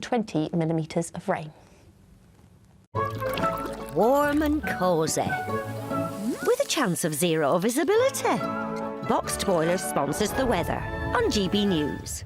20 millimetres of rain. Warm and cosy, with a chance of zero visibility. Boxed Boilers sponsors the weather on GB News.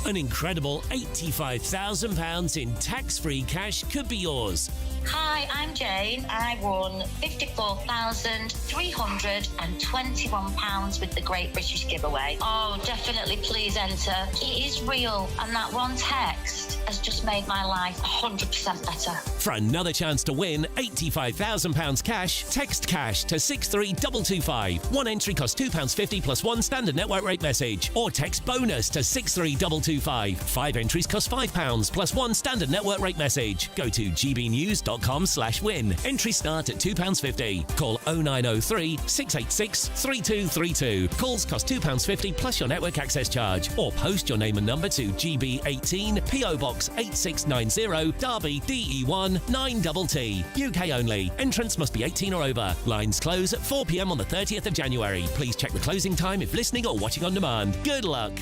An incredible £85,000 in tax-free cash could be yours. Hi, I'm Jane. I won £54,321 with the Great British Giveaway. Oh, definitely please enter. It is real, and that one text has just made my life 100% better. For another chance to win £85,000 cash, text cash to 63225. One entry costs £2.50 plus one standard network rate message, or text bonus to 63225. 5 entries cost £5 plus one standard network rate message. Go to gbnews.com/win. Entries start at £2.50. Call 0903 686 3232. Calls cost £2.50 plus your network access charge, or post your name and number to GB18 PO Box 8690 Derby DE1 9TT. UK only. Entrants must be 18 or over. Lines close at 4 p.m. on the 30th of January. Please check the closing time if listening or watching on demand. Good luck.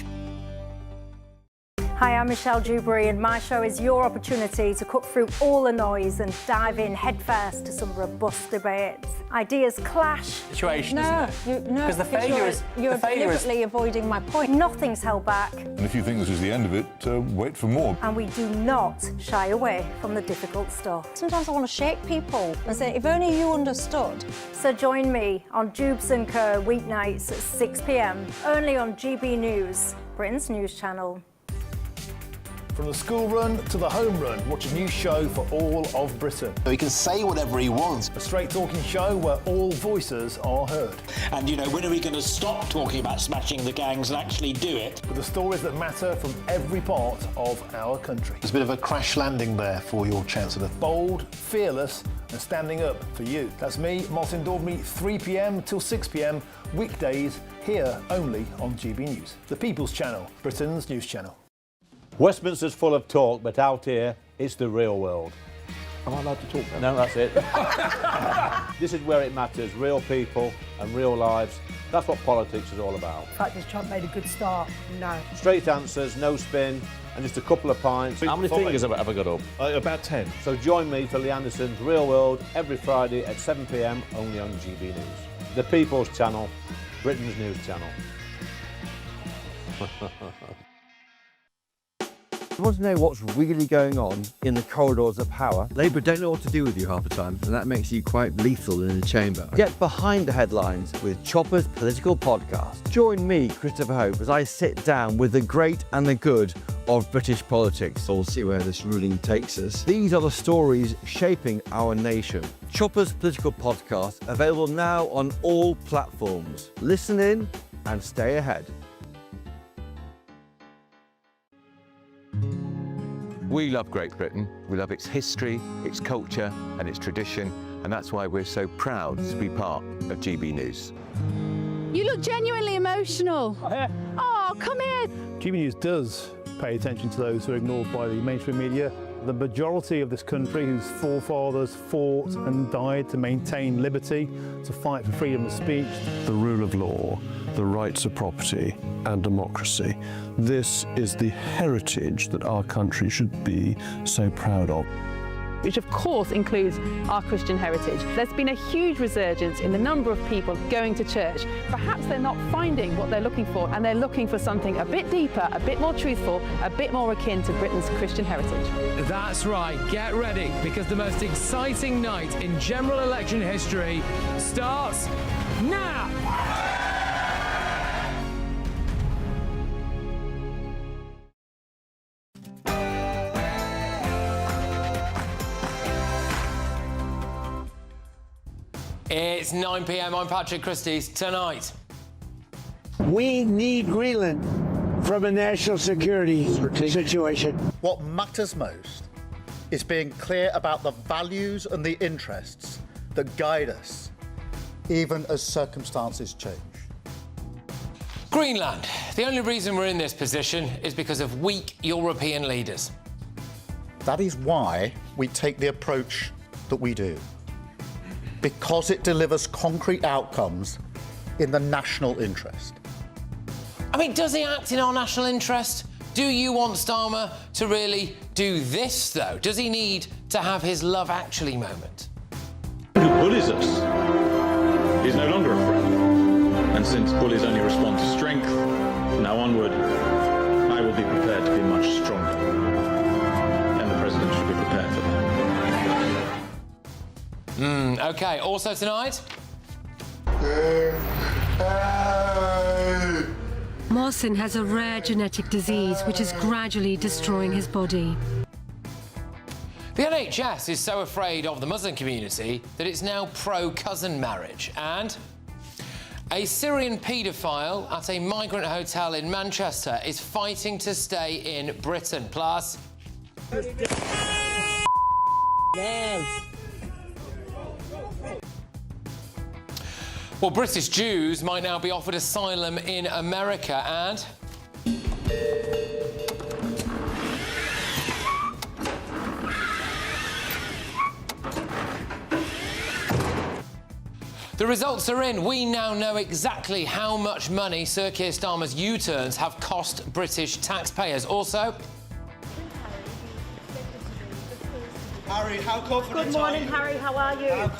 Hi, I'm Michelle Dewberry, and my show is your opportunity to cut through all the noise and dive in headfirst to some robust debates. Ideas clash. Situation, isn't it? Because the failure is... You're deliberately avoiding my point. Nothing's held back. And if you think this is the end of it, wait for more. And we do not shy away from the difficult stuff. Sometimes I want to shake people and say, if only you understood. So join me on Jubes & Co. weeknights at 6 p.m, only on GB News, Britain's news channel. From the school run to the home run, watch a new show for all of Britain. He can say whatever he wants. A straight talking show where all voices are heard. And, you know, when are we going to stop talking about smashing the gangs and actually do it? With the stories that matter from every part of our country. There's a bit of a crash landing there for your Chancellor. Bold, fearless and standing up for you. That's me, Martin Daubney, 3 p.m. till 6 p.m, weekdays, here only on GB News. The People's Channel, Britain's news channel. Westminster's full of talk, but out here, it's the real world. Am I allowed to talk now? No, that's it. This is where it matters, real people and real lives. That's what politics is all about. The fact is Trump made a good start, no. Straight answers, no spin, and just a couple of pints. How many fingers have I got up? About 10. So join me for Lee Anderson's Real World every Friday at 7 p.m, only on GB News. The People's Channel, Britain's news channel. You want to know what's really going on in the corridors of power? Labour don't know what to do with you half the time, and that makes you quite lethal in the chamber. Get behind the headlines with Chopper's Political Podcast. Join me, Christopher Hope, as I sit down with the great and the good of British politics. We'll see where this ruling takes us. These are the stories shaping our nation. Chopper's Political Podcast, available now on all platforms. Listen in and stay ahead. We love Great Britain. We love its history, its culture and its tradition, and that's why we're so proud to be part of GB News. You look genuinely emotional. Oh, come here. GB News does pay attention to those who are ignored by the mainstream media. The majority of this country whose forefathers fought and died to maintain liberty, to fight for freedom of speech. The rule of law, the rights of property and democracy. This is the heritage that our country should be so proud of. Which of course includes our Christian heritage. There's been a huge resurgence in the number of people going to church. Perhaps they're not finding what they're looking for, and they're looking for something a bit deeper, a bit more truthful, a bit more akin to Britain's Christian heritage. That's right, get ready, because the most exciting night in general election history starts now! It's 9 p.m. I'm Patrick Christys. Tonight, we need Greenland from a national security situation. What matters most is being clear about the values and the interests that guide us, even as circumstances change. Greenland. The only reason we're in this position is because of weak European leaders. That is why we take the approach that we do. Because it delivers concrete outcomes in the national interest. I mean, does he act in our national interest? Do you want Starmer to really do this, though? Does he need to have his Love Actually moment? Who bullies us is no longer a friend. And since bullies only respond to strength, from now onward, I will be prepared to be much stronger. And the President should be prepared for that. OK, also tonight... Mohsin has a rare genetic disease which is gradually destroying his body. The NHS is so afraid of the Muslim community that it's now pro-cousin marriage. And a Syrian paedophile at a migrant hotel in Manchester is fighting to stay in Britain. Plus... Well, British Jews might now be offered asylum in America, and... The results are in. We now know exactly how much money Sir Keir Starmer's U-turns have cost British taxpayers. Also... Harry, how confident Good morning, Harry. How are you?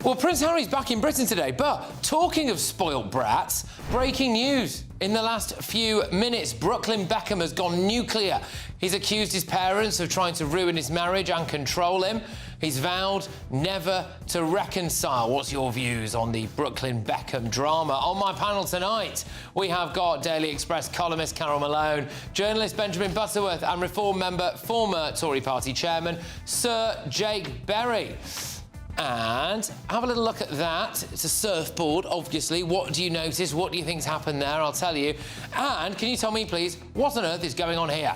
Well, Prince Harry's back in Britain today, but talking of spoiled brats, breaking news. In the last few minutes, Brooklyn Beckham has gone nuclear. He's accused his parents of trying to ruin his marriage and control him. He's vowed never to reconcile. What's your views on the Brooklyn Beckham drama? On my panel tonight, we have got Daily Express columnist Carol Malone, journalist Benjamin Butterworth and Reform member, former Tory party chairman, Sir Jake Berry. And have a little look at that. It's a surfboard, obviously. What do you notice? What do you think's happened there? I'll tell you. And can you tell me, please, what on earth is going on here?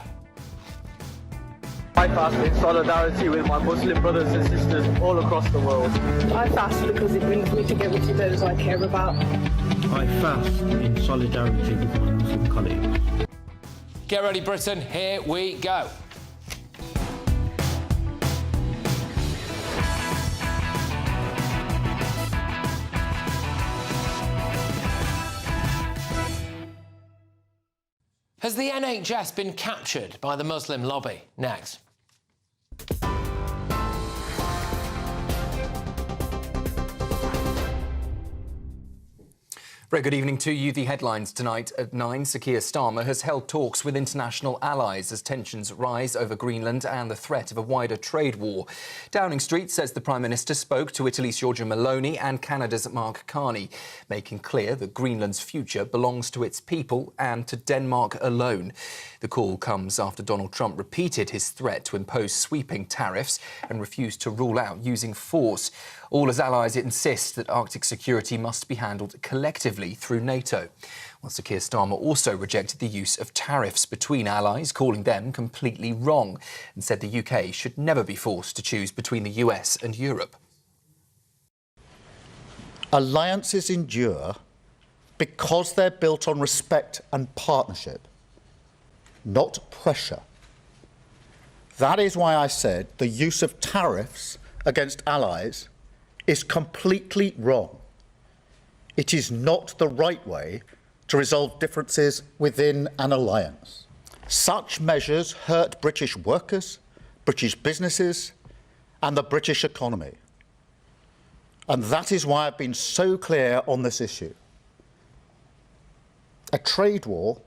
I fast in solidarity with my Muslim brothers and sisters all across the world. I fast because it brings me together to those I care about. I fast in solidarity with my Muslim colleagues. Get ready, Britain. Here we go. Has the NHS been captured by the Muslim lobby? Next. Very good evening to you. The headlines tonight at 9. Sir Keir Starmer has held talks with international allies as tensions rise over Greenland and the threat of a wider trade war. Downing Street says the Prime Minister spoke to Italy's Giorgia Meloni and Canada's Mark Carney, making clear that Greenland's future belongs to its people and to Denmark alone. The call comes after Donald Trump repeated his threat to impose sweeping tariffs and refused to rule out using force. All as allies insist that Arctic security must be handled collectively through NATO. Well, Sir Keir Starmer also rejected the use of tariffs between allies, calling them completely wrong, and said the UK should never be forced to choose between the US and Europe. Alliances endure because they're built on respect and partnership, not pressure. That is why I said the use of tariffs against allies is completely wrong. It is not the right way to resolve differences within an alliance. Such measures hurt British workers, British businesses, and the British economy. And that is why I've been so clear on this issue. A trade war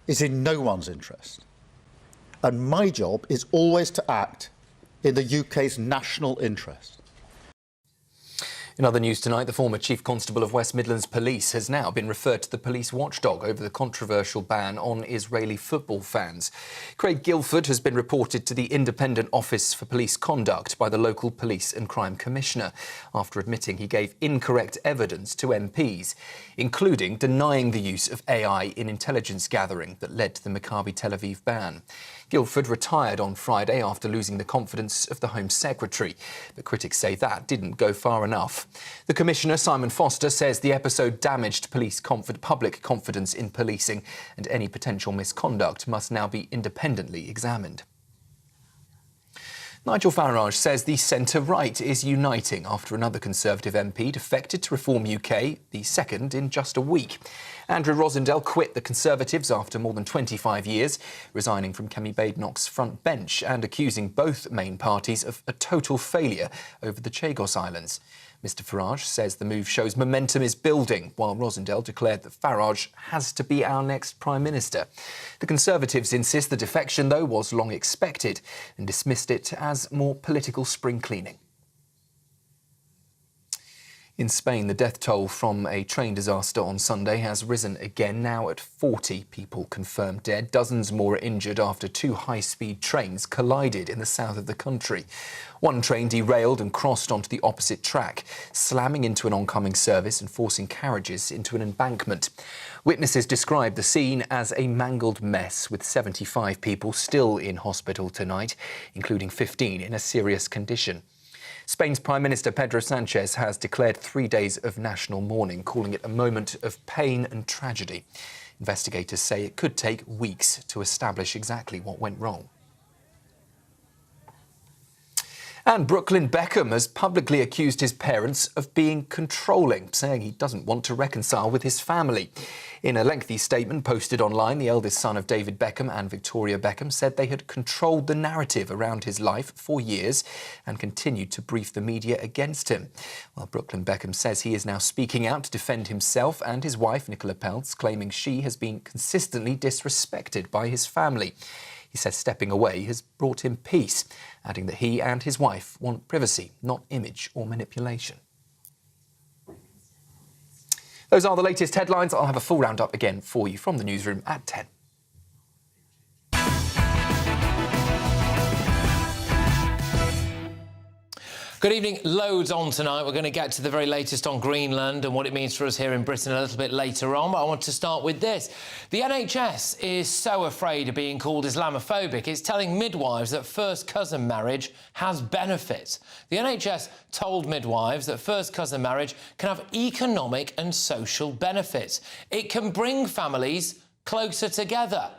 is in no one's interest. And my job is always to act in the UK's national interest. In other news tonight, the former Chief Constable of West Midlands Police has now been referred to the police watchdog over the controversial ban on Israeli football fans. Craig Guilford has been reported to the Independent Office for Police Conduct by the local Police and Crime Commissioner after admitting he gave incorrect evidence to MPs, including denying the use of AI in intelligence gathering that led to the Maccabi Tel Aviv ban. Guilford retired on Friday after losing the confidence of the Home Secretary, but critics say that didn't go far enough. The Commissioner, Simon Foster, says the episode damaged public confidence in policing and any potential misconduct must now be independently examined. Nigel Farage says the centre-right is uniting after another Conservative MP defected to Reform UK, the second in just a week. Andrew Rosendale quit the Conservatives after more than 25 years, resigning from Kemi Badenoch's front bench and accusing both main parties of a total failure over the Chagos Islands. Mr Farage says the move shows momentum is building, while Rosendale declared that Farage has to be our next Prime Minister. The Conservatives insist the defection, though, was long expected and dismissed it as more political spring cleaning. In Spain, the death toll from a train disaster on Sunday has risen again, now at 40 people confirmed dead. Dozens more are injured after two high-speed trains collided in the south of the country. One train derailed and crossed onto the opposite track, slamming into an oncoming service and forcing carriages into an embankment. Witnesses described the scene as a mangled mess, with 75 people still in hospital tonight, including 15 in a serious condition. Spain's Prime Minister Pedro Sánchez has declared 3 days of national mourning, calling it a moment of pain and tragedy. Investigators say it could take weeks to establish exactly what went wrong. And Brooklyn Beckham has publicly accused his parents of being controlling, saying he doesn't want to reconcile with his family. In a lengthy statement posted online, the eldest son of David Beckham and Victoria Beckham said they had controlled the narrative around his life for years and continued to brief the media against him. Well, Brooklyn Beckham says he is now speaking out to defend himself and his wife, Nicola Peltz, claiming she has been consistently disrespected by his family. He says stepping away has brought him peace, adding that he and his wife want privacy, not image or manipulation. Those are the latest headlines. I'll have a full roundup again for you from the newsroom at 10. Good evening. Loads on tonight. We're going to get to the very latest on Greenland and what it means for us here in Britain a little bit later on. But I want to start with this. The NHS is so afraid of being called Islamophobic, it's telling midwives that first cousin marriage has benefits. The NHS told midwives that first cousin marriage can have economic and social benefits. It can bring families closer together.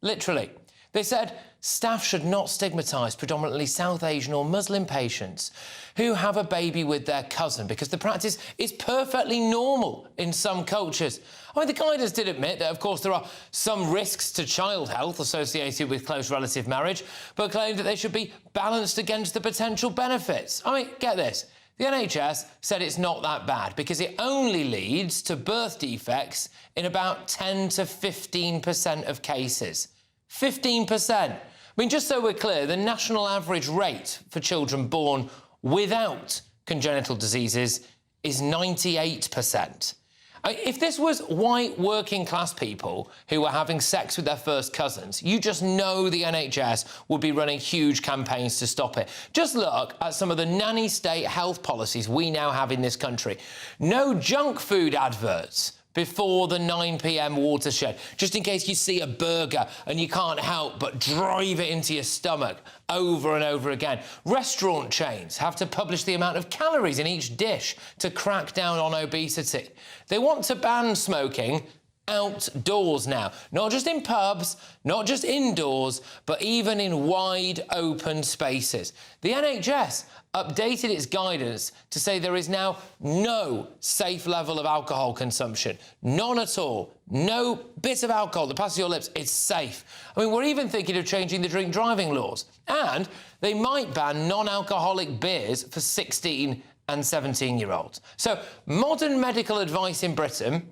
Literally. They said staff should not stigmatise predominantly South Asian or Muslim patients who have a baby with their cousin, because the practice is perfectly normal in some cultures. I mean, the guidance did admit that, of course, there are some risks to child health associated with close relative marriage, but claimed that they should be balanced against the potential benefits. I mean, get this. The NHS said it's not that bad because it only leads to birth defects in about 10 to 15% of cases. 15%. I mean, just so we're clear, the national average rate for children born without congenital diseases is 98%. If this was white working-class people who were having sex with their first cousins, you just know the NHS would be running huge campaigns to stop it. Just look at some of the nanny state health policies we now have in this country. No junk food adverts before the 9 p.m. watershed, just in case you see a burger and you can't help but drive it into your stomach over and over again. Restaurant chains have to publish the amount of calories in each dish to crack down on obesity. They want to ban smoking outdoors now, not just in pubs, not just indoors, but even in wide open spaces. The NHS updated its guidance to say there is now no safe level of alcohol consumption. None at all. No bit of alcohol that passes your lips is safe. I mean, we're even thinking of changing the drink driving laws. And they might ban non-alcoholic beers for 16 and 17-year-olds. So modern medical advice in Britain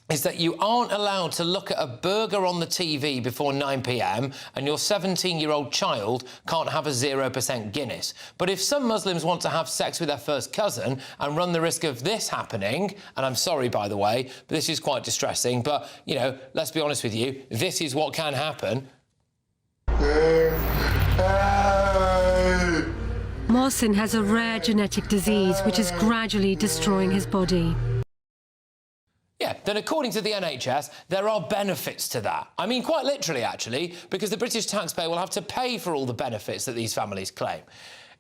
is that you aren't allowed to look at a burger on the TV before 9 p.m. and your 17-year-old child can't have a 0% Guinness. But if some Muslims want to have sex with their first cousin and run the risk of this happening, and I'm sorry, by the way, but this is quite distressing, but, you know, let's be honest with you, this is what can happen. Mohsin has a rare genetic disease which is gradually destroying his body. Yeah, then according to the NHS, there are benefits to that. I mean, quite literally, actually, because the British taxpayer will have to pay for all the benefits that these families claim.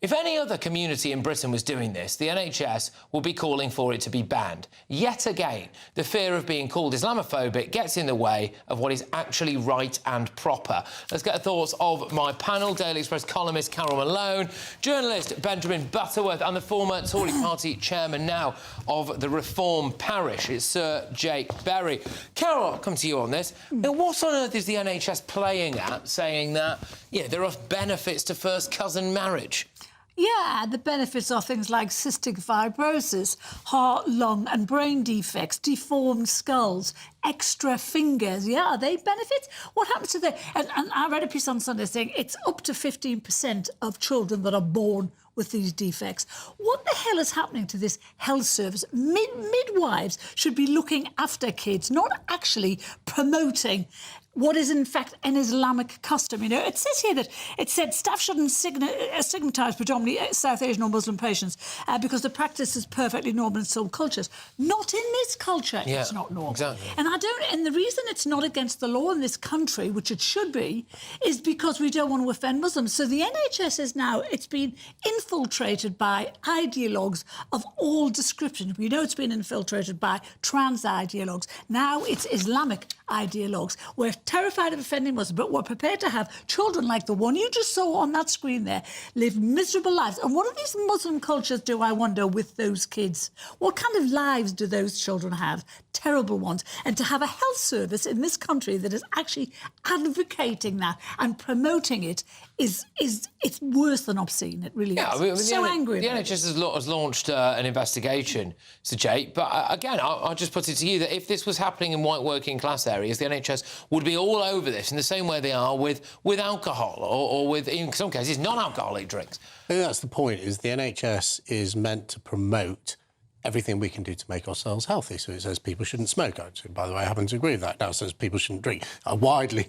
If any other community in Britain was doing this, the NHS would be calling for it to be banned. Yet again, the fear of being called Islamophobic gets in the way of what is actually right and proper. Let's get the thoughts of my panel: Daily Express columnist Carol Malone, journalist Benjamin Butterworth, and the former Tory party chairman now of the Reform Parish, it's Sir Jake Berry. Carol, I'll come to you on this. Now, what on earth is the NHS playing at, saying that, there are benefits to first cousin marriage? Yeah, the benefits are things like cystic fibrosis, heart, lung and brain defects, deformed skulls, extra fingers. Yeah, are they benefits? What happens to the... And I read a piece on Sunday saying it's up to 15% of children that are born with these defects. What the hell is happening to this health service? Midwives should be looking after kids, not actually promoting what is in fact an Islamic custom. It says here that it said staff shouldn't stigmatise predominantly South Asian or Muslim patients because the practice is perfectly normal in some cultures. Not in this culture, it's not normal. Exactly. And the reason it's not against the law in this country, which it should be, is because we don't want to offend Muslims. So the NHS is now, it's been infiltrated by ideologues of all descriptions. We know it's been infiltrated by trans ideologues. Now it's Islamic ideologues. We're terrified of offending Muslims, but we're prepared to have children like the one you just saw on that screen there live miserable lives. And what do these Muslim cultures do, I wonder, with those kids? What kind of lives do those children have? Terrible ones. And to have a health service in this country that is actually advocating that and promoting it it's worse than obscene. It really is. Angry. The NHS has launched an investigation, Sir Jake, but again, I'll just put it to you that if this was happening in white working class areas, the NHS would be all over this in the same way they are with alcohol or with, in some cases, non-alcoholic drinks. I think that's the point, is the NHS is meant to promote everything we can do to make ourselves healthy. So it says people shouldn't smoke. By the way, I happen to agree with that. Now it says people shouldn't drink. I widely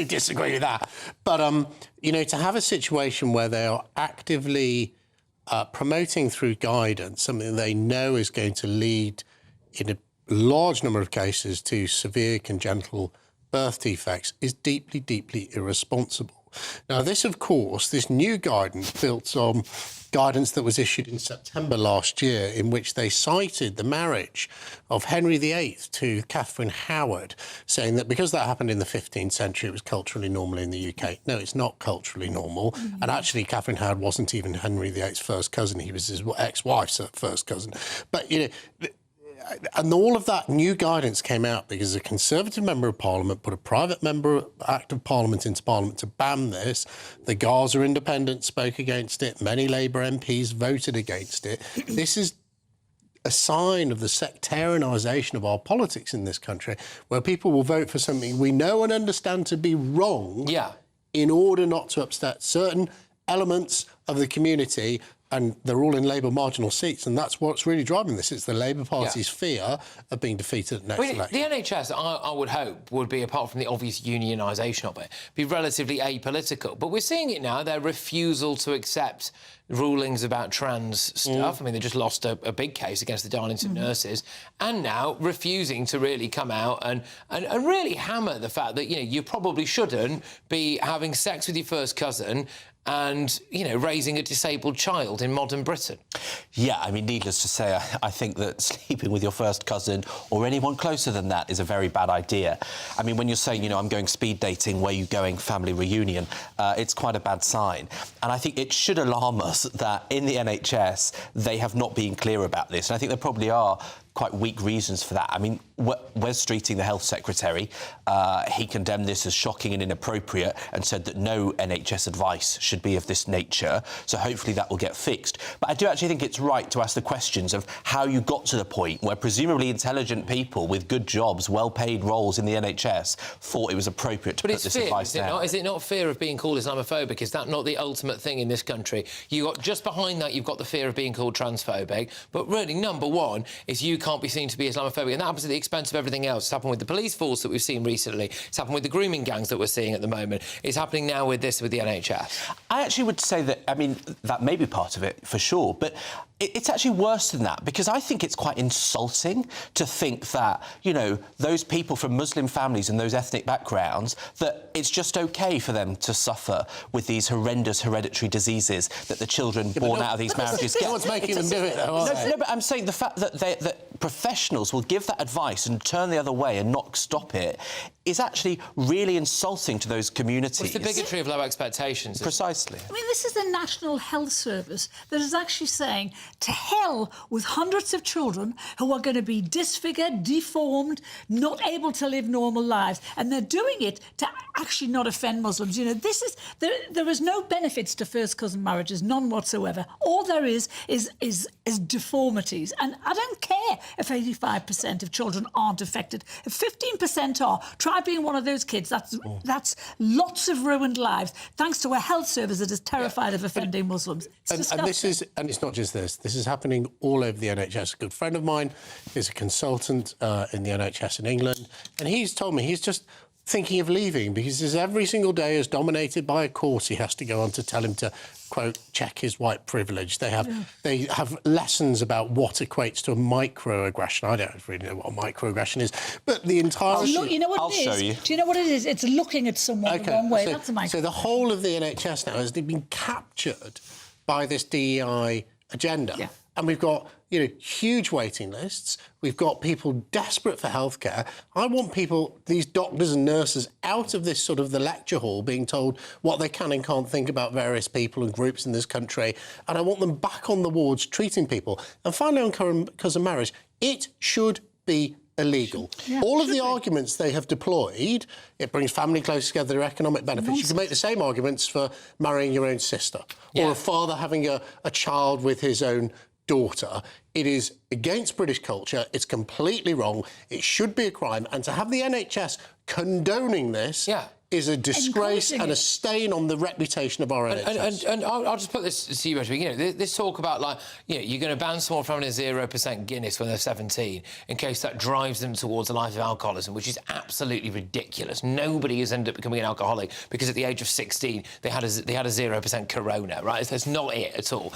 disagree with that. But, to have a situation where they are actively promoting through guidance something they know is going to lead, in a large number of cases, to severe congenital birth defects is deeply, deeply irresponsible. Now, this new guidance built on guidance that was issued in September last year, in which they cited the marriage of Henry VIII to Catherine Howard, saying that because that happened in the 15th century, it was culturally normal in the UK. No, it's not culturally normal. Mm-hmm. And actually, Catherine Howard wasn't even Henry VIII's first cousin. He was his ex-wife's first cousin. But, and all of that new guidance came out because a Conservative Member of Parliament put a private Act of Parliament into Parliament to ban this. The Gaza Independent spoke against it. Many Labour MPs voted against it. This is a sign of the sectarianisation of our politics in this country, where people will vote for something we know and understand to be wrong in order not to upset certain elements of the community. And they're all in Labour marginal seats, and that's what's really driving this. It's the Labour Party's fear of being defeated at the next election. The NHS, I would hope, would be, apart from the obvious unionisation of it, be relatively apolitical. But we're seeing it now, their refusal to accept rulings about trans stuff. I mean, they just lost a big case against the Darlington nurses, and now refusing to really come out and really hammer the fact that, you probably shouldn't be having sex with your first cousin and, raising a disabled child in modern Britain. Yeah, I mean, needless to say, I think that sleeping with your first cousin or anyone closer than that is a very bad idea. I mean, when you're saying, I'm going speed dating, where you going family reunion, it's quite a bad sign. And I think it should alarm us that in the NHS, they have not been clear about this. And I think there probably are quite weak reasons for that. I mean, Wes Streeting, the Health Secretary, he condemned this as shocking and inappropriate and said that no NHS advice should be of this nature. So hopefully that will get fixed. But I do actually think it's right to ask the questions of how you got to the point where presumably intelligent people with good jobs, well-paid roles in the NHS thought it was appropriate to put this advice down. Is it not fear of being called Islamophobic? Is that not the ultimate thing in this country? Just behind that, you've got the fear of being called transphobic. But really, number one is you can't be seen to be Islamophobic, and that happens at the expense of everything else. It's happened with the police force that we've seen recently. It's happened with the grooming gangs that we're seeing at the moment. It's happening now with the NHS. I actually would say that, I mean, that may be part of it, for sure, but It's actually worse than that, because I think it's quite insulting to think that, you know, those people from Muslim families and those ethnic backgrounds, that it's just OK for them to suffer with these horrendous hereditary diseases that the children born out of these marriages get. No one's making them do it, though, are they? No, but I'm saying the fact that professionals will give that advice and turn the other way and not stop it is actually really insulting to those communities. It's the bigotry of low expectations. Precisely. I mean, this is the National Health Service that is actually saying to hell with hundreds of children who are going to be disfigured, deformed, not able to live normal lives. And they're doing it to actually not offend Muslims. You know, there is no benefits to first cousin marriages, none whatsoever. All there is deformities. And I don't care if 85% of children aren't affected. If 15% are, try being one of those kids. That's lots of ruined lives, thanks to a health service that is terrified of offending Muslims. And it's not just this. This is happening all over the NHS. A good friend of mine is a consultant in the NHS in England, and he's told me he's just thinking of leaving because his every single day is dominated by a course he has to go on to tell him to, quote, check his white privilege. They have lessons about what equates to a microaggression. I don't really know what a microaggression is, but the entire... You know what it is? Show you. Do you know what it is? It's looking at someone the wrong way. That's a microaggression. So the whole of the NHS now has been captured by this DEI agenda. Yeah. And we've got, you know, huge waiting lists. We've got people desperate for healthcare. I want people, these doctors and nurses, out of this sort of the lecture hall being told what they can and can't think about various people and groups in this country. And I want them back on the wards treating people. And finally, on cousin marriage, it should be illegal. Yeah, all of the arguments they have deployed, it brings family close together, economic benefits. You can make the same arguments for marrying your own sister or a father having a child with his own daughter. It is against British culture. It's completely wrong. It should be a crime. And to have the NHS condoning this is a disgrace and a stain on the reputation of our NHS. And I'll just put this to you, Patrick. You know, this talk about, like, you know, you're going to ban someone from having a 0% Guinness when they're 17 in case that drives them towards a life of alcoholism, which is absolutely ridiculous. Nobody has ended up becoming an alcoholic because at the age of 16 they had a 0% Corona, right? That's not it at all.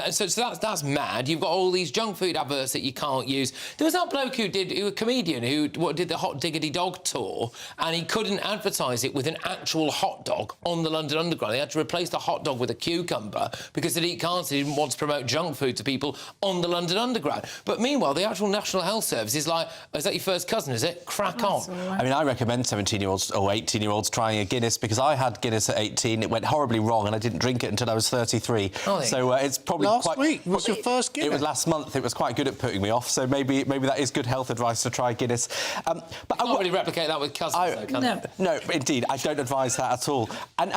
So that's mad. You've got all these junk food adverts that you can't use. There was that bloke who a comedian who did the Hot Diggity Dog tour, and he couldn't advertise it with an actual hot dog on the London Underground. They had to replace the hot dog with a cucumber because they didn't want to promote junk food to people on the London Underground. But meanwhile, the actual National Health Service is like, is that your first cousin, is it? Crack on. I mean, I recommend 17-year-olds or 18-year-olds trying a Guinness because I had Guinness at 18. It went horribly wrong and I didn't drink it until I was 33. So it's probably last week was your first Guinness. It was last month. It was quite good at putting me off. So maybe that is good health advice to try Guinness. But I can't really replicate that with cousins, though, can I? No, indeed. I don't advise that at all. And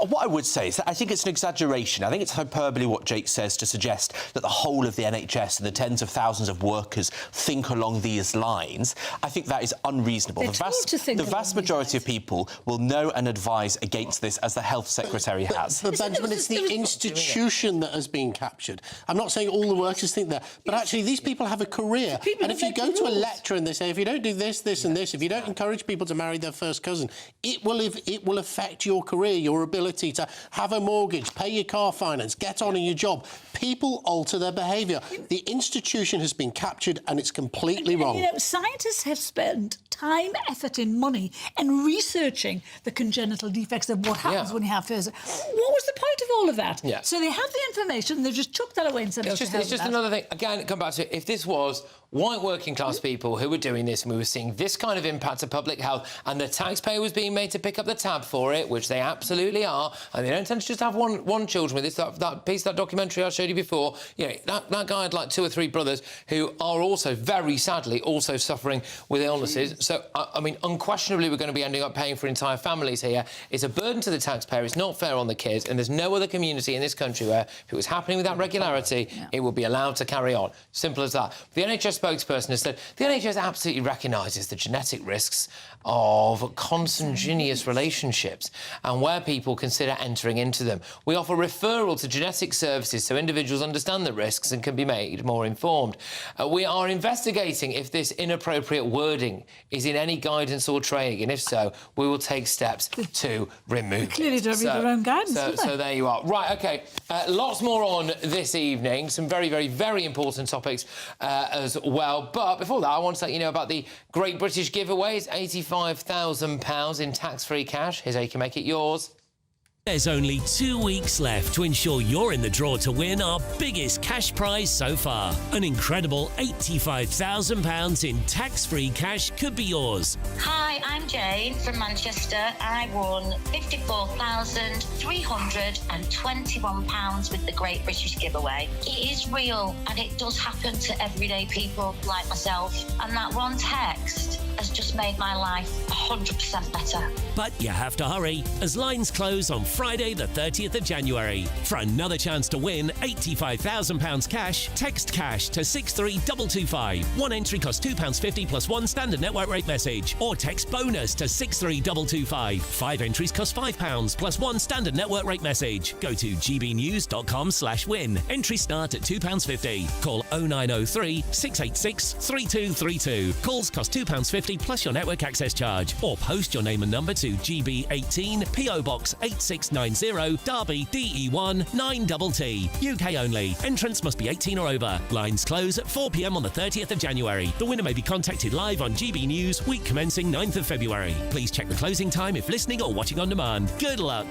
what I would say is that I think it's an exaggeration. I think it's hyperbole what Jake says to suggest that the whole of the NHS and the tens of thousands of workers think along these lines. I think that is unreasonable. The vast majority of people will know and advise against this, as the Health Secretary has. But Benjamin, it's the institution that has been captured. I'm not saying all the workers think that, but actually these people have a career. And if you go to a lecture and they say, if you don't do this, this and this, if you don't encourage people to marry their first cousin, it will affect your career, your ability to have a mortgage, pay your car finance, get on in your job. People alter their behaviour. The institution has been captured and it's completely wrong. You know, scientists have spent time, effort and money in researching the congenital defects of what happens when you have first. What was the point of all of that? Yeah. So they have the information, they've just chucked that away and said, it's just another thing. Again, come back to it. If this was white working class people who were doing this and we were seeing this kind of impact to public health and the taxpayer was being made to pick up the tab for it, which they absolutely are, and they don't tend to just have one children with this, that piece, that documentary I showed you before, you know, that guy had like 2 or 3 brothers who are also, very sadly, also suffering with illnesses. So, I mean, unquestionably, we're going to be ending up paying for entire families here. It's a burden to the taxpayer, it's not fair on the kids, and there's no other community in this country where if it was happening with that regularity, it would be allowed to carry on. Simple as that. The NHS spokesperson has said the NHS absolutely recognises the genetic risks of consanguineous relationships and where people consider entering into them. We offer referral to genetic services so individuals understand the risks and can be made more informed. We are investigating if this inappropriate wording is in any guidance or training, and if so, we will take steps to remove it. Clearly don't read their own guidance, do they? So there you are. Right, OK, lots more on this evening. Some very, very, very important topics as well. But before that, I want to let you know about the Great British Giveaways, £85,000 in tax-free cash. Here's how you can make it yours. There's only 2 weeks left to ensure you're in the draw to win our biggest cash prize so far. An incredible £85,000 in tax-free cash could be yours. Hi, I'm Jane from Manchester. I won £54,321 with the Great British Giveaway. It is real and it does happen to everyday people like myself. And that one text has just made my life 100% better. But you have to hurry, as lines close on Friday the 30th of January. For another chance to win £85,000 cash, text cash to 63225. One entry costs £2.50 plus one standard network rate message. Or text bonus to 63225. 5 entries cost £5 plus one standard network rate message. Go to gbnews.com/win. Entries start at £2.50. Call 0903 686 3232. Calls cost £2.50 plus your network access charge. Or post your name and number to GB18 PO Box 8690 Derby DE1 9TT. UK only. Entrants must be 18 or over. Lines close at 4 p.m. on the 30th of January. The winner may be contacted live on GB News week commencing 9th of February. Please check the closing time if listening or watching on demand. Good luck.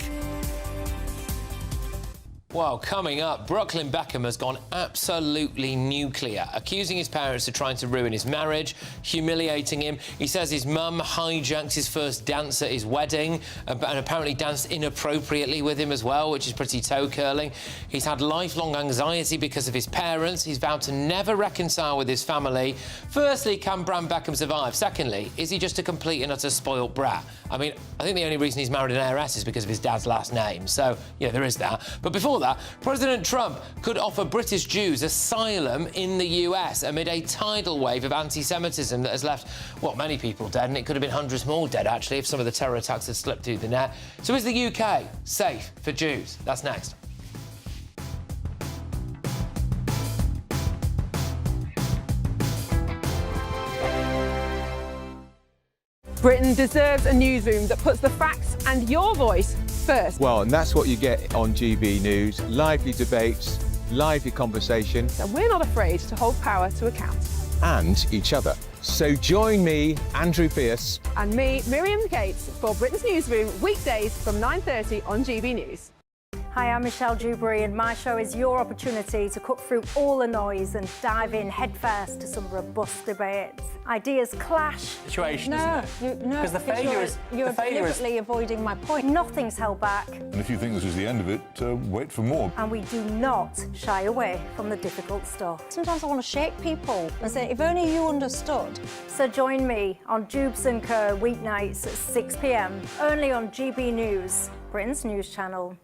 Well, coming up, Brooklyn Beckham has gone absolutely nuclear, accusing his parents of trying to ruin his marriage, humiliating him. He says his mum hijacked his first dance at his wedding and apparently danced inappropriately with him as well, which is pretty toe-curling. He's had lifelong anxiety because of his parents. He's vowed to never reconcile with his family. Firstly, can Bram Beckham survive? Secondly, is he just a complete and utter spoilt brat? I mean, I think the only reason he's married an heiress is because of his dad's last name. So, yeah, there is that. But before that, President Trump could offer British Jews asylum in the US amid a tidal wave of anti-Semitism that has left, well, many people dead, and it could have been hundreds more dead, actually, if some of the terror attacks had slipped through the net. So is the UK safe for Jews? That's next. Britain deserves a newsroom that puts the facts and your voice first. Well, and that's what you get on GB News. Lively debates, lively conversation. And we're not afraid to hold power to account. And each other. So join me, Andrew Pierce. And me, Miriam Gates, for Britain's Newsroom, weekdays from 9:30 on GB News. Hi, I'm Michelle Dewberry, and my show is your opportunity to cut through all the noise and dive in headfirst to some robust debates. Ideas clash. Situation, No, isn't it? no, Because the failure is... You're the failure deliberately avoiding my point. Nothing's held back. And if you think this is the end of it, wait for more. And we do not shy away from the difficult stuff. Sometimes I want to shake people and say, if only you understood. So join me on Jubes & Co. weeknights at 6 p.m, only on GB News, Britain's news channel.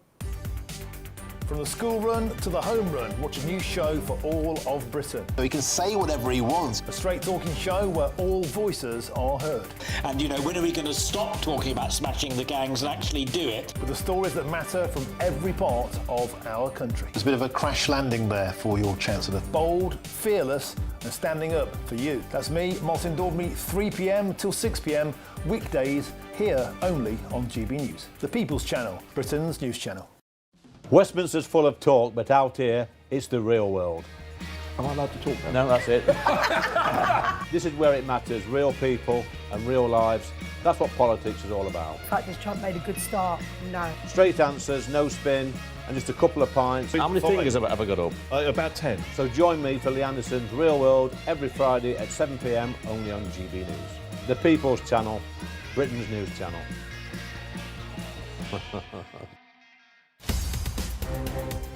From the school run to the home run, watch a new show for all of Britain. He can say whatever he wants. A straight-talking show where all voices are heard. And, you know, when are we going to stop talking about smashing the gangs and actually do it? With the stories that matter from every part of our country. There's a bit of a crash landing there for your Chancellor. Bold, fearless and standing up for you. That's me, Martin Daubney, 3 p.m. till 6 p.m, weekdays, here only on GB News. The People's Channel, Britain's news channel. Westminster's full of talk, but out here, it's the real world. Am I allowed to talk No, now? that's it. This is where it matters, real people and real lives. That's what politics is all about. In fact, has Trump made a good start? No. Straight answers, no spin, and just a couple of pints. How many fingers have I got up? About 10. So join me for Lee Anderson's Real World every Friday at 7 p.m, only on GB News. The People's Channel, Britain's news channel.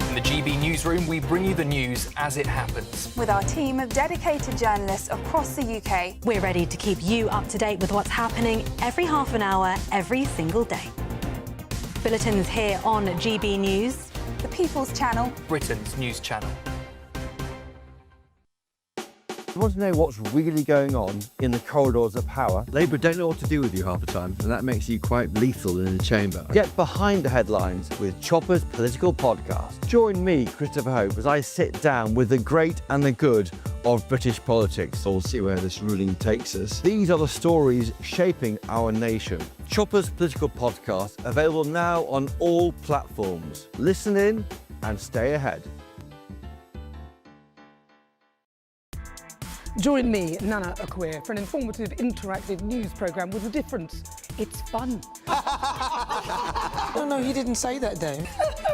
In the GB Newsroom, we bring you the news as it happens. With our team of dedicated journalists across the UK, We're ready to keep you up to date with what's happening every half an hour, every single day. Bulletins here on GB News. the People's Channel, Britain's news channel. You want to know what's really going on in the corridors of power? Labour don't know what to do with you half the time, and that makes you quite lethal in the chamber. Get behind the headlines with Chopper's Political Podcast. Join me, Christopher Hope, as I sit down with the great and the good of British politics. We'll see where this ruling takes us. These are the stories shaping our nation. Chopper's Political Podcast, available now on all platforms. Listen in and stay ahead. Join me, Nana Akwe, for an informative, interactive news programme with a difference. It's fun. No, he didn't say that, Dave.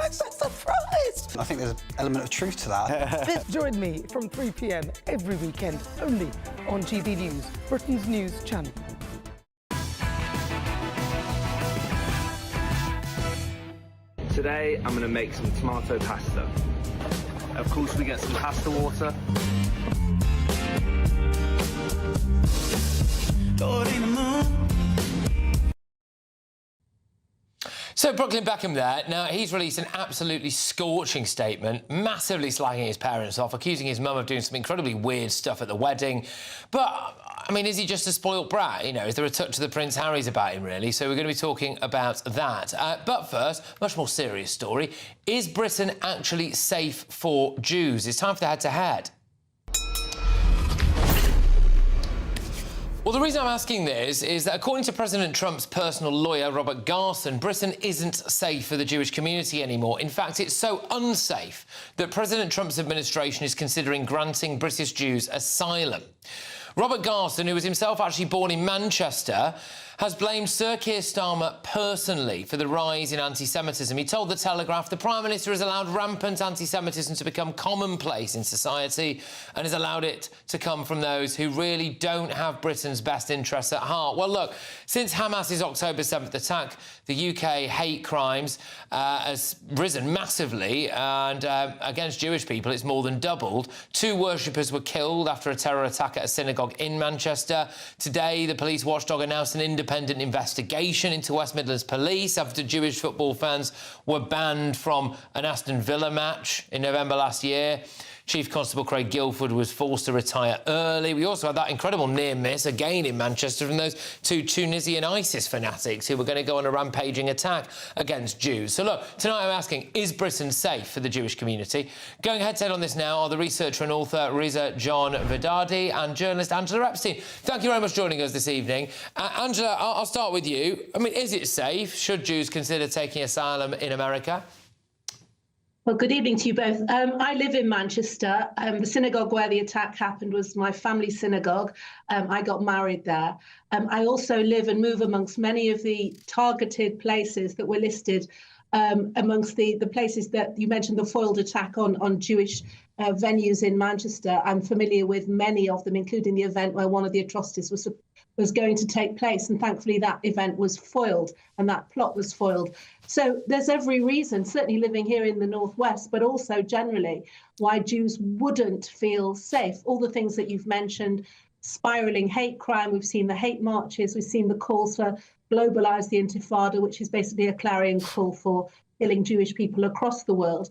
I'm so surprised. I think there's an element of truth to that. Join me from 3 p.m. every weekend, only on GB News, Britain's news channel. Today I'm going to make some tomato pasta. Of course we get some pasta water. So Brooklyn Beckham there. Now, he's released an absolutely scorching statement, massively slagging his parents off, accusing his mum of doing some incredibly weird stuff at the wedding. But, I mean, is he just a spoilt brat? You know, is there a touch of the Prince Harry's about him, really? So we're going to be talking about that. But first, much more serious story. Is Britain actually safe for Jews? It's time for the head-to-head. Well, the reason I'm asking this is that according to President Trump's personal lawyer, Robert Garson, Britain isn't safe for the Jewish community anymore. In fact, it's so unsafe that President Trump's administration is considering granting British Jews asylum. Robert Garson, who was himself actually born in Manchester, has blamed Sir Keir Starmer personally for the rise in anti-Semitism. He told The Telegraph the Prime Minister has allowed rampant anti-Semitism to become commonplace in society and has allowed it to come from those who really don't have Britain's best interests at heart. Well, look, since Hamas's October 7th attack, the UK hate crimes has risen massively, and against Jewish people it's more than doubled. 2 worshippers were killed after a terror attack at a synagogue in Manchester. Today, the police watchdog announced an independent investigation into West Midlands Police after Jewish football fans were banned from an Aston Villa match in November last year. Chief Constable Craig Guilford was forced to retire early. We also had that incredible near miss again in Manchester from those 2 Tunisian ISIS fanatics who were going to go on a rampaging attack against Jews. So look, tonight I'm asking, is Britain safe for the Jewish community? Going head-to-head on this now are the researcher and author Riza John Vidadi and journalist Angela Epstein. Thank you very much for joining us this evening. Angela, I'll start with you. I mean, is it safe? Should Jews consider taking asylum in America? Well, good evening to you both. I live in Manchester. The synagogue where the attack happened was my family synagogue. I got married there. I also live and move amongst many of the targeted places that were listed amongst the places that you mentioned, the foiled attack on Jewish venues in Manchester. I'm familiar with many of them, including the event where one of the atrocities was going to take place, and thankfully that event was foiled and that plot was foiled. So there's every reason, certainly living here in the Northwest, but also generally, why Jews wouldn't feel safe. All the things that you've mentioned, spiralling hate crime, we've seen the hate marches, we've seen the calls for globalise the Intifada, which is basically a clarion call for killing Jewish people across the world.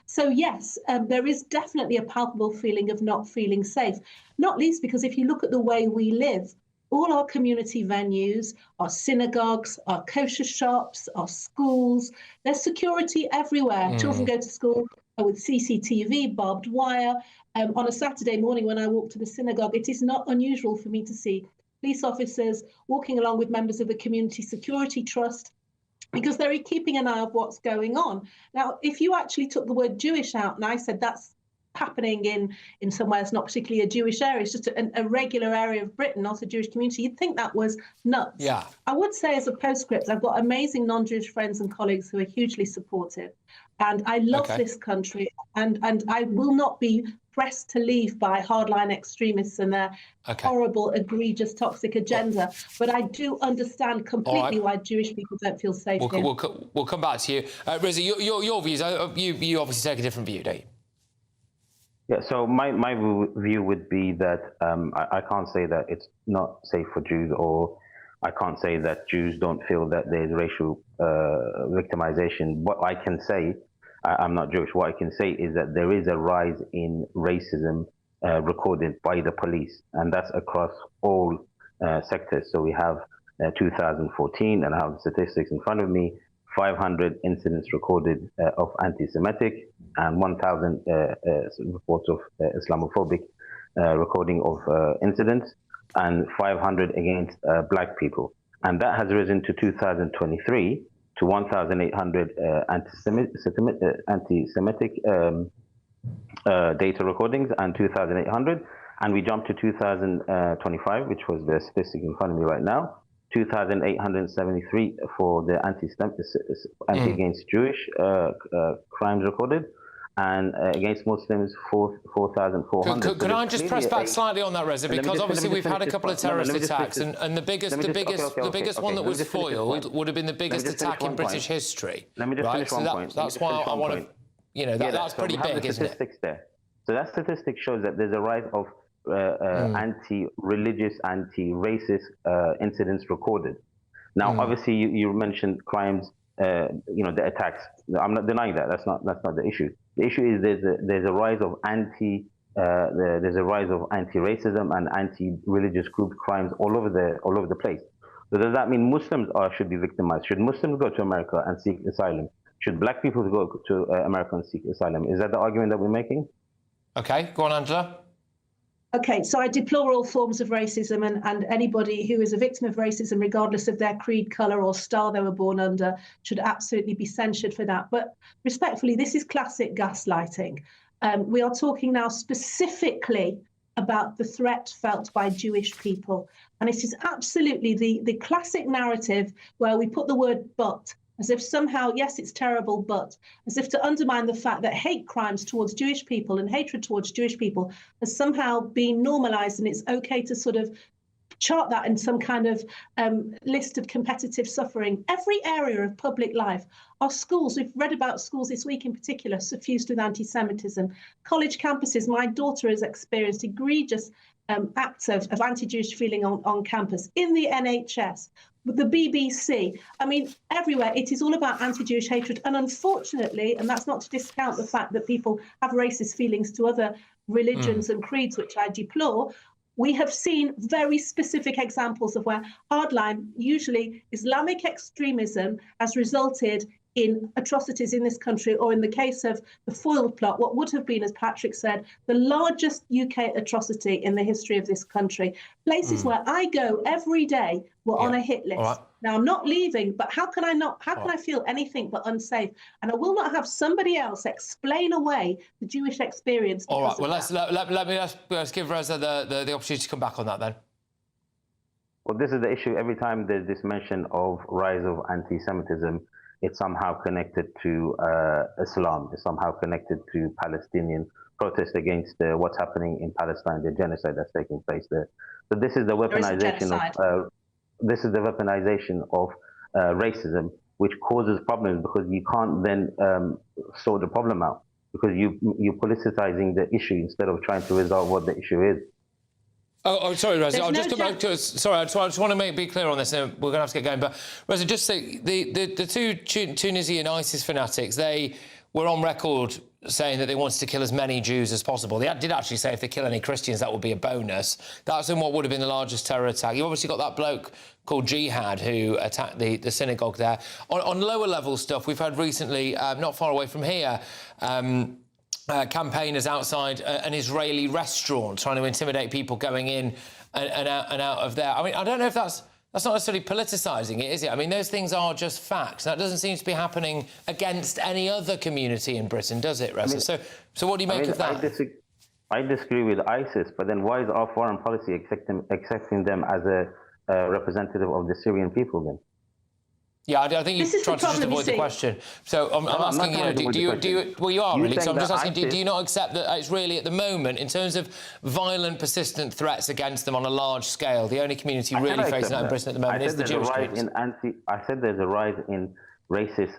So yes, there is definitely a palpable feeling of not feeling safe, not least because if you look at the way we live, all our community venues, our synagogues, our kosher shops, our schools, there's security everywhere. Children go to school with CCTV, barbed wire. On a Saturday morning when I walk to the synagogue, it is not unusual for me to see police officers walking along with members of the Community Security Trust, because they're keeping an eye on what's going on. Now, if you actually took the word Jewish out and I said that's happening in somewhere that's not particularly a Jewish area, it's just a regular area of Britain, not a Jewish community, you'd think that was nuts. Yeah. I would say as a postscript, I've got amazing non-Jewish friends and colleagues who are hugely supportive. And I love this country, and I will not be pressed to leave by hardline extremists and their horrible, egregious, toxic agenda. But I do understand completely why Jewish people don't feel safe here. We'll come back to you. Riza, your views, you obviously take a different view, don't you? Yeah, so my view would be that I can't say that it's not safe for Jews, or I can't say that Jews don't feel that there's racial victimization. What I can say, I'm not Jewish, what I can say is that there is a rise in racism recorded by the police, and that's across all sectors. So we have 2014, and I have the statistics in front of me, 500 incidents recorded of anti-Semitic and 1,000 reports of Islamophobic recording of incidents, and 500 against black people. And that has risen to 2023 to 1,800 anti-Semitic data recordings and 2,800. And we jumped to 2025, which was the statistic in front of me right now, 2,873 for the anti-against Jewish crimes recorded, and against Muslims, 4,400. Could I just press back slightly on that, Reza, because obviously we've had a couple of terrorist attacks, and the biggest one that was foiled would have been the biggest attack in British history. Let me just finish one point. That's why I want to, you know, that's pretty big, isn't it? So that statistic shows that there's a rise of anti-religious, anti-racist incidents recorded. Now, obviously, you mentioned crimes, the attacks. I'm not denying that. That's not the issue. The issue is there's a rise of anti-racism and anti-religious group crimes all over the place. So does that mean Muslims should be victimized? Should Muslims go to America and seek asylum? Should black people go to America and seek asylum? Is that the argument that we're making? Okay, go on, Angela. Okay, so I deplore all forms of racism, and anybody who is a victim of racism, regardless of their creed, colour or star they were born under, should absolutely be censured for that. But respectfully, this is classic gaslighting. We are talking now specifically about the threat felt by Jewish people. And it is absolutely the classic narrative where we put the word "but," as if somehow, yes, it's terrible, but as if to undermine the fact that hate crimes towards Jewish people and hatred towards Jewish people has somehow been normalized, and it's okay to sort of chart that in some kind of list of competitive suffering. Every area of public life, our schools, we've read about schools this week in particular, suffused with anti-Semitism. College campuses, my daughter has experienced egregious acts of anti-Jewish feeling on campus, in the NHS, with the BBC. I mean, everywhere it is all about anti-Jewish hatred. And unfortunately, and that's not to discount the fact that people have racist feelings to other religions and creeds, which I deplore, we have seen very specific examples of where hardline, usually Islamic extremism, has resulted in atrocities in this country, or in the case of the foiled plot, what would have been, as Patrick said, the largest UK atrocity in the history of this country. Places where I go every day were on a hit list. Right. Now, I'm not leaving, but how can I feel anything but unsafe? And I will not have somebody else explain away the Jewish experience. All right, well, let's give Reza the opportunity to come back on that then. Well, this is the issue. Every time there's this mention of rise of anti-Semitism, it's somehow connected to Islam. It's somehow connected to Palestinian protest against what's happening in Palestine, the genocide that's taking place there. So this is the weaponization of racism, which causes problems, because you can't then sort the problem out, because you're politicizing the issue instead of trying to resolve what the issue is. Oh, sorry, Reza. I'll just come back to us. Sorry, I just want to be clear on this, and we're going to have to get going. But Reza, just say the two Tunisian ISIS fanatics, they were on record saying that they wanted to kill as many Jews as possible. They did actually say if they kill any Christians, that would be a bonus. That's in what would have been the largest terror attack. You obviously got that bloke called Jihad who attacked the synagogue there. On lower level stuff, we've had recently, not far away from here, campaigners outside an Israeli restaurant trying to intimidate people going in and out of there. I mean, I don't know if that's not necessarily politicising it, is it? I mean, those things are just facts. That doesn't seem to be happening against any other community in Britain, does it, Reza? So what do you make of that? I disagree with ISIS, but then why is our foreign policy accepting them as a representative of the Syrian people then? Yeah, I think you're trying to just avoid the question. So I'm asking, well, you are really. So I'm just asking, do you not accept that it's really, at the moment, in terms of violent, persistent threats against them on a large scale, the only community really facing that in Britain at the moment is the Jewish community? I said there's a rise in racist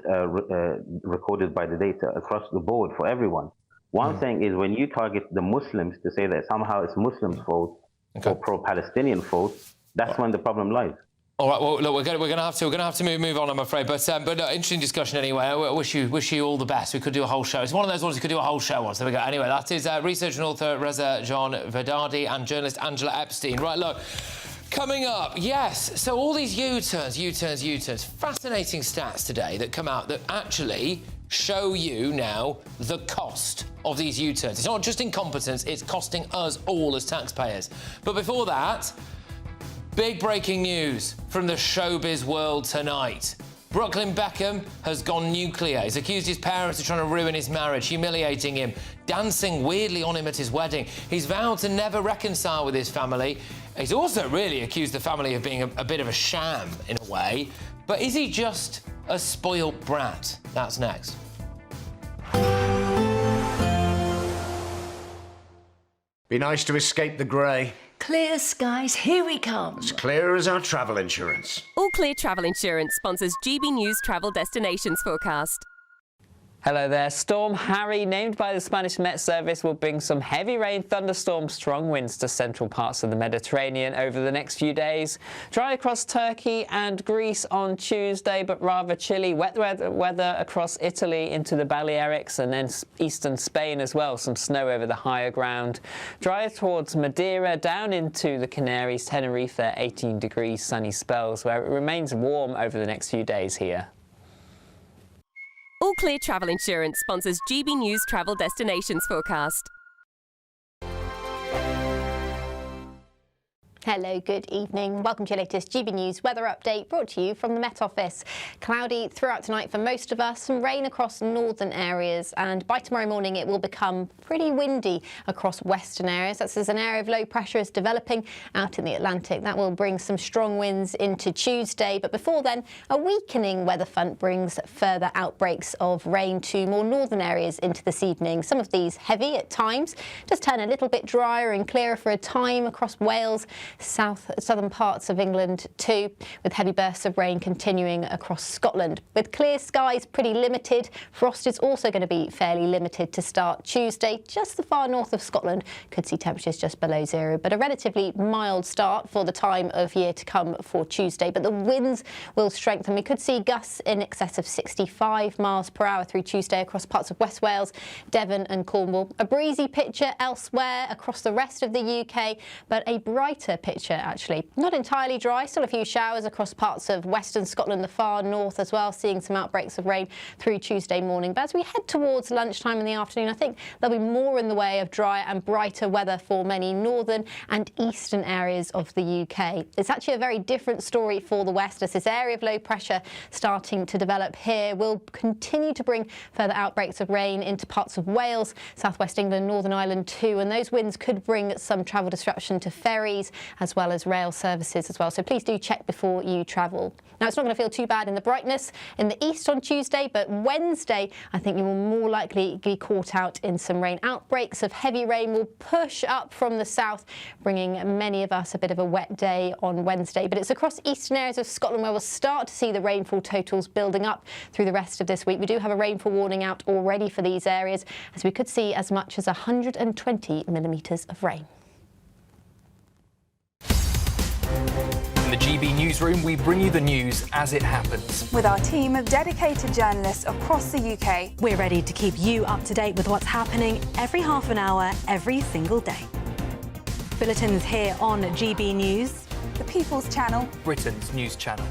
recorded by the data across the board for everyone. One thing is when you target the Muslims to say that somehow it's Muslims' fault or pro-Palestinian fault, that's when the problem lies. All right. Well, look, we're going to have to move on, I'm afraid. But interesting discussion anyway. I wish you all the best. We could do a whole show. It's one of those ones you could do a whole show on. So there we go. Anyway, that is researcher and author Reza John Verdadi and journalist Angela Epstein. Right. Look. Coming up, yes, so all these U-turns. Fascinating stats today that come out that actually show you now the cost of these U-turns. It's not just incompetence, it's costing us all as taxpayers. But before that, big breaking news from the showbiz world tonight. Brooklyn Beckham has gone nuclear. He's accused his parents of trying to ruin his marriage, humiliating him, dancing weirdly on him at his wedding. He's vowed to never reconcile with his family. He's also really accused the family of being a bit of a sham, in a way. But is he just a spoilt brat? That's next. Be nice to escape the grey. Clear skies, here we come. As clear as our travel insurance. All Clear Travel Insurance sponsors GB News Travel Destinations Forecast. Hello there. Storm Harry, named by the Spanish Met Service, will bring some heavy rain, thunderstorms, strong winds to central parts of the Mediterranean over the next few days. Dry across Turkey and Greece on Tuesday, but rather chilly. Wet weather across Italy into the Balearics and then eastern Spain as well. Some snow over the higher ground. Dry towards Madeira, down into the Canaries, Tenerife, 18 degrees, sunny spells, where it remains warm over the next few days here. All Clear Travel Insurance sponsors GB News Travel Destinations Forecast. Hello, good evening. Welcome to your latest GB News weather update brought to you from the Met Office. Cloudy throughout tonight for most of us, some rain across northern areas, and by tomorrow morning it will become pretty windy across western areas. That's as an area of low pressure is developing out in the Atlantic. That will bring some strong winds into Tuesday, but before then a weakening weather front brings further outbreaks of rain to more northern areas into this evening. Some of these heavy at times, just turn a little bit drier and clearer for a time across Wales, southern parts of England too, with heavy bursts of rain continuing across Scotland. With clear skies pretty limited, frost is also going to be fairly limited to start Tuesday. Just the far north of Scotland could see temperatures just below zero, but a relatively mild start for the time of year to come for Tuesday. But the winds will strengthen. We could see gusts in excess of 65 miles per hour through Tuesday across parts of West Wales, Devon and Cornwall. A breezy picture elsewhere across the rest of the UK, but a brighter picture actually. Not entirely dry, still a few showers across parts of western Scotland, the far north as well, seeing some outbreaks of rain through Tuesday morning. But as we head towards lunchtime in the afternoon, I think there'll be more in the way of dry and brighter weather for many northern and eastern areas of the UK. It's actually a very different story for the west, as this area of low pressure starting to develop here will continue to bring further outbreaks of rain into parts of Wales, southwest England, Northern Ireland too, and those winds could bring some travel disruption to ferries as well as rail services as well. So please do check before you travel. Now, it's not going to feel too bad in the brightness in the east on Tuesday, but Wednesday, I think you will more likely be caught out in some rain. Outbreaks of heavy rain will push up from the south, bringing many of us a bit of a wet day on Wednesday. But it's across eastern areas of Scotland where we'll start to see the rainfall totals building up through the rest of this week. We do have a rainfall warning out already for these areas, as we could see as much as 120 millimetres of rain. In the GB Newsroom, we bring you the news as it happens. With our team of dedicated journalists across the UK, we're ready to keep you up to date with what's happening every half an hour, every single day. Bulletins here on GB News, the People's Channel, Britain's news channel.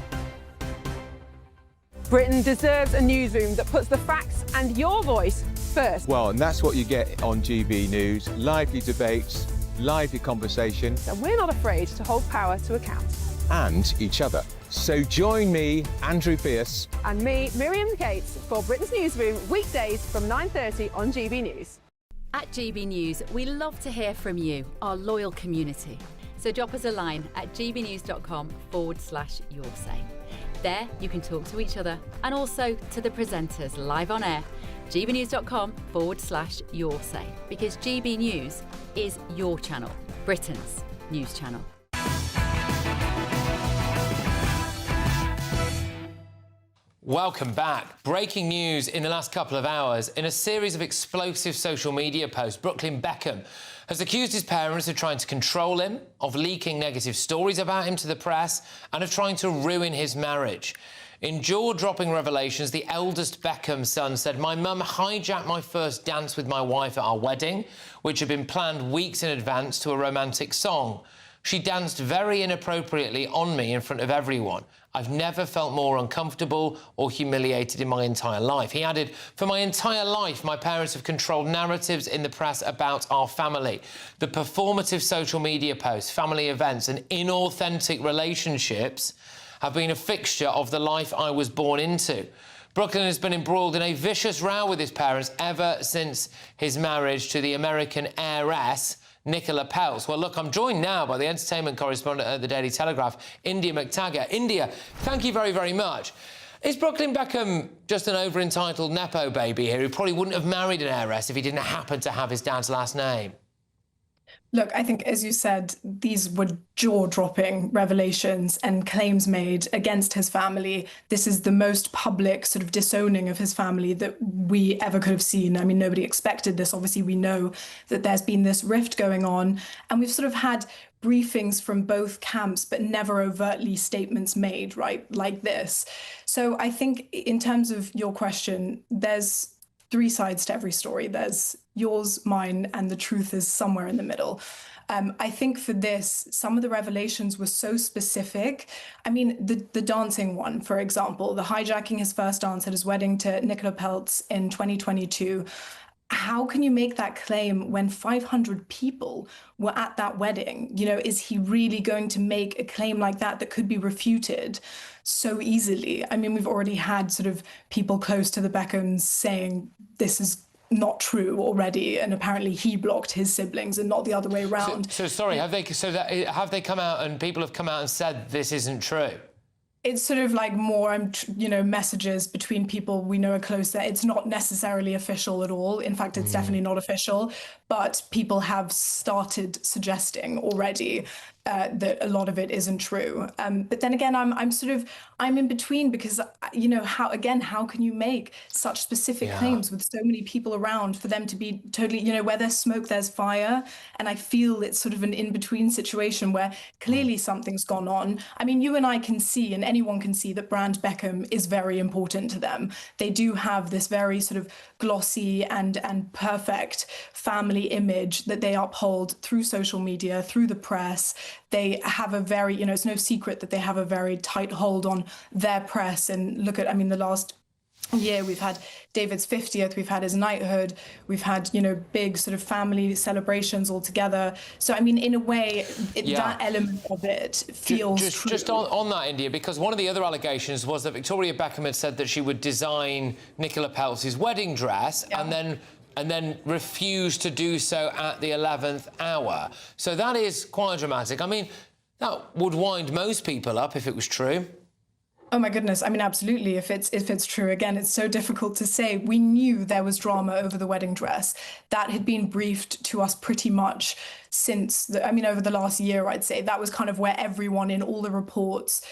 Britain deserves a newsroom that puts the facts and your voice first. Well, and that's what you get on GB News. Lively debates, lively conversation. And we're not afraid to hold power to account. And each other. So join me, Andrew Pierce. And me, Miriam Gates, for Britain's Newsroom, weekdays from 9:30 on GB News. At GB News, we love to hear from you, our loyal community. So drop us a line at gbnews.com/yoursay. There you can talk to each other and also to the presenters live on air. gbnews.com/yoursay, because GB News is your channel, Britain's news channel. Welcome back. Breaking news in the last couple of hours. In a series of explosive social media posts, Beckham has accused his parents of trying to control him, of leaking negative stories about him to the press, and of trying to ruin his marriage. In jaw-dropping revelations, the eldest Beckham son said, "My mum hijacked my first dance with my wife at our wedding, which had been planned weeks in advance, to a romantic song. She danced very inappropriately on me in front of everyone. I've never felt more uncomfortable or humiliated in my entire life." He added, "For my entire life, my parents have controlled narratives in the press about our family. The performative social media posts, family events and inauthentic relationships have been a fixture of the life I was born into." Brooklyn has been embroiled in a vicious row with his parents ever since his marriage to the American heiress, Nicola Peltz. Well, look, I'm joined now by the entertainment correspondent at the Daily Telegraph, India McTaggart. India, thank you very, very much. Is Brooklyn Beckham just an over-entitled Nepo baby here who probably wouldn't have married an heiress if he didn't happen to have his dad's last name? Look, I think, as you said, these were jaw-dropping revelations and claims made against his family. This is the most public sort of disowning of his family that we ever could have seen. I mean, nobody expected this. Obviously, we know that there's been this rift going on, and we've sort of had briefings from both camps, but never overtly statements made, right, like this. So I think in terms of your question, there's three sides to every story. There's yours, mine, and the truth is somewhere in the middle. I think for this, some of the revelations were so specific. I mean, the dancing one, for example, the hijacking his first dance at his wedding to Nicola Peltz in 2022. How can you make that claim when 500 people were at that wedding? You know, is he really going to make a claim like that that could be refuted so easily? I mean, we've already had sort of people close to the Beckhams saying this is not true already, and apparently he blocked his siblings and not the other way around. So sorry, have they come out and people have come out and said this isn't true? It's sort of like more, messages between people we know are close there. It's not necessarily official at all. In fact, it's definitely not official, but people have started suggesting already that a lot of it isn't true. But then again, I'm in between because, how can you make such specific claims with so many people around for them to be totally, where there's smoke, there's fire. And I feel it's sort of an in-between situation where clearly something's gone on. I mean, you and I can see, and anyone can see, that brand Beckham is very important to them. They do have this very sort of glossy and perfect family image that they uphold through social media, through the press. They have a very, it's no secret that they have a very tight hold on their press. And look at, the last year we've had David's 50th, we've had his knighthood, we've had, big sort of family celebrations all together. So, in a way, that element of it feels true. Just on that, India, because one of the other allegations was that Victoria Beckham had said that she would design Nicola Peltz's wedding dress and then refused to do so at the 11th hour. So that is quite dramatic. That would wind most people up if it was true. Oh my goodness. absolutely. If it's true, again, it's so difficult to say. We knew there was drama over the wedding dress. That had been briefed to us pretty much since, over the last year, I'd say. That was kind of where everyone in all the reports,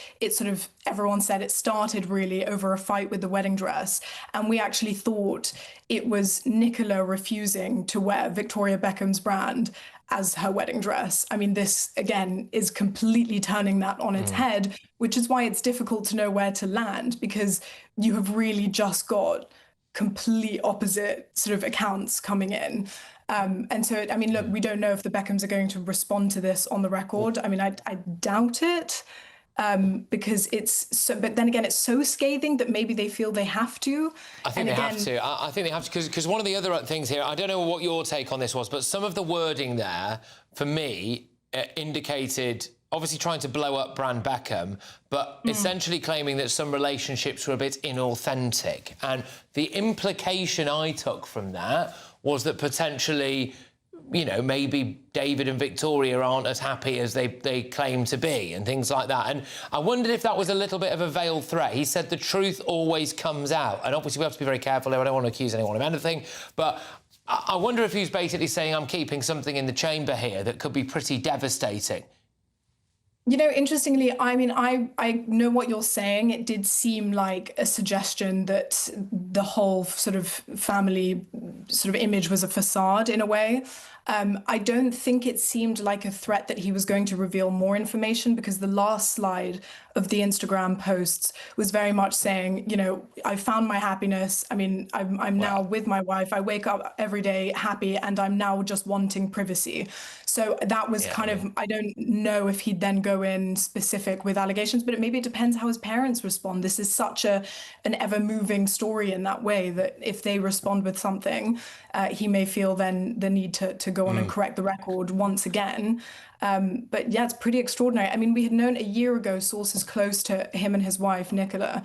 everyone said it started really over a fight with the wedding dress. And we actually thought it was Nicola refusing to wear Victoria Beckham's brand as her wedding dress. This, again, is completely turning that on its head, which is why it's difficult to know where to land, because you have really just got complete opposite sort of accounts coming in. And so, look, we don't know if the Beckhams are going to respond to this on the record. I doubt it. Because it's so, but then again, it's so scathing that maybe they feel they have to. I think they have to, because one of the other things here, I don't know what your take on this was, but some of the wording there, for me, indicated, obviously trying to blow up brand Beckham, but essentially claiming that some relationships were a bit inauthentic. And the implication I took from that was that potentially, maybe David and Victoria aren't as happy as they claim to be and things like that. And I wondered if that was a little bit of a veiled threat. He said the truth always comes out. And obviously we have to be very careful here. I don't want to accuse anyone of anything. But I wonder if he's basically saying I'm keeping something in the chamber here that could be pretty devastating. You know, interestingly, I mean, I know what you're saying. It did seem like a suggestion that the whole sort of family sort of image was a facade in a way. I don't think it seemed like a threat that he was going to reveal more information, because the last slide of the Instagram posts was very much saying, you know, I found my happiness. I mean, I'm now with my wife. I wake up every day happy, and I'm now just wanting privacy. So that was kind of, I don't know if he'd then go in specific with allegations, but maybe it depends how his parents respond. This is such an ever moving story in that way, that if they respond with something, he may feel then the need to go on and correct the record once again. But yeah, it's pretty extraordinary. I mean, we had known a year ago, sources close to him and his wife, Nicola,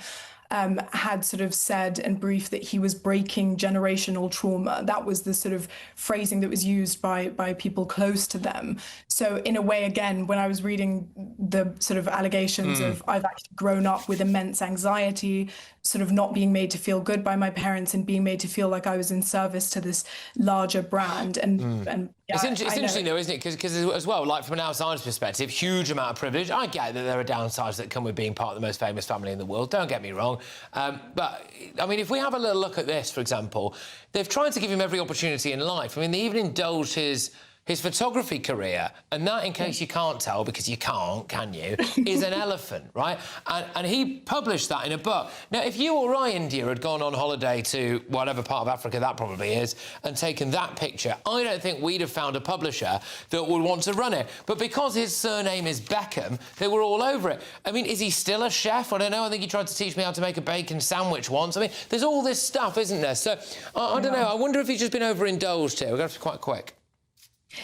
had sort of said and briefed that he was breaking generational trauma. That was the sort of phrasing that was used by people close to them. So in a way, again, when I was reading the sort of allegations of I've actually grown up with immense anxiety, sort of not being made to feel good by my parents and being made to feel like I was in service to this larger brand. And yeah, it's interesting though, isn't it? Because as well, like from an outsider's perspective, huge amount of privilege. I get that there are downsides that come with being part of the most famous family in the world, don't get me wrong. But, I mean, if we have a little look at this, for example, they've tried to give him every opportunity in life. I mean, they even indulged his photography career, and that, in case you can't tell, because you can't, can you, is an elephant, right? And he published that in a book. Now, if you or I, India, had gone on holiday to whatever part of Africa that probably is and taken that picture, I don't think we'd have found a publisher that would want to run it. But because his surname is Beckham, they were all over it. I mean, is he still a chef? I don't know. I think he tried to teach me how to make a bacon sandwich once. I mean, there's all this stuff, isn't there? So, I don't know. I wonder if he's just been overindulged here. We're going to have to be quite quick.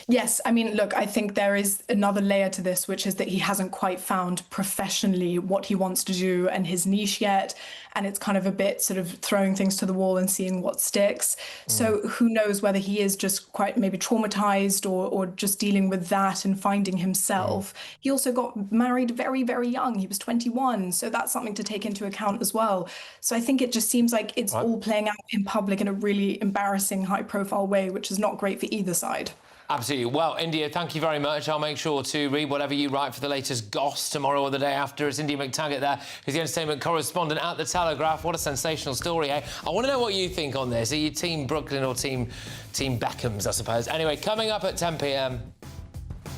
Yes, I mean, look, I think there is another layer to this, which is that he hasn't quite found professionally what he wants to do and his niche yet. And it's kind of a bit sort of throwing things to the wall and seeing what sticks. So who knows whether he is just quite maybe traumatized or just dealing with that and finding himself. He also got married very, very young. He was 21. So that's something to take into account as well. So I think it just seems like it's all playing out in public in a really embarrassing, high profile way, which is not great for either side. Absolutely. Well, India, thank you very much. I'll make sure to read whatever you write for the latest goss tomorrow or the day after. It's India McTaggart there, who's the entertainment correspondent at The Telegraph. What a sensational story, eh? I want to know what you think on this. Are you Team Brooklyn or Team Beckhams, I suppose? Anyway, coming up at 10 p.m.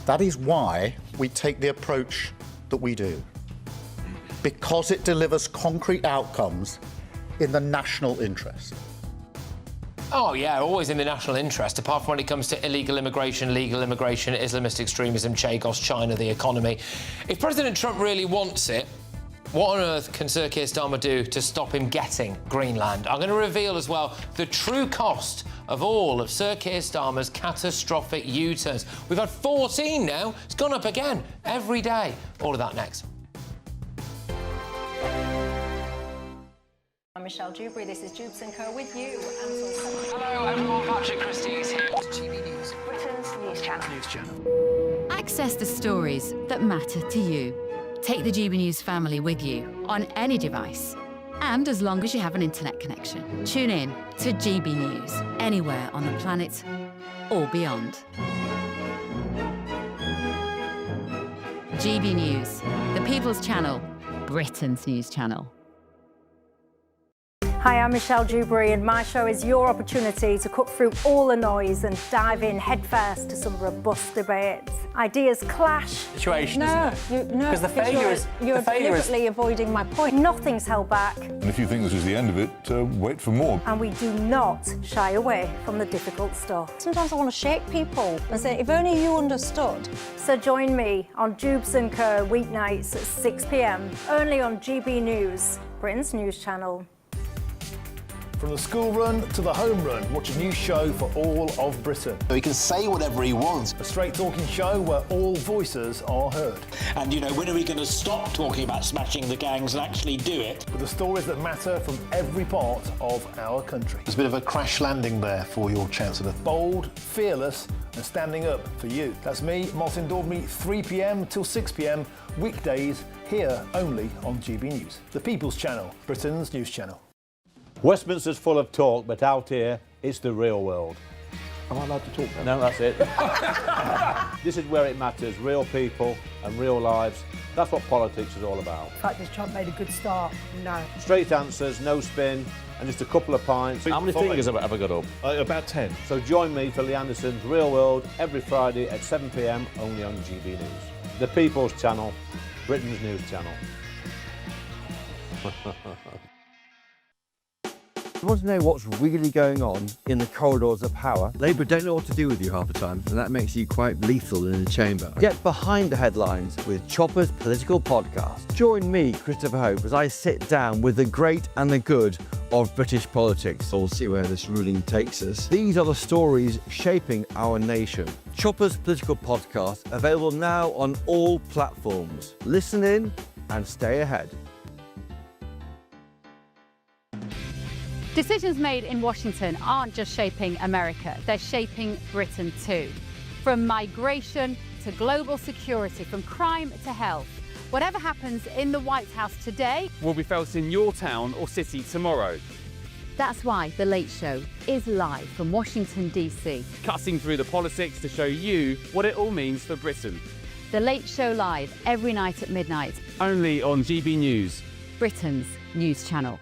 That is why we take the approach that we do. Because it delivers concrete outcomes in the national interest. Oh, yeah, always in the national interest, apart from when it comes to illegal immigration, legal immigration, Islamist extremism, Chagos, China, the economy. If President Trump really wants it, what on earth can Sir Keir Starmer do to stop him getting Greenland? I'm going to reveal as well the true cost of all of Sir Keir Starmer's catastrophic U-turns. We've had 14 now. It's gone up again every day. All of that next. I'm Michelle Dewberry, this is Jubes & Co with you. Hello everyone, Patrick Christys here. GB News. Britain's news channel. Access the stories that matter to you. Take the GB News family with you on any device. And as long as you have an internet connection, tune in to GB News anywhere on the planet or beyond. GB News, the People's Channel, Britain's news channel. Hi, I'm Michelle Dewberry, and my show is your opportunity to cut through all the noise and dive in headfirst to some robust debates. Ideas clash. Situation, no, because the failure is you're deliberately avoiding my point. Nothing's held back. And if you think this is the end of it, wait for more. And we do not shy away from the difficult stuff. Sometimes I want to shake people and say, if only you understood. So join me on Jubes & Co weeknights at 6 p.m, only on GB News, Britain's news channel. From the school run to the home run, watch a new show for all of Britain. He can say whatever he wants. A straight-talking show where all voices are heard. And, you know, when are we going to stop talking about smashing the gangs and actually do it? With the stories that matter from every part of our country. There's a bit of a crash landing there for your Chancellor. Bold, fearless and standing up for you. That's me, Martin Daubney, 3 p.m. till 6 p.m, weekdays, here only on GB News. The People's Channel, Britain's news channel. Westminster's full of talk, but out here, it's the real world. Am I allowed to talk now? No, that's it. This is where it matters, real people and real lives. That's what politics is all about. In fact, has Trump made a good start? No. Straight answers, no spin, and just a couple of pints. How many fingers have I got up? About 10. So join me for Lee Anderson's Real World every Friday at 7 p.m. only on GB News. The People's Channel, Britain's news channel. You want to know what's really going on in the corridors of power? Labour don't know what to do with you half the time, and that makes you quite lethal in the chamber. Get behind the headlines with Chopper's political podcast. Join me, Christopher Hope, as I sit down with the great and the good of British politics. We'll see where this ruling takes us. These are the stories shaping our nation. Chopper's political podcast, available now on all platforms. Listen in and stay ahead. Decisions made in Washington aren't just shaping America, they're shaping Britain too. From migration to global security, from crime to health. Whatever happens in the White House today will be felt in your town or city tomorrow. That's why The Late Show is live from Washington, D.C. Cutting through the politics to show you what it all means for Britain. The Late Show live every night at midnight. Only on GB News, Britain's news channel.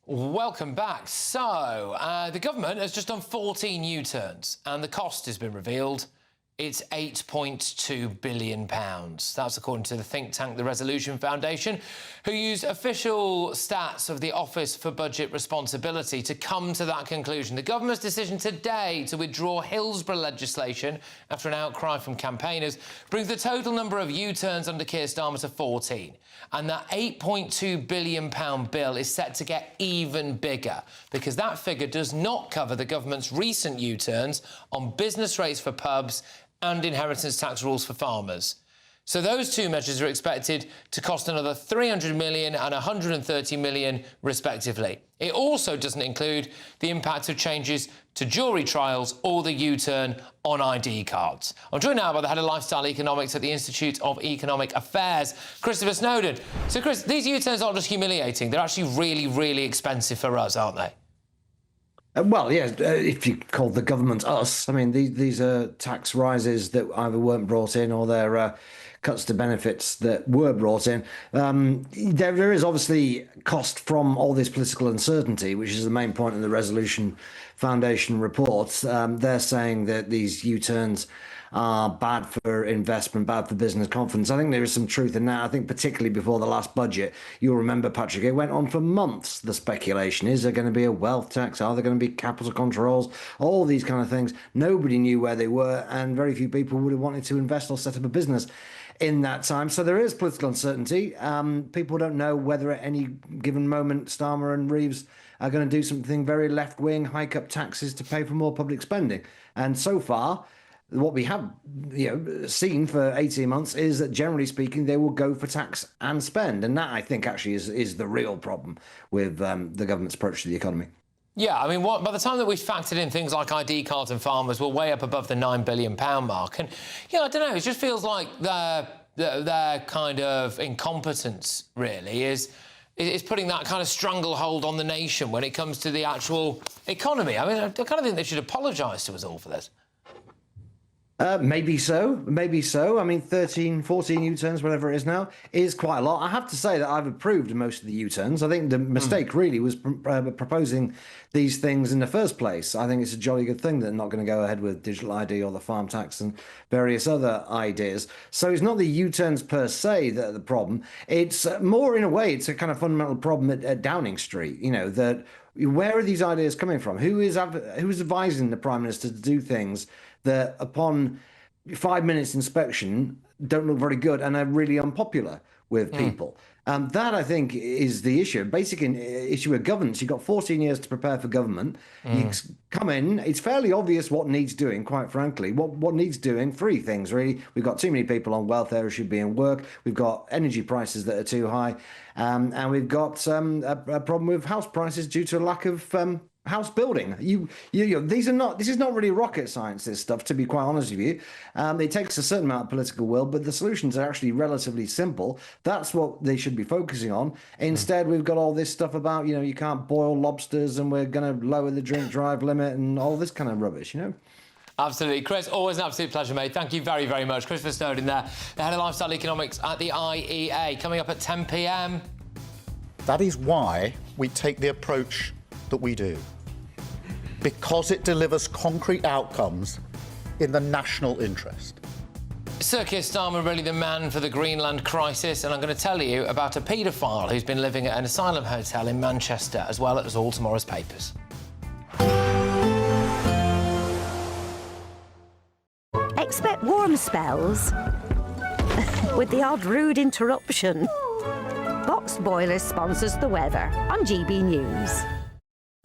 Welcome back. So, the government has just done 14 U-turns, and the cost has been revealed. It's £8.2 billion. That's according to the think tank, the Resolution Foundation, who used official stats of the Office for Budget Responsibility to come to that conclusion. The government's decision today to withdraw Hillsborough legislation after an outcry from campaigners brings the total number of U-turns under Keir Starmer to 14. And that £8.2 billion bill is set to get even bigger because that figure does not cover the government's recent U-turns on business rates for pubs and inheritance tax rules for farmers. So those two measures are expected to cost another 300 million and 130 million, respectively. It also doesn't include the impact of changes to jury trials or the U-turn on ID cards. I'm joined now by the head of lifestyle economics at the Institute of Economic Affairs, Christopher Snowdon. So, Chris, these U-turns aren't just humiliating; they're actually really, really expensive for us, aren't they? Well, yeah, if you call the government us, I mean, these are tax rises that either weren't brought in or they're cuts to benefits that were brought in. There is obviously cost from all this political uncertainty, which is the main point in the Resolution Foundation report. They're saying that these U-turns are bad for investment, bad for business confidence. I think there is some truth in that. I think particularly before the last budget, you'll remember, Patrick, it went on for months, the speculation. Is there going to be a wealth tax? Are there going to be capital controls? All these kind of things. Nobody knew where they were, and very few people would have wanted to invest or set up a business in that time. So there is political uncertainty. People don't know whether at any given moment Starmer and Reeves are going to do something very left-wing, hike up taxes to pay for more public spending. And so far, what we have seen for 18 months is that, generally speaking, they will go for tax and spend. And that, I think, actually is the real problem with the government's approach to the economy. Yeah, I mean, by the time that we've factored in things like ID cards and farmers, we're way up above the £9 billion mark. And, I don't know, it just feels like their kind of incompetence, really, is putting that kind of stranglehold on the nation when it comes to the actual economy. I mean, I kind of think they should apologise to us all for this. Maybe so. I mean, 13, 14 U-turns, whatever it is now, is quite a lot. I have to say that I've approved of most of the U-turns. I think the mistake really was proposing these things in the first place. I think it's a jolly good thing that they're not going to go ahead with digital ID or the farm tax and various other ideas. So it's not the U-turns per se that are the problem. It's more, in a way, it's a kind of fundamental problem at Downing Street, that where are these ideas coming from? Who is advising the Prime Minister to do things that upon 5 minutes inspection don't look very good and are really unpopular with people? That, I think, is the issue. Basic issue with governance. You've got 14 years to prepare for government. You come in, it's fairly obvious what needs doing, quite frankly. What needs doing? Three things, really. We've got too many people on welfare who should be in work. We've got energy prices that are too high. And we've got a problem with house prices due to a lack of house building. This is not really rocket science, this stuff, to be quite honest with you. It takes a certain amount of political will, but the solutions are actually relatively simple. That's what they should be focusing on. Instead, we've got all this stuff about, you can't boil lobsters and we're going to lower the drink drive limit and all this kind of rubbish, Absolutely. Chris, always an absolute pleasure, mate. Thank you very, very much. Christopher Snowden there, the head of lifestyle economics at the IEA, coming up at 10 p.m. That is why we take the approach that we do. Because it delivers concrete outcomes in the national interest. Sir Keir Starmer really the man for the Greenland crisis, and I'm going to tell you about a paedophile who's been living at an asylum hotel in Manchester, as well as all tomorrow's papers. Expect warm spells with the odd rude interruption. Box Boiler sponsors the weather on GB News.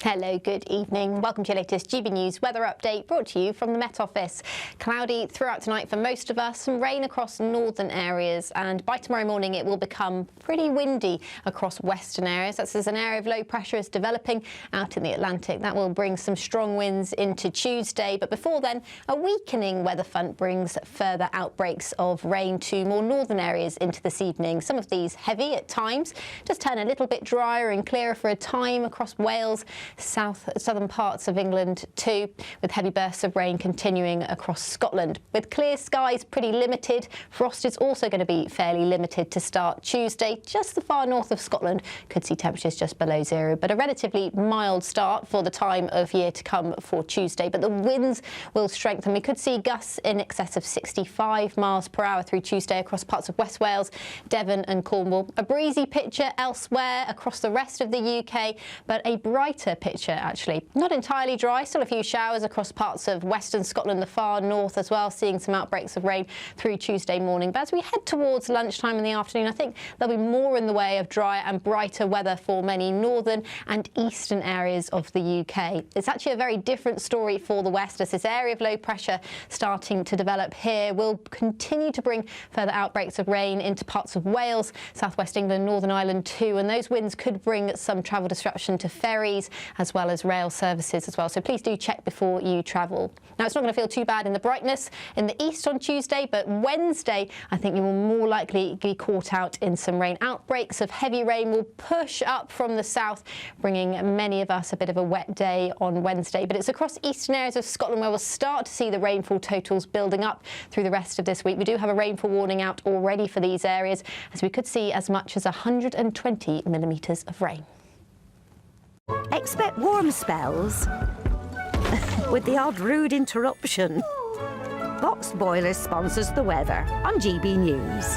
Hello, good evening. Welcome to your latest GB News weather update, brought to you from the Met Office. Cloudy throughout tonight for most of us, some rain across northern areas, and by tomorrow morning it will become pretty windy across western areas. That's as an area of low pressure is developing out in the Atlantic. That will bring some strong winds into Tuesday, but before then, a weakening weather front brings further outbreaks of rain to more northern areas into this evening. Some of these heavy at times, just turn a little bit drier and clearer for a time across Wales, southern parts of England too, with heavy bursts of rain continuing across Scotland. With clear skies pretty limited, frost is also going to be fairly limited to start Tuesday. Just the far north of Scotland could see temperatures just below zero, but a relatively mild start for the time of year to come for Tuesday. But the winds will strengthen. We could see gusts in excess of 65 miles per hour through Tuesday across parts of West Wales, Devon and Cornwall. A breezy picture elsewhere across the rest of the UK, but a brighter picture actually. Not entirely dry, still a few showers across parts of western Scotland, the far north as well, seeing some outbreaks of rain through Tuesday morning. But as we head towards lunchtime in the afternoon, I think there'll be more in the way of dry and brighter weather for many northern and eastern areas of the UK. It's actually a very different story for the west, as this area of low pressure starting to develop here will continue to bring further outbreaks of rain into parts of Wales, southwest England, Northern Ireland too, and those winds could bring some travel disruption to ferries as well as rail services as well. So please do check before you travel. Now, it's not going to feel too bad in the brightness in the east on Tuesday, but Wednesday, I think you will more likely be caught out in some rain. Outbreaks of heavy rain will push up from the south, bringing many of us a bit of a wet day on Wednesday. But it's across eastern areas of Scotland where we'll start to see the rainfall totals building up through the rest of this week. We do have a rainfall warning out already for these areas, as we could see as much as 120 millimetres of rain. Expect warm spells with the odd rude interruption. Box Boiler sponsors the weather on GB News.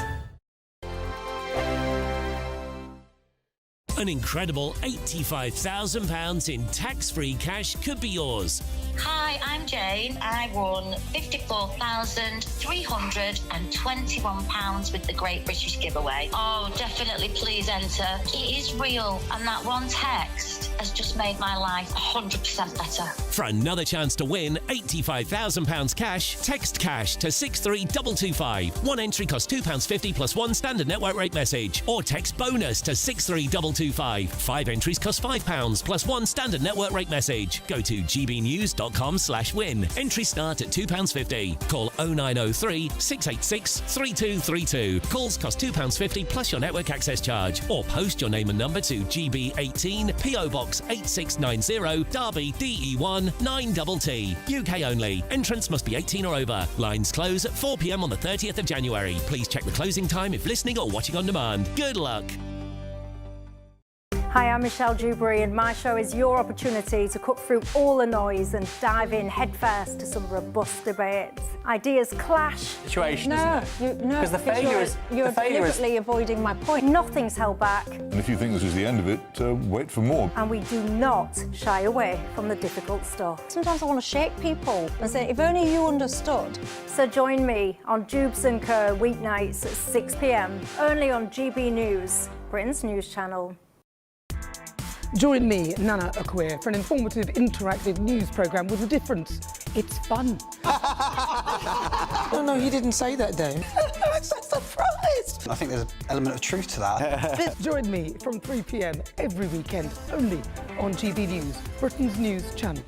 An incredible £85,000 in tax-free cash could be yours. Hi, I'm Jane. I won £54,321 with the Great British Giveaway. Oh, definitely please enter. It is real, and that one text has just made my life 100% better. For another chance to win £85,000 cash, text cash to 63225. One entry costs £2.50 plus one standard network rate message, or text bonus to 63225. 5 entries cost £5 plus one standard network rate message. Go to gbnews.com/win. Entries start at £2.50. Call 0903 686 3232. Calls cost £2.50 plus your network access charge. Or post your name and number to GB18 PO Box 8690 Derby DE1 9TT. UK only. Entrance must be 18 or over. Lines close at 4 p.m. on the 30th of January. Please check the closing time if listening or watching on demand. Good luck. Hi, I'm Michelle Dewberry, and my show is your opportunity to cut through all the noise and dive in headfirst to some robust debates. Ideas clash. Situation, isn't it? No, because the failure is you're deliberately avoiding my point. Nothing's held back. And if you think this is the end of it, wait for more. And we do not shy away from the difficult stuff. Sometimes I want to shake people and say, if only you understood. So join me on Jubes & Co weeknights at 6 p.m, only on GB News, Britain's news channel. Join me, Nana Okoye, for an informative, interactive news programme with a difference. It's fun. No, he didn't say that, Dave. I'm so surprised. I think there's an element of truth to that. Join me from 3 p.m. every weekend, only on GB News, Britain's news channel.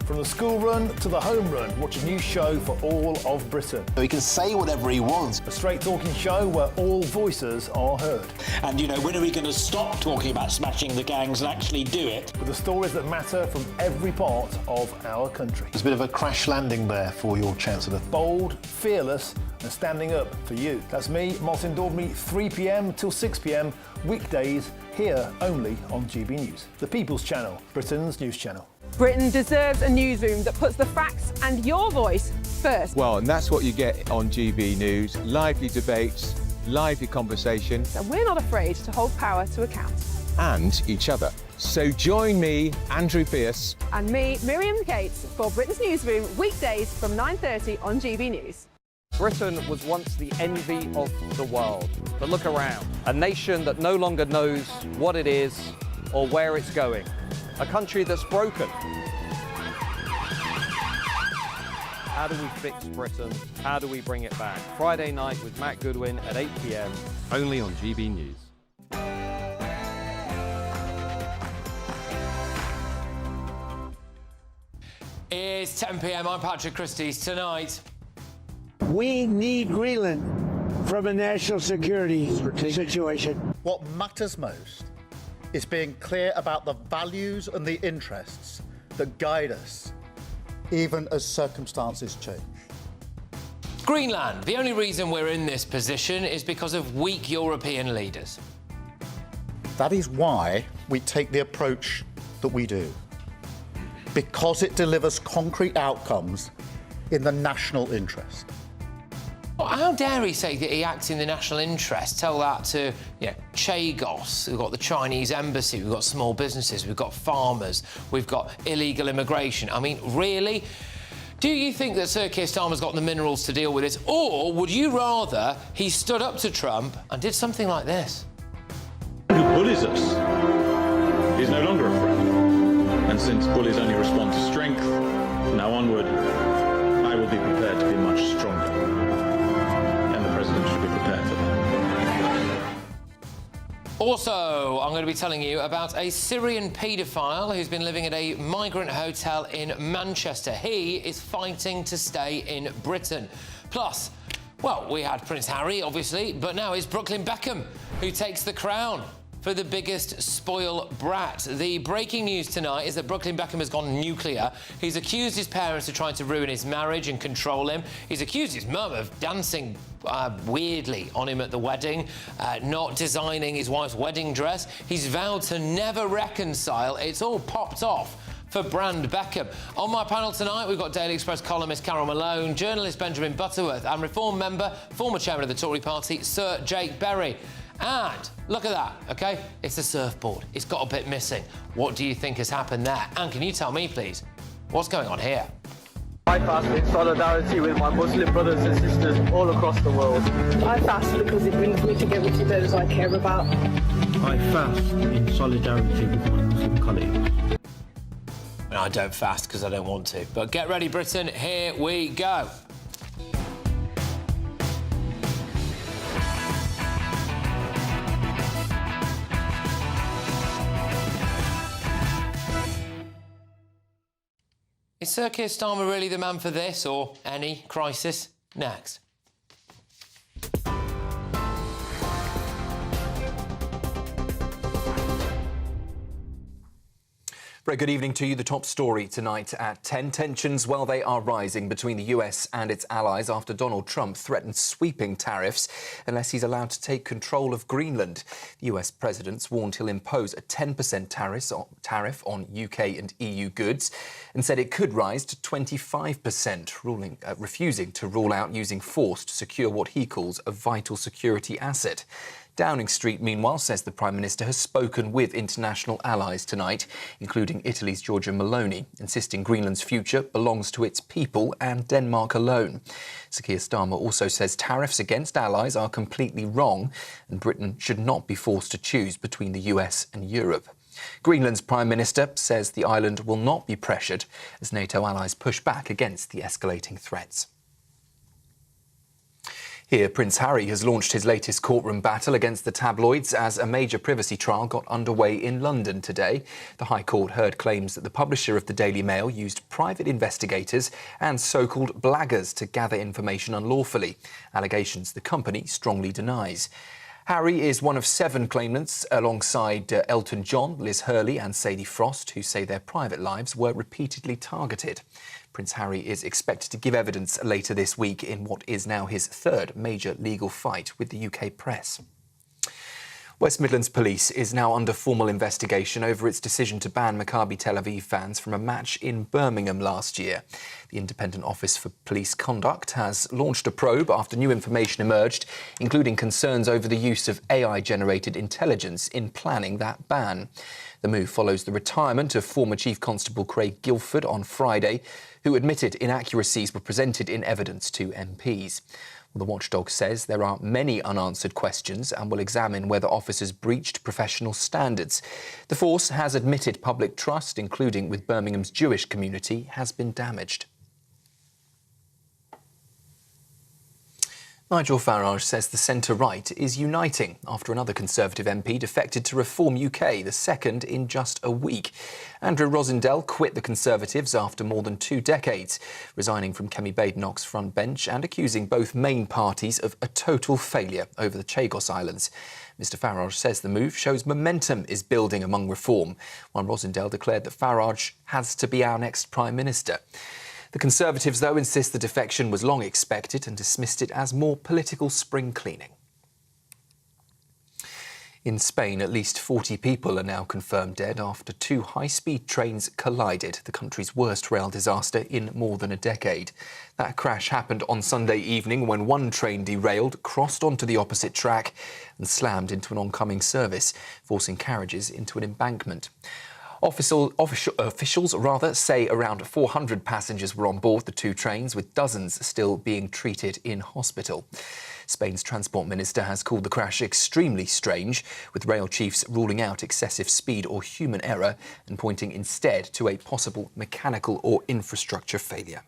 From the school run to the home run, watch a new show for all of Britain. He can say whatever he wants. A straight-talking show where all voices are heard. And, you know, when are we going to stop talking about smashing the gangs and actually do it? With the stories that matter from every part of our country. There's a bit of a crash landing there for your Chancellor. Bold, fearless and standing up for you. That's me, Martin Daubney, 3 p.m. till 6 p.m, weekdays, here only on GB News. The People's Channel, Britain's news channel. Britain deserves a newsroom that puts the facts and your voice first. Well, and that's what you get on GB News. Lively debates, lively conversation. And we're not afraid to hold power to account. And each other. So join me, Andrew Pierce. And me, Miriam Gates, for Britain's Newsroom, weekdays from 9:30 on GB News. Britain was once the envy of the world. But look around. A nation that no longer knows what it is or where it's going. A country that's broken. How do we fix Britain? How do we bring it back? Friday night with Matt Goodwin at 8 p.m. Only on GB News. It's 10 p.m. I'm Patrick Christys. Tonight, we need Greenland from a national security situation. What matters most is being clear about the values and the interests that guide us, even as circumstances change. Greenland. The only reason we're in this position is because of weak European leaders. That is why we take the approach that we do. Because it delivers concrete outcomes in the national interest. Well, how dare he say that he acts in the national interest? Tell that to Chagos. We've got the Chinese embassy, we've got small businesses, we've got farmers, we've got illegal immigration. I mean, really? Do you think that Sir Keir Starmer's got the minerals to deal with this? Or would you rather he stood up to Trump and did something like this? Who bullies us is no longer a friend. And since bullies only respond to strength, from now onward, I will be prepared to be much stronger. President should be prepared for that. Also, I'm going to be telling you about a Syrian paedophile who's been living at a migrant hotel in Manchester. He is fighting to stay in Britain. Plus, well, we had Prince Harry, obviously, but now it's Brooklyn Beckham who takes the crown for the biggest spoil brat. The breaking news tonight is that Brooklyn Beckham has gone nuclear. He's accused his parents of trying to ruin his marriage and control him. He's accused his mum of dancing weirdly on him at the wedding, not designing his wife's wedding dress. He's vowed to never reconcile. It's all popped off for Brand Beckham. On my panel tonight, we've got Daily Express columnist Carol Malone, journalist Benjamin Butterworth, and Reform member, former chairman of the Tory party, Sir Jake Berry. And look at that, OK? It's a surfboard. It's got a bit missing. What do you think has happened there? And can you tell me, please, what's going on here? I fast in solidarity with my Muslim brothers and sisters all across the world. I fast because it brings me together to those I care about. I fast in solidarity with my Muslim colleagues. And I don't fast because I don't want to. But get ready, Britain. Here we go. Is Sir Keir Starmer really the man for this, or any crisis? Next. Very good evening to you. The top story tonight at 10. Tensions, well, they are rising between the US and its allies after Donald Trump threatened sweeping tariffs unless he's allowed to take control of Greenland. The US president's warned he'll impose a 10% tariff on UK and EU goods and said it could rise to 25%, refusing to rule out using force to secure what he calls a vital security asset. Downing Street, meanwhile, says the Prime Minister has spoken with international allies tonight, including Italy's Giorgia Meloni, insisting Greenland's future belongs to its people and Denmark alone. Sir Keir Starmer also says tariffs against allies are completely wrong and Britain should not be forced to choose between the US and Europe. Greenland's Prime Minister says the island will not be pressured as NATO allies push back against the escalating threats. Here, Prince Harry has launched his latest courtroom battle against the tabloids as a major privacy trial got underway in London today. The High Court heard claims that the publisher of the Daily Mail used private investigators and so-called blaggers to gather information unlawfully, allegations the company strongly denies. Harry is one of 7 claimants alongside Elton John, Liz Hurley and Sadie Frost, who say their private lives were repeatedly targeted. Prince Harry is expected to give evidence later this week in what is now his 3rd major legal fight with the UK press. West Midlands Police is now under formal investigation over its decision to ban Maccabi Tel Aviv fans from a match in Birmingham last year. The Independent Office for Police Conduct has launched a probe after new information emerged, including concerns over the use of AI-generated intelligence in planning that ban. The move follows the retirement of former Chief Constable Craig Guilford on Friday, who admitted inaccuracies were presented in evidence to MPs. The watchdog says there are many unanswered questions and will examine whether officers breached professional standards. The force has admitted public trust, including with Birmingham's Jewish community, has been damaged. Nigel Farage says the centre-right is uniting after another Conservative MP defected to Reform UK, the second in just a week. Andrew Rosindell quit the Conservatives after more than 2 decades, resigning from Kemi Badenoch's front bench and accusing both main parties of a total failure over the Chagos Islands. Mr Farage says the move shows momentum is building among Reform, while Rosindell declared that Farage has to be our next Prime Minister. The Conservatives, though, insist the defection was long expected and dismissed it as more political spring cleaning. In Spain, at least 40 people are now confirmed dead after 2 high-speed trains collided, the country's worst rail disaster in more than a decade. That crash happened on Sunday evening when one train derailed, crossed onto the opposite track and slammed into an oncoming service, forcing carriages into an embankment. Officials say around 400 passengers were on board the 2 trains, with dozens still being treated in hospital. Spain's Transport Minister has called the crash extremely strange, with rail chiefs ruling out excessive speed or human error and pointing instead to a possible mechanical or infrastructure failure.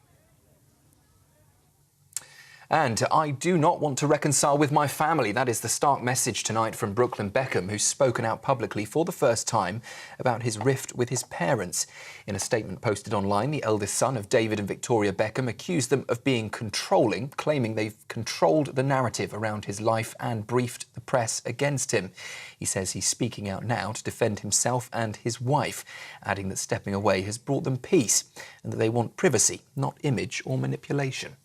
And I do not want to reconcile with my family. That is the stark message tonight from Brooklyn Beckham, who's spoken out publicly for the first time about his rift with his parents. In a statement posted online, the eldest son of David and Victoria Beckham accused them of being controlling, claiming they've controlled the narrative around his life and briefed the press against him. He says he's speaking out now to defend himself and his wife, adding that stepping away has brought them peace and that they want privacy, not image or manipulation.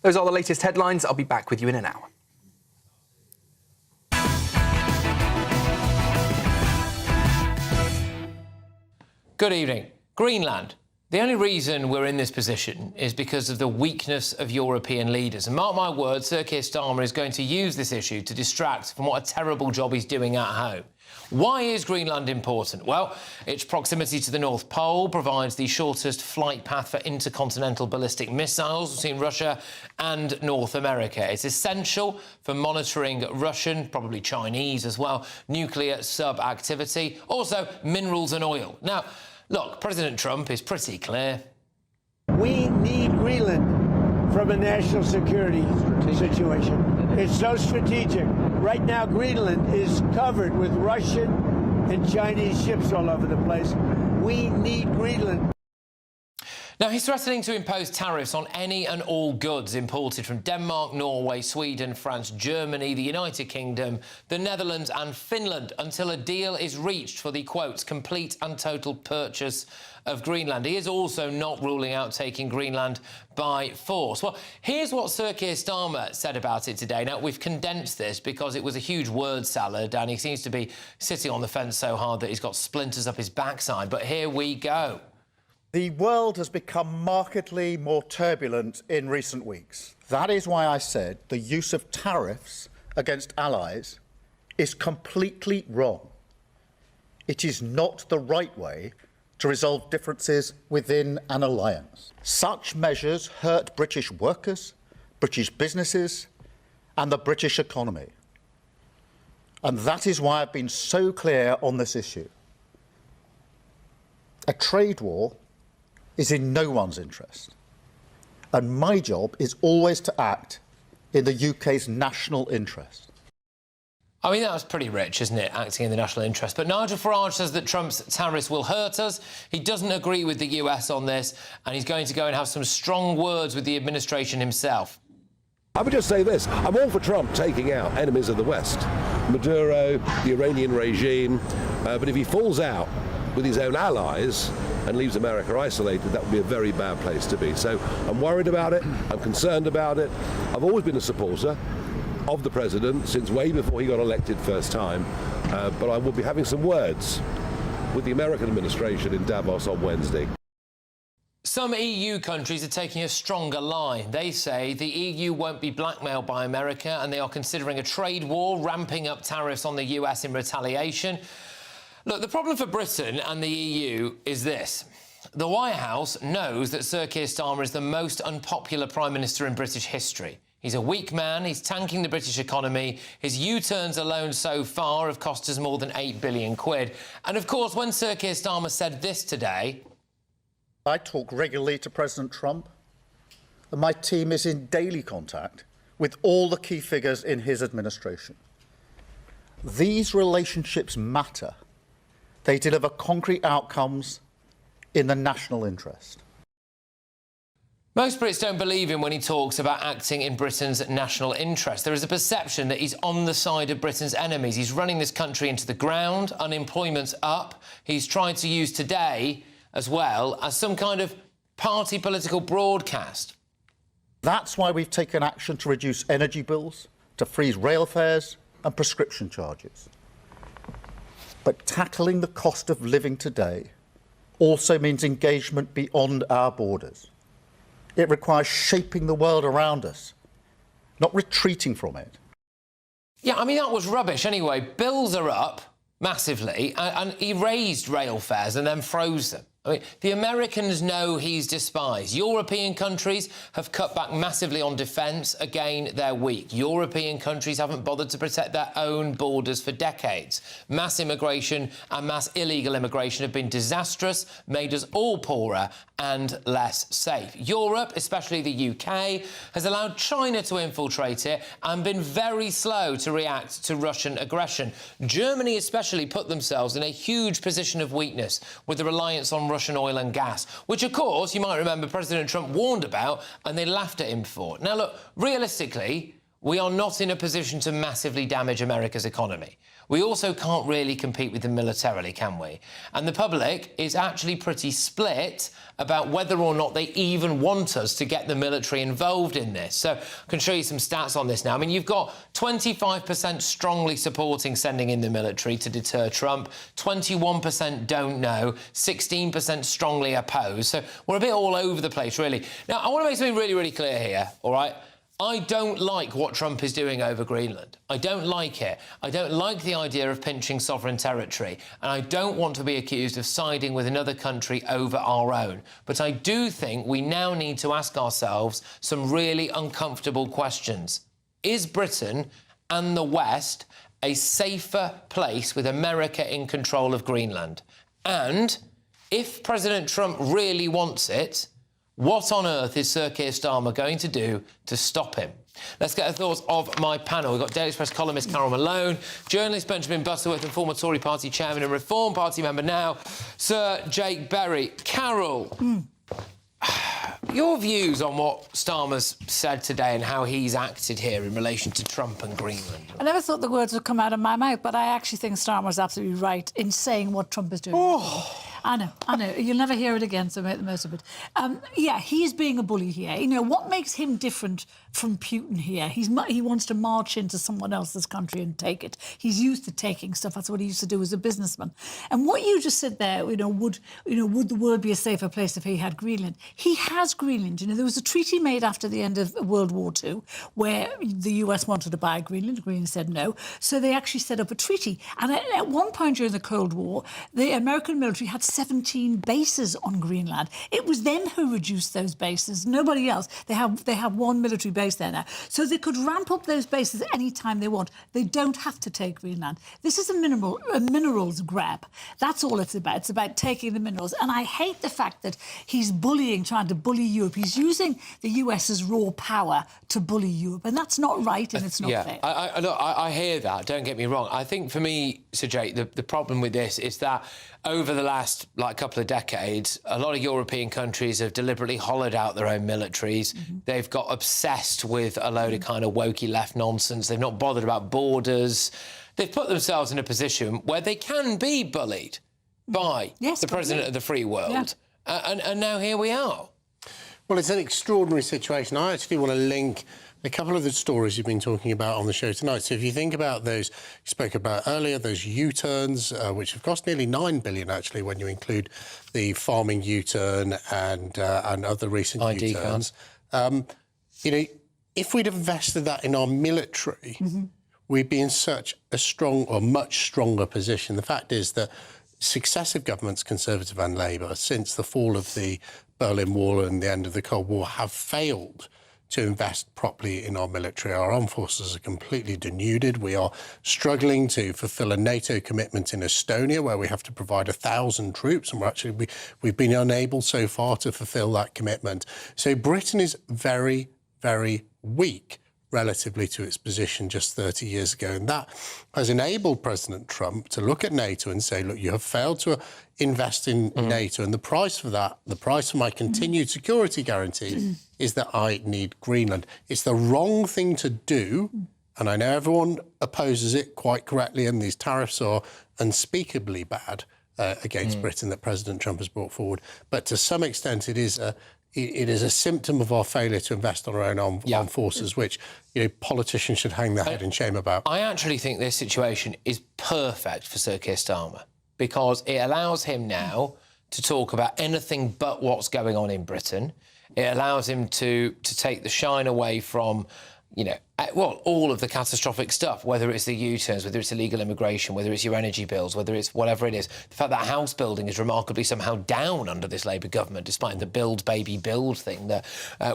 Those are the latest headlines. I'll be back with you in an hour. Good evening. Greenland. The only reason we're in this position is because of the weakness of European leaders. And mark my words, Sir Keir Starmer is going to use this issue to distract from what a terrible job he's doing at home. Why is Greenland important? Well, its proximity to the North Pole provides the shortest flight path for intercontinental ballistic missiles between Russia and North America. It's essential for monitoring Russian, probably Chinese as well, nuclear sub-activity, also minerals and oil. Now, look, President Trump is pretty clear. We need Greenland from a national security situation. It's so strategic. Right now, Greenland is covered with Russian and Chinese ships all over the place. We need Greenland. Now, he's threatening to impose tariffs on any and all goods imported from Denmark, Norway, Sweden, France, Germany, the United Kingdom, the Netherlands and Finland until a deal is reached for the, quote, complete and total purchase of Greenland. He is also not ruling out taking Greenland by force. Well, here's what Sir Keir Starmer said about it today. Now, we've condensed this because it was a huge word salad and he seems to be sitting on the fence so hard that he's got splinters up his backside. But here we go. The world has become markedly more turbulent in recent weeks. That is why I said the use of tariffs against allies is completely wrong. It is not the right way to resolve differences within an alliance. Such measures hurt British workers, British businesses, and the British economy. And that is why I've been so clear on this issue. A trade war is in no one's interest. And my job is always to act in the UK's national interest. I mean, that was pretty rich, isn't it, acting in the national interest? But Nigel Farage says that Trump's tariffs will hurt us. He doesn't agree with the US on this, and he's going to go and have some strong words with the administration himself. I would just say this. I'm all for Trump taking out enemies of the West. Maduro, the Iranian regime. But if he falls out with his own allies and leaves America isolated, that would be a very bad place to be. So I'm worried about it. I'm concerned about it. I've always been a supporter of the president since way before he got elected first time. But I will be having some words with the American administration in Davos on Wednesday. Some EU countries are taking a stronger line. They say the EU won't be blackmailed by America, and they are considering a trade war, ramping up tariffs on the US in retaliation. Look, the problem for Britain and the EU is this. The White House knows that Sir Keir Starmer is the most unpopular Prime Minister in British history. He's a weak man, he's tanking the British economy, his U-turns alone so far have cost us more than £8 billion. And of course, when Sir Keir Starmer said this today... I talk regularly to President Trump, and my team is in daily contact with all the key figures in his administration. These relationships matter. They deliver concrete outcomes in the national interest. Most Brits don't believe him when he talks about acting in Britain's national interest. There is a perception that he's on the side of Britain's enemies. He's running this country into the ground, unemployment's up. He's tried to use today as well as some kind of party political broadcast. That's why we've taken action to reduce energy bills, to freeze rail fares and prescription charges. But tackling the cost of living today also means engagement beyond our borders. It requires shaping the world around us, not retreating from it. Yeah, I mean, that was rubbish anyway. Bills are up massively, and he raised rail fares and then froze them. I mean, the Americans know he's despised. European countries have cut back massively on defence. Again, they're weak. European countries haven't bothered to protect their own borders for decades. Mass immigration and mass illegal immigration have been disastrous, made us all poorer and less safe. Europe, especially the UK, has allowed China to infiltrate it and been very slow to react to Russian aggression. Germany especially put themselves in a huge position of weakness with the reliance on Russian oil and gas, which, of course, you might remember President Trump warned about and they laughed at him for. Now, look, realistically, we are not in a position to massively damage America's economy. We also can't really compete with them militarily, can we? And the public is actually pretty split about whether or not they even want us to get the military involved in this. So I can show you some stats on this now. I mean, you've got 25% strongly supporting sending in the military to deter Trump, 21% don't know, 16% strongly oppose. So we're a bit all over the place, really. Now, I want to make something really, really clear here, all right? I don't like what Trump is doing over Greenland. I don't like it. I don't like the idea of pinching sovereign territory, and I don't want to be accused of siding with another country over our own. But I do think we now need to ask ourselves some really uncomfortable questions. Is Britain and the West a safer place with America in control of Greenland? And if President Trump really wants it, what on earth is Sir Keir Starmer going to do to stop him? Let's get the thoughts of my panel. We've got Daily Express columnist Carol Malone, journalist Benjamin Butterworth and former Tory party chairman and Reform Party member now, Sir Jake Berry. Carol, your views on what Starmer's said today and how he's acted here in relation to Trump and Greenland? I never thought the words would come out of my mouth, but I actually think Starmer's absolutely right in saying what Trump is doing. I know. You'll never hear it again, so make the most of it. Yeah, he's being a bully here. You know, what makes him different from Putin here? He wants to march into someone else's country and take it. He's used to taking stuff. That's what he used to do as a businessman. And what you just said there, would the world be a safer place if he had Greenland? He has Greenland. You know, there was a treaty made after the end of World War II where the US wanted to buy Greenland. Greenland said no. So they actually set up a treaty. And at one point during the Cold War, the American military had 17 bases on Greenland. It was them who reduced those bases, nobody else. They have one military base base there now. So they could ramp up those bases any time they want. They don't have to take Greenland. This is a minerals grab. That's all it's about. It's about taking the minerals. And I hate the fact that he's trying to bully Europe. He's using the US's raw power to bully Europe. And that's not right and it's not fair. I hear that, don't get me wrong. I think for me, Sir Jake, the problem with this is that over the last couple of decades, a lot of European countries have deliberately hollowed out their own militaries. They've got obsessed with a load of kind of wokey left nonsense. They've not bothered about borders. They've put themselves in a position where they can be bullied by the president of the free world. And now here we are. Well, it's an extraordinary situation. I actually want to link a couple of the stories you've been talking about on the show tonight. So if you think about those you spoke about earlier, those U-turns, which have cost nearly $9 billion, actually, when you include the farming U-turn and other recent U-turns. You know, if we'd invested that in our military, we'd be in such a strong or much stronger position. The fact is that successive governments, Conservative and Labour, since the fall of the Berlin Wall and the end of the Cold War, have failed to invest properly in our military. Our armed forces are completely denuded. We are struggling to fulfil a NATO commitment in Estonia, where we have to provide 1,000 troops, and we've been unable so far to fulfil that commitment. So Britain is very, very weak relatively to its position just 30 years ago. And that has enabled President Trump to look at NATO and say, look, you have failed to invest in NATO, and the price for that, the price for my continued security guarantee is that I need Greenland. It's the wrong thing to do, and I know everyone opposes it quite correctly, and these tariffs are unspeakably bad against Britain that President Trump has brought forward. But to some extent, it is a symptom of our failure to invest on our own armed forces, which politicians should hang their head in shame about. I actually think this situation is perfect for Sir Keir Starmer, because it allows him now to talk about anything but what's going on in Britain. It allows him to take the shine away from, all of the catastrophic stuff, whether it's the U-turns, whether it's illegal immigration, whether it's your energy bills, whether it's whatever it is. The fact that house building is remarkably somehow down under this Labour government, despite the build, baby, build thing that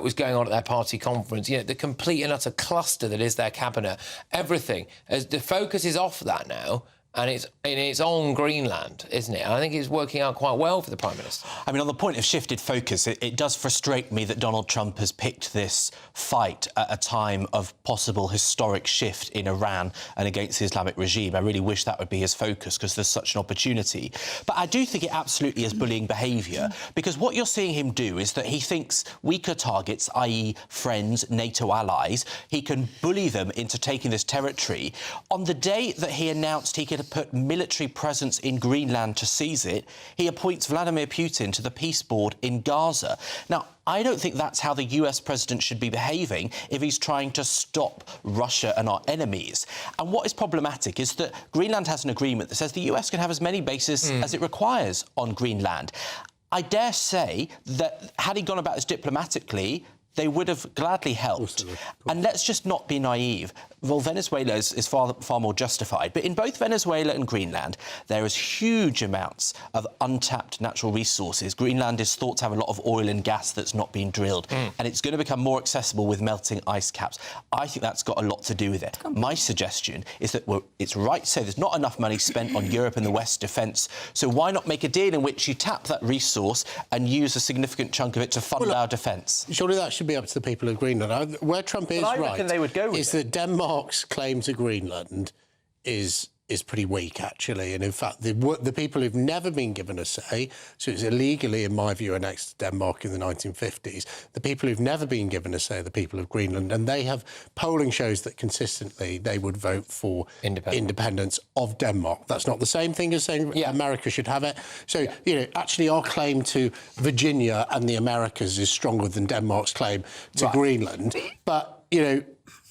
was going on at their party conference. The complete and utter cluster that is their cabinet. Everything. As the focus is off that now, and it's on Greenland, isn't it? And I think it's working out quite well for the Prime Minister. I mean, on the point of shifted focus, it does frustrate me that Donald Trump has picked this fight at a time of possible historic shift in Iran and against the Islamic regime. I really wish that would be his focus, because there's such an opportunity. But I do think it absolutely is bullying behaviour, because what you're seeing him do is that he thinks weaker targets, i.e. friends, NATO allies, he can bully them into taking this territory. On the day that he announced he could put military presence in Greenland to seize it, he appoints Vladimir Putin to the peace board in Gaza. Now, I don't think that's how the US president should be behaving if he's trying to stop Russia and our enemies. And what is problematic is that Greenland has an agreement that says the US can have as many bases as it requires on Greenland. I dare say that had he gone about this diplomatically, they would have gladly helped. And let's just not be naive. Well, Venezuela is far more justified. But in both Venezuela and Greenland, there is huge amounts of untapped natural resources. Greenland is thought to have a lot of oil and gas that's not been drilled. And it's going to become more accessible with melting ice caps. I think that's got a lot to do with it. My suggestion is that it's right to say there's not enough money spent on Europe and the West's defence. So why not make a deal in which you tap that resource and use a significant chunk of it to fund our defence? Surely that should be up to the people of Greenland. Where Trump is right they would go with is that Denmark's claim to Greenland is pretty weak, actually. And in fact, the people who've never been given a say, so it's illegally, in my view, annexed to Denmark in the 1950s, the people who've never been given a say are the people of Greenland, and they have polling shows that consistently they would vote for independence of Denmark. That's not the same thing as saying America should have it. So, actually our claim to Virginia and the Americas is stronger than Denmark's claim to Greenland. But,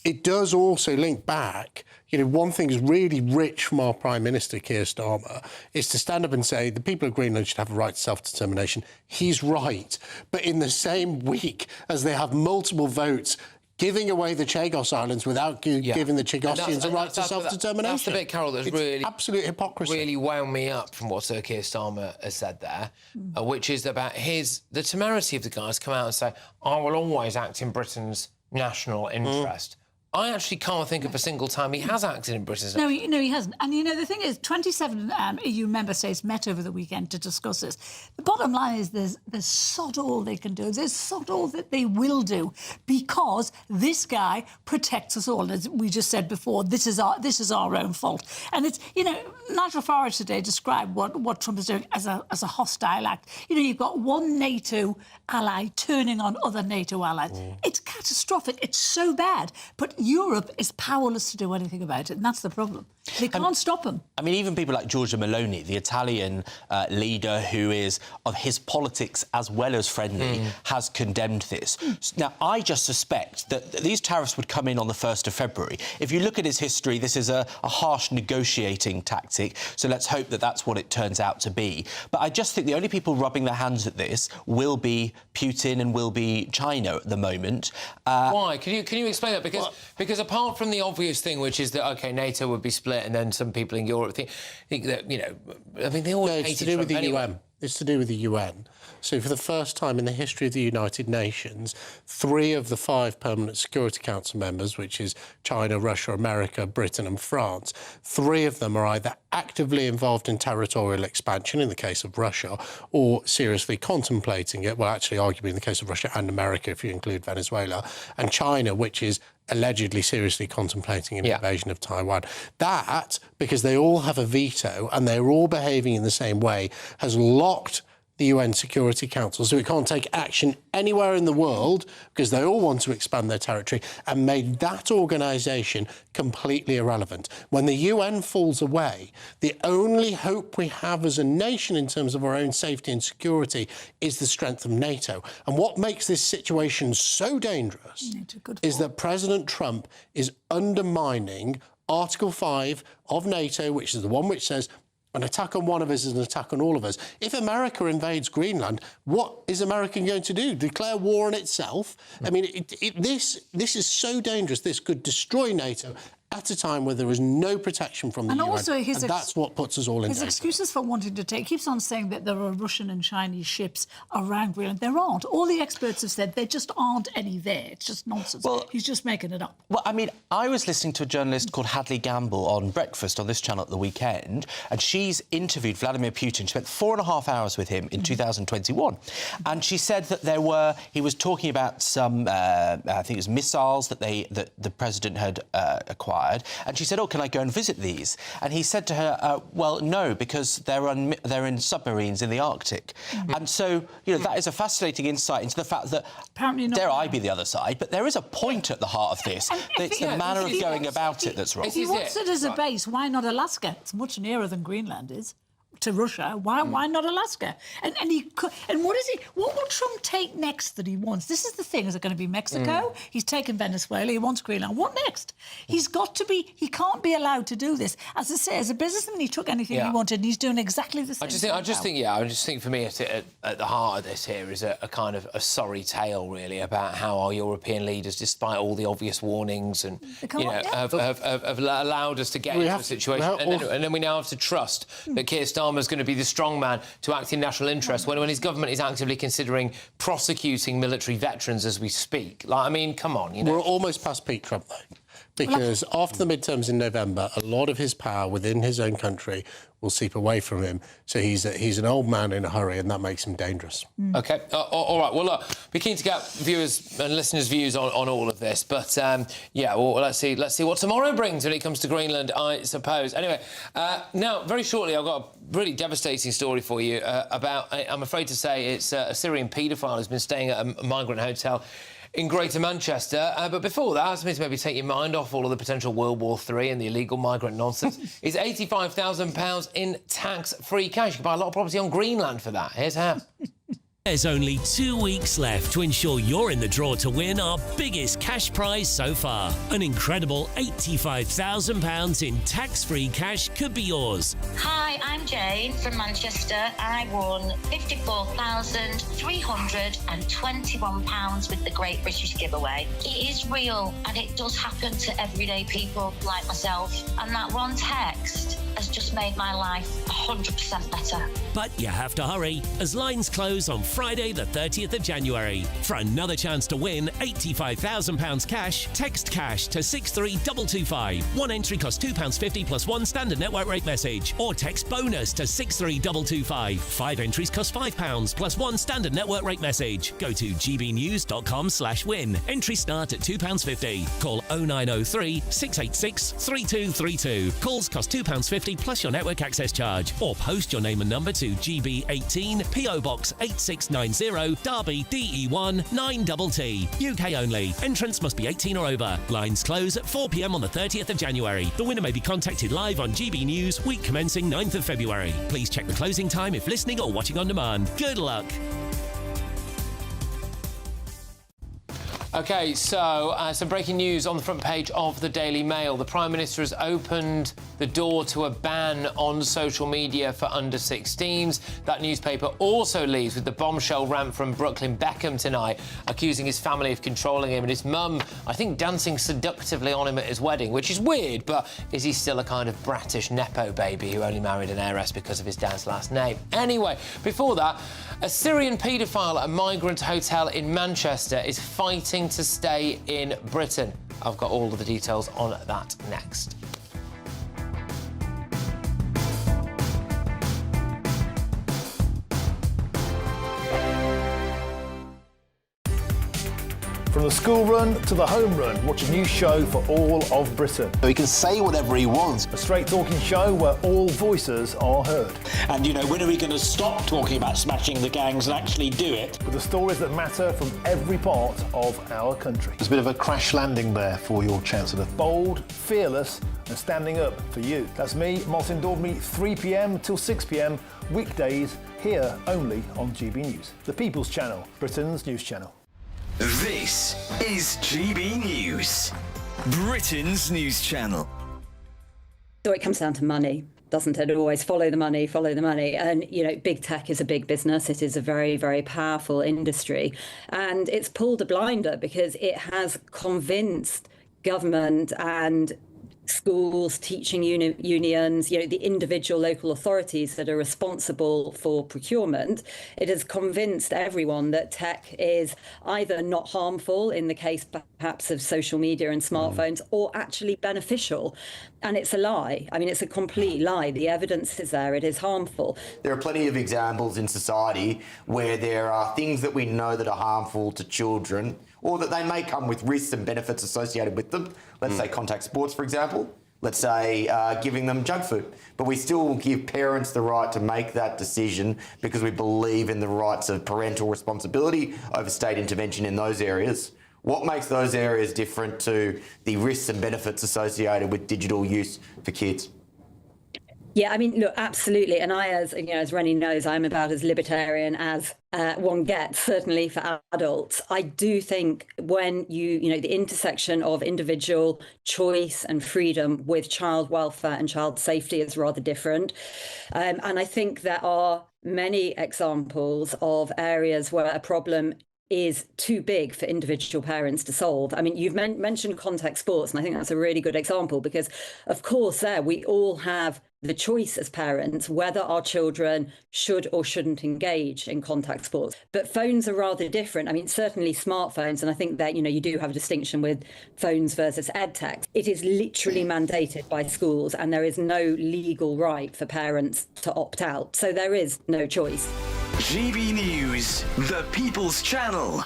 it does also link back. One thing is really rich from our Prime Minister, Keir Starmer, is to stand up and say the people of Greenland should have a right to self-determination. He's right. But in the same week as they have multiple votes giving away the Chagos Islands without giving the Chagossians a right to self-determination. That's the bit, Carol, that's really absolute hypocrisy. Really wound me up from what Sir Keir Starmer has said there, which is about the temerity of the guys come out and say, I will always act in Britain's national interest. I actually can't think of a single time he has acted in Britain's... No, he hasn't. And, the thing is, 27 EU member states met over the weekend to discuss this. The bottom line is there's sod all they can do. There's sod all that they will do because this guy protects us all. As we just said before, this is our own fault. And it's, Nigel Farage today described what Trump is doing as a hostile act. You've got one NATO ally turning on other NATO allies. It's catastrophic. It's so bad. But Europe is powerless to do anything about it, and that's the problem. They can't stop him. I mean, even people like Giorgia Meloni, the Italian leader who is of his politics as well as friendly, has condemned this. Now, I just suspect that these tariffs would come in on the 1st of February. If you look at his history, this is a harsh negotiating tactic, so let's hope that that's what it turns out to be. But I just think the only people rubbing their hands at this will be Putin and will be China at the moment. Why? Can you explain that? Because apart from the obvious thing, which is that, OK, NATO would be split and then some people in Europe think that, I mean, they all hate it's to do with the UN. It's to do with the UN. So for the first time in the history of the United Nations, 3 of the 5 permanent Security Council members, which is China, Russia, America, Britain and France, 3 of them are either actively involved in territorial expansion, in the case of Russia, or seriously contemplating it. Well, actually, arguably in the case of Russia and America, if you include Venezuela, and China, which is allegedly seriously contemplating an invasion of Taiwan. That, because they all have a veto and they're all behaving in the same way, has locked the UN Security Council, so it can't take action anywhere in the world because they all want to expand their territory, and made that organisation completely irrelevant. When the UN falls away, the only hope we have as a nation in terms of our own safety and security is the strength of NATO. And what makes this situation so dangerous is that President Trump is undermining Article 5 of NATO, which is the one which says an attack on one of us is an attack on all of us. If America invades Greenland, what is America going to do? Declare war on itself? I mean, this is so dangerous. This could destroy NATO at a time where there is no protection from the UN. Also and that's what puts us all in danger. His excuses for wanting to take... keeps on saying that there are Russian and Chinese ships around Greenland. There aren't. All the experts have said there just aren't any there. It's just nonsense. Well, he's just making it up. Well, I mean, I was listening to a journalist called Hadley Gamble on Breakfast on this channel at the weekend, and she's interviewed Vladimir Putin. She spent 4.5 hours with him in 2021. And she said that he was talking about some, I think it was missiles that the president had acquired. And she said, can I go and visit these? And he said to her, well, no, because they're in submarines in the Arctic. And so, that is a fascinating insight into the fact that, apparently not, dare I be the other side, but there is a point at the heart of this. It's the manner of going about it that's wrong. If he wants it as a base, why not Alaska? It's much nearer than Greenland is to Russia. Why not Alaska? And what will Trump take next that he wants? This is the thing. Is it going to be Mexico? He's taken Venezuela. He wants Greenland. What next? He can't be allowed to do this. As I say, as a businessman, he took anything he wanted, and he's doing exactly the same. I just think for me, at the heart of this here is a kind of a sorry tale, really, about how our European leaders, despite all the obvious warnings and have allowed us to get into a situation, and then we now have to trust that Keir Starmer is going to be the strong man to act in national interest when his government is actively considering prosecuting military veterans as we speak. I mean, come on, We're almost past peak Trump, though, because after the midterms in November, a lot of his power within his own country will seep away from him. So he's an old man in a hurry, and that makes him dangerous. OK. All right. Well, look, be keen to get viewers' and listeners' views on all of this. But, let's see what tomorrow brings when it comes to Greenland, I suppose. Anyway, now, very shortly, I've got a really devastating story for you about, I'm afraid to say, it's a Syrian paedophile who's been staying at a migrant hotel in Greater Manchester. But before that, something to maybe take your mind off all of the potential World War III and the illegal migrant nonsense is £85,000 in tax-free cash. You can buy a lot of property on Greenland for that. Here's how. There's only 2 weeks left to ensure you're in the draw to win our biggest cash prize so far. An incredible £85,000 in tax-free cash could be yours. Hi, I'm Jane from Manchester and I won £54,321 with the Great British Giveaway. It is real and it does happen to everyday people like myself, and that one text has just made my life 100% better. But you have to hurry, as lines close on Friday Friday the 30th of January. For another chance to win £85,000 cash, text cash to 63225. One entry costs £2.50 plus one standard network rate message, or text bonus to 63225. 5 entries cost £5 plus one standard network rate message. Go to gbnews.com/win. Entries start at £2.50. Call 0903 686 3232. Calls cost £2.50 plus your network access charge, or post your name and number to GB18 PO Box 8690 Derby DE1 9TT. UK only. Entrants must be 18 or over. Lines close at 4 p.m. on the 30th of January. The winner may be contacted live on GB News week commencing 9th of February. Please check the closing time if listening or watching on demand. Good luck. OK, so some breaking news on the front page of the Daily Mail. The Prime Minister has opened the door to a ban on social media for under-16s. That newspaper also leaves with the bombshell rant from Brooklyn Beckham tonight, accusing his family of controlling him, and his mum, I think, dancing seductively on him at his wedding, which is weird, but is he still a kind of brattish Nepo baby who only married an heiress because of his dad's last name? Anyway, before that, a Syrian paedophile at a Migrant hotel in Manchester is fighting to stay in Britain. I've got all of the details on that next. From the school run to the home run, watch a new show for all of Britain. He can say whatever he wants. A straight talking show where all voices are heard. And, you know, when are we going to stop talking about smashing the gangs and actually do it? With the stories that matter from every part of our country. There's a bit of a crash landing there for your Chancellor. Bold, fearless and standing up for you. That's me, Martin Daubney, 3 p.m. till 6 p.m, weekdays, here only on GB News. The People's Channel, Britain's news channel. This is GB News, Britain's news channel. So it comes down to money, doesn't it? Always follow the money, follow the money. And, you know, big tech is a big business. It is a very, very powerful industry. And it's pulled a blinder because it has convinced government and schools, teaching unions, you know, the individual local authorities that are responsible for procurement. It has convinced everyone that tech is either not harmful in the case perhaps of social media and smartphones, or actually beneficial. And it's a lie. I mean, it's a complete lie. The evidence is there. It is harmful. There are plenty of examples in society where there are things that we know that are harmful to children, or that they may come with risks and benefits associated with them. Let's say contact sports, for example. Let's say giving them junk food. But we still give parents the right to make that decision because we believe in the rights of parental responsibility over state intervention in those areas. What makes those areas different to the risks and benefits associated with digital use for kids? Yeah, I mean, look, absolutely. And I, as you know, as Rennie knows, I'm about as libertarian as one gets, certainly for adults. I do think when you know, the intersection of individual choice and freedom with child welfare and child safety is rather different. And I think there are many examples of areas where a problem is too big for individual parents to solve. I mean, you've mentioned contact sports, and I think that's a really good example because, of course, there we all have the choice as parents whether our children should or shouldn't engage in contact sports. But phones are rather different. I mean, certainly smartphones, and I think that, you know, you do have a distinction with phones versus EdTech. It is literally mandated by schools, and there is no legal right for parents to opt out. So there is no choice. GB News, the People's Channel.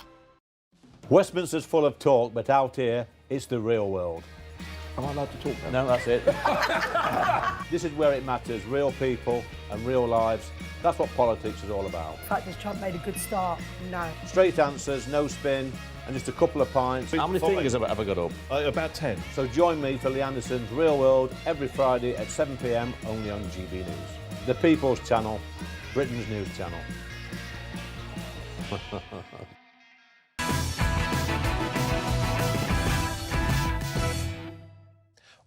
Westminster's full of talk, but out here, it's the real world. Am I allowed to talk now? No, that's it. This is where it matters, real people and real lives. That's what politics is all about. In fact, has Trump made a good start? No. Straight answers, no spin, and just a couple of pints. How many fingers have I got up? About 10. So join me for Lee Anderson's Real World every Friday at 7 p.m, only on GB News. The People's Channel, Britain's news channel.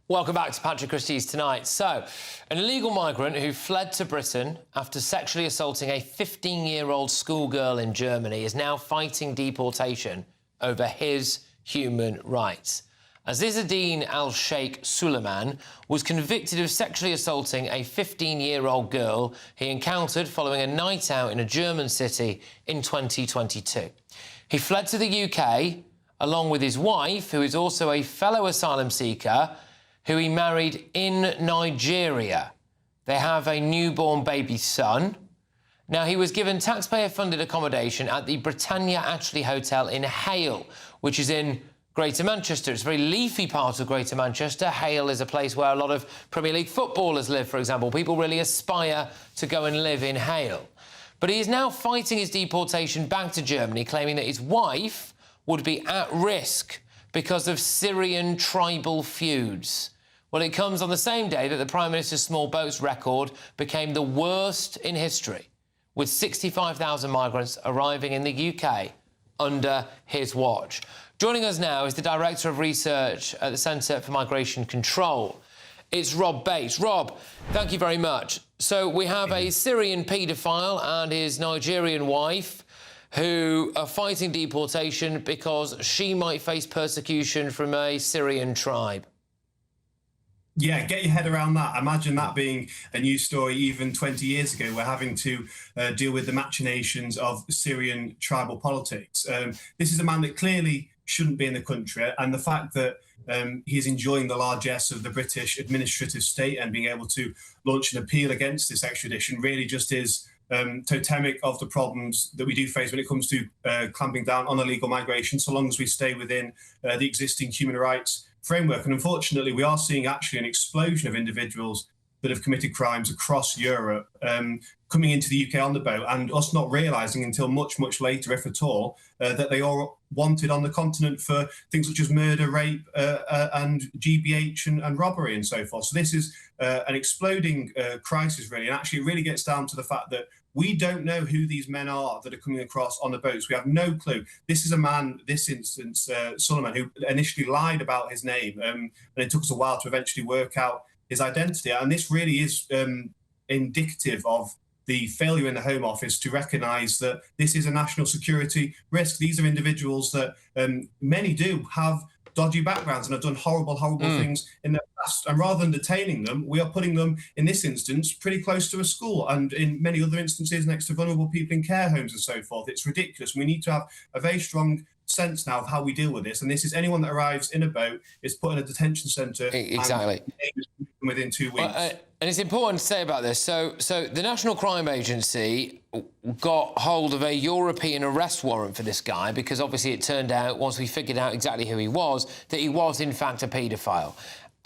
Welcome back to Patrick Christys Tonight. So, an illegal migrant who fled to Britain after sexually assaulting a 15-year-old schoolgirl in Germany is now fighting deportation over his human rights. Azizuddin al-Sheikh Suleiman was convicted of sexually assaulting a 15-year-old girl he encountered following a night out in a German city in 2022. He fled to the UK along with his wife, who is also a fellow asylum seeker, who he married in Nigeria. They have a newborn baby son. Now, he was given taxpayer-funded accommodation at the Britannia Ashley Hotel in Hale, which is in Greater Manchester. It's a very leafy part of Greater Manchester. Hale is a place where a lot of Premier League footballers live, for example. People really aspire to go and live in Hale. But he is now fighting his deportation back to Germany, claiming that his wife would be at risk because of Syrian tribal feuds. Well, it comes on the same day that the Prime Minister's small boats record became the worst in history, with 65,000 migrants arriving in the UK under his watch. Joining us now is the Director of Research at the Centre for Migration Control. It's Rob Bates. Rob, thank you very much. So we have a Syrian paedophile and his Nigerian wife who are fighting deportation because she might face persecution from a Syrian tribe. Yeah, get your head around that. Imagine that being a news story even 20 years ago. We're having to deal with the machinations of Syrian tribal politics. This is a man that clearly shouldn't be in the country, and the fact that he's enjoying the largesse of the British administrative state and being able to launch an appeal against this extradition really just is totemic of the problems that we do face when it comes to clamping down on illegal migration, so long as we stay within the existing human rights framework. And unfortunately, we are seeing actually an explosion of individuals that have committed crimes across Europe coming into the UK on the boat, and us not realising until much, much later, if at all, that they are wanted on the continent for things such as murder, rape and GBH and robbery and so forth. So this is an exploding crisis, really, and actually it really gets down to the fact that we don't know who these men are that are coming across on the boats. We have no clue. This is a man, this instance, Suleiman, who initially lied about his name, and it took us a while to eventually work out his identity. And this really is indicative of the failure in the Home Office to recognise that this is a national security risk. These are individuals that many do have dodgy backgrounds and have done horrible things in the past. And rather than detaining them, we are putting them, in this instance, pretty close to a school, and in many other instances next to vulnerable people in care homes and so forth. It's ridiculous. We need to have a very strong sense now of how we deal with this. And this is anyone that arrives in a boat is put in a detention centre. Exactly. Within 2 weeks. And it's important to say about this. So the National Crime Agency got hold of a European arrest warrant for this guy because obviously it turned out, once we figured out exactly who he was, that he was in fact a paedophile.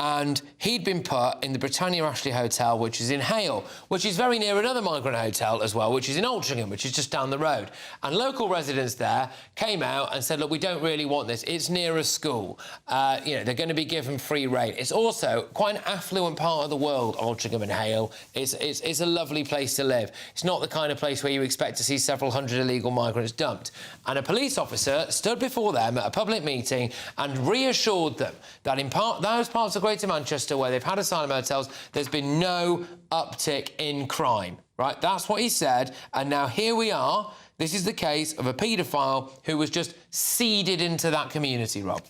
And he'd been put in the Britannia Ashley Hotel, which is in Hale, which is very near another migrant hotel as well, which is in Altrincham, which is just down the road. And local residents there came out and said, look, we don't really want this. It's near a school. They're going to be given free rein. It's also quite an affluent part of the world, Altrincham and Hale. It's a lovely place to live. It's not the kind of place where you expect to see several hundred illegal migrants dumped. And a police officer stood before them at a public meeting and reassured them that in those parts of Greater Manchester where they've had asylum hotels, there's been no uptick in crime, right? That's what he said, and now here we are. This is the case of a paedophile who was just seeded into that community, Rob.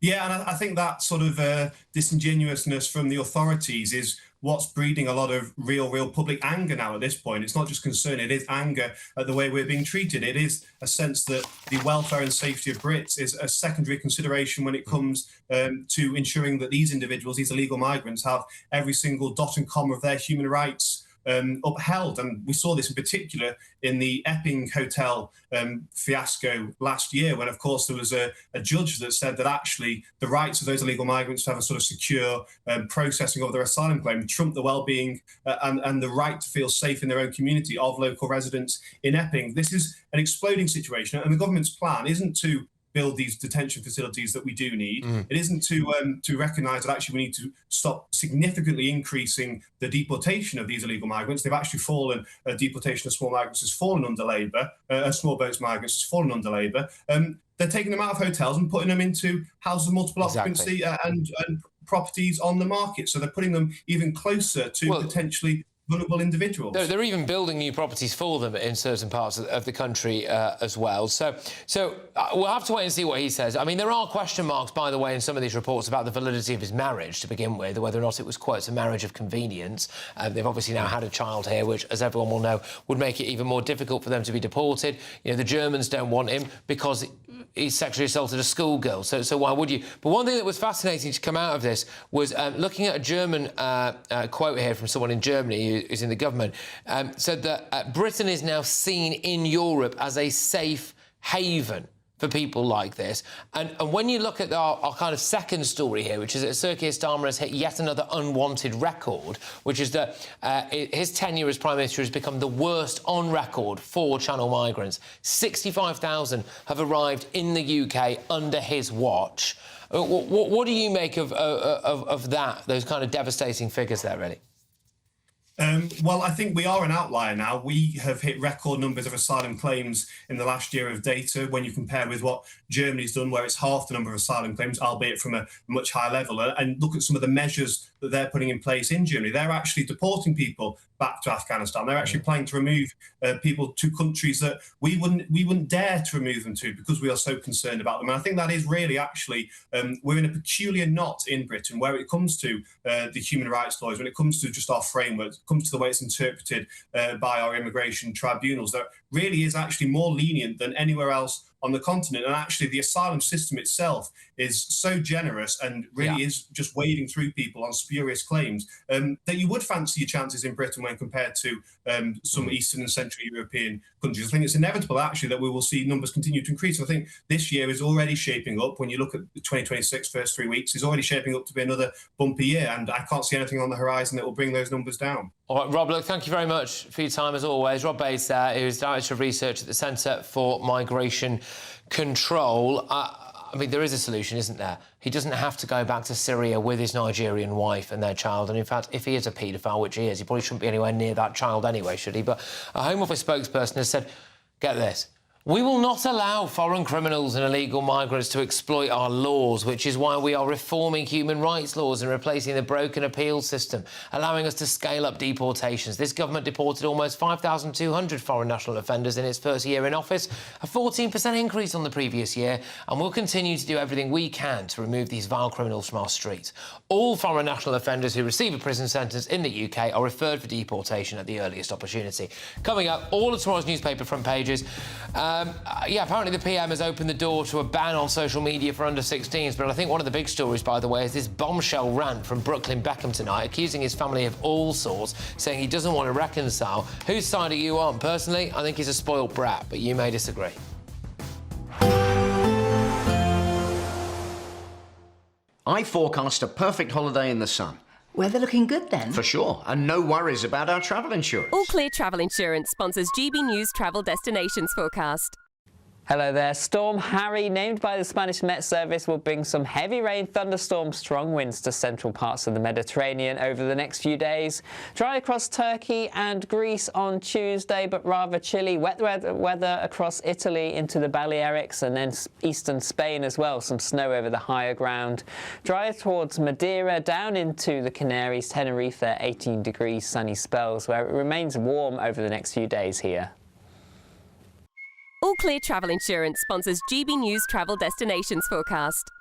Yeah, and I think that sort of disingenuousness from the authorities is what's breeding a lot of real public anger now at this point. It's not just concern, it is anger at the way we're being treated. It is a sense that the welfare and safety of Brits is a secondary consideration when it comes to ensuring that these individuals, these illegal migrants, have every single dot and comma of their human rights upheld. And we saw this in particular in the Epping Hotel fiasco last year, when, of course, there was a judge that said that actually the rights of those illegal migrants to have a sort of secure processing of their asylum claim trumped the well-being and the right to feel safe in their own community of local residents in Epping. This is an exploding situation, and the government's plan isn't to build these detention facilities that we do need. It isn't to recognise that actually we need to stop significantly increasing the deportation of these illegal migrants. They've actually fallen, deportation of small migrants has fallen under Labour, small boats migrants has fallen under Labour. They're taking them out of hotels and putting them into houses of multiple occupancy and properties on the market. So they're putting them even closer to potentially vulnerable individuals. They're even building new properties for them in certain parts of the country as well. So we'll have to wait and see what he says. I mean, there are question marks, by the way, in some of these reports about the validity of his marriage to begin with, whether or not it was, quote, a marriage of convenience. They've obviously now had a child here, which, as everyone will know, would make it even more difficult for them to be deported. You know, the Germans don't want him because he sexually assaulted a schoolgirl. So why would you? But one thing that was fascinating to come out of this was looking at a German quote here from someone in Germany who's in the government, said that Britain is now seen in Europe as a safe haven for people like this. And when you look at our kind of second story here, which is that Sir Keir Starmer has hit yet another unwanted record, which is that his tenure as Prime Minister has become the worst on record for Channel migrants. 65,000 have arrived in the UK under his watch. What do you make of that, those kind of devastating figures there, really? Well, I think we are an outlier now. We have hit record numbers of asylum claims in the last year of data when you compare with what Germany's done, where it's half the number of asylum claims, albeit from a much higher level. And look at some of the measures that they're putting in place in Germany. They're actually deporting people back to Afghanistan. They're actually planning to remove people to countries that we wouldn't dare to remove them to because we are so concerned about them. And I think that is really actually, we're in a peculiar knot in Britain where it comes to the human rights laws, when it comes to just our framework, it comes to the way it's interpreted by our immigration tribunals, that really is actually more lenient than anywhere else on the continent. And actually the asylum system itself is so generous and really is just wading through people on spurious claims that you would fancy your chances in Britain when compared to some Eastern and Central European countries. I think it's inevitable actually that we will see numbers continue to increase. I think this year is already shaping up, when you look at the 2026 first 3 weeks, is already shaping up to be another bumpy year, and I can't see anything on the horizon that will bring those numbers down. All right, Rob, look, thank you very much for your time as always. Rob Bates there, who's Director of Research at the Centre for Migration Control. I mean, there is a solution, isn't there? He doesn't have to go back to Syria with his Nigerian wife and their child. And in fact, if he is a paedophile, which he is, he probably shouldn't be anywhere near that child anyway, should he? But a Home Office spokesperson has said, get this, we will not allow foreign criminals and illegal migrants to exploit our laws, which is why we are reforming human rights laws and replacing the broken appeal system, allowing us to scale up deportations. This government deported almost 5,200 foreign national offenders in its first year in office, a 14% increase on the previous year, and we'll continue to do everything we can to remove these vile criminals from our streets. All foreign national offenders who receive a prison sentence in the UK are referred for deportation at the earliest opportunity. Coming up, all of tomorrow's newspaper front pages. Apparently the PM has opened the door to a ban on social media for under-16s, but I think one of the big stories, by the way, is this bombshell rant from Brooklyn Beckham tonight, accusing his family of all sorts, saying he doesn't want to reconcile. Whose side are you on? Personally, I think he's a spoiled brat, but you may disagree. I forecast a perfect holiday in the sun. Weather looking good then? For sure, and no worries about our travel insurance. All Clear Travel Insurance sponsors GBNews Travel Destinations Forecast. Hello there. Storm Harry, named by the Spanish Met Service, will bring some heavy rain, thunderstorms, strong winds to central parts of the Mediterranean over the next few days. Dry across Turkey and Greece on Tuesday, but rather chilly. Wet weather across Italy into the Balearics and then eastern Spain as well. Some snow over the higher ground. Dry towards Madeira, down into the Canaries, Tenerife, 18 degrees, sunny spells, where it remains warm over the next few days here. All Clear Travel Insurance sponsors GBNews Travel Destinations Forecast.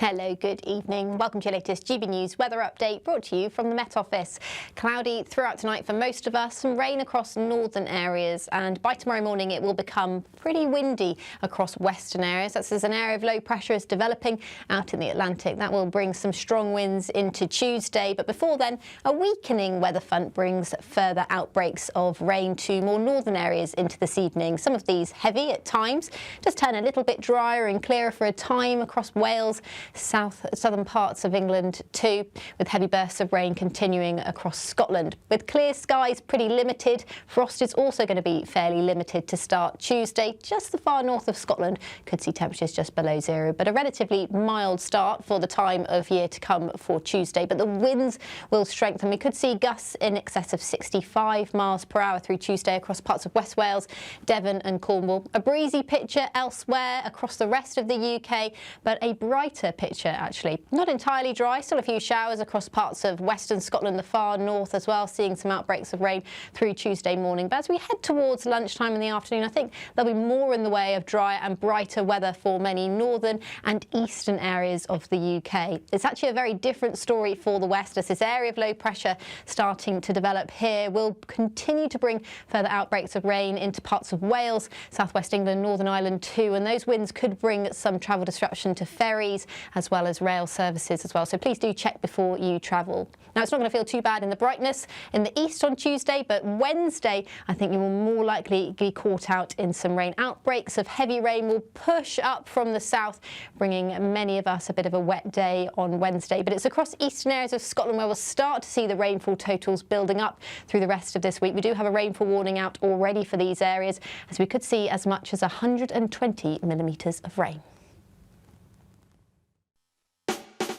Hello, good evening. Welcome to your latest GB News weather update, brought to you from the Met Office. Cloudy throughout tonight for most of us, some rain across northern areas, and by tomorrow morning it will become pretty windy across western areas. That's as an area of low pressure is developing out in the Atlantic. That will bring some strong winds into Tuesday, but before then, a weakening weather front brings further outbreaks of rain to more northern areas into this evening. Some of these heavy at times, just turn a little bit drier and clearer for a time across Wales, southern parts of England too, with heavy bursts of rain continuing across Scotland. With clear skies pretty limited, frost is also going to be fairly limited to start Tuesday. Just the far north of Scotland could see temperatures just below zero, but a relatively mild start for the time of year to come for Tuesday. But the winds will strengthen. We could see gusts in excess of 65 miles per hour through Tuesday across parts of West Wales, Devon and Cornwall. A breezy picture elsewhere across the rest of the UK, but a brighter picture, actually. Not entirely dry, still a few showers across parts of western Scotland, the far north as well, seeing some outbreaks of rain through Tuesday morning. But as we head towards lunchtime in the afternoon, I think there'll be more in the way of dry and brighter weather for many northern and eastern areas of the UK. It's actually a very different story for the west, as this area of low pressure starting to develop here will continue to bring further outbreaks of rain into parts of Wales, southwest England, Northern Ireland too, and those winds could bring some travel disruption to ferries as well as rail services as well. So please do check before you travel. Now, it's not going to feel too bad in the brightness in the east on Tuesday, but Wednesday, I think you will more likely be caught out in some rain. Outbreaks of heavy rain will push up from the south, bringing many of us a bit of a wet day on Wednesday. But it's across eastern areas of Scotland where we'll start to see the rainfall totals building up through the rest of this week. We do have a rainfall warning out already for these areas, as we could see as much as 120 millimetres of rain.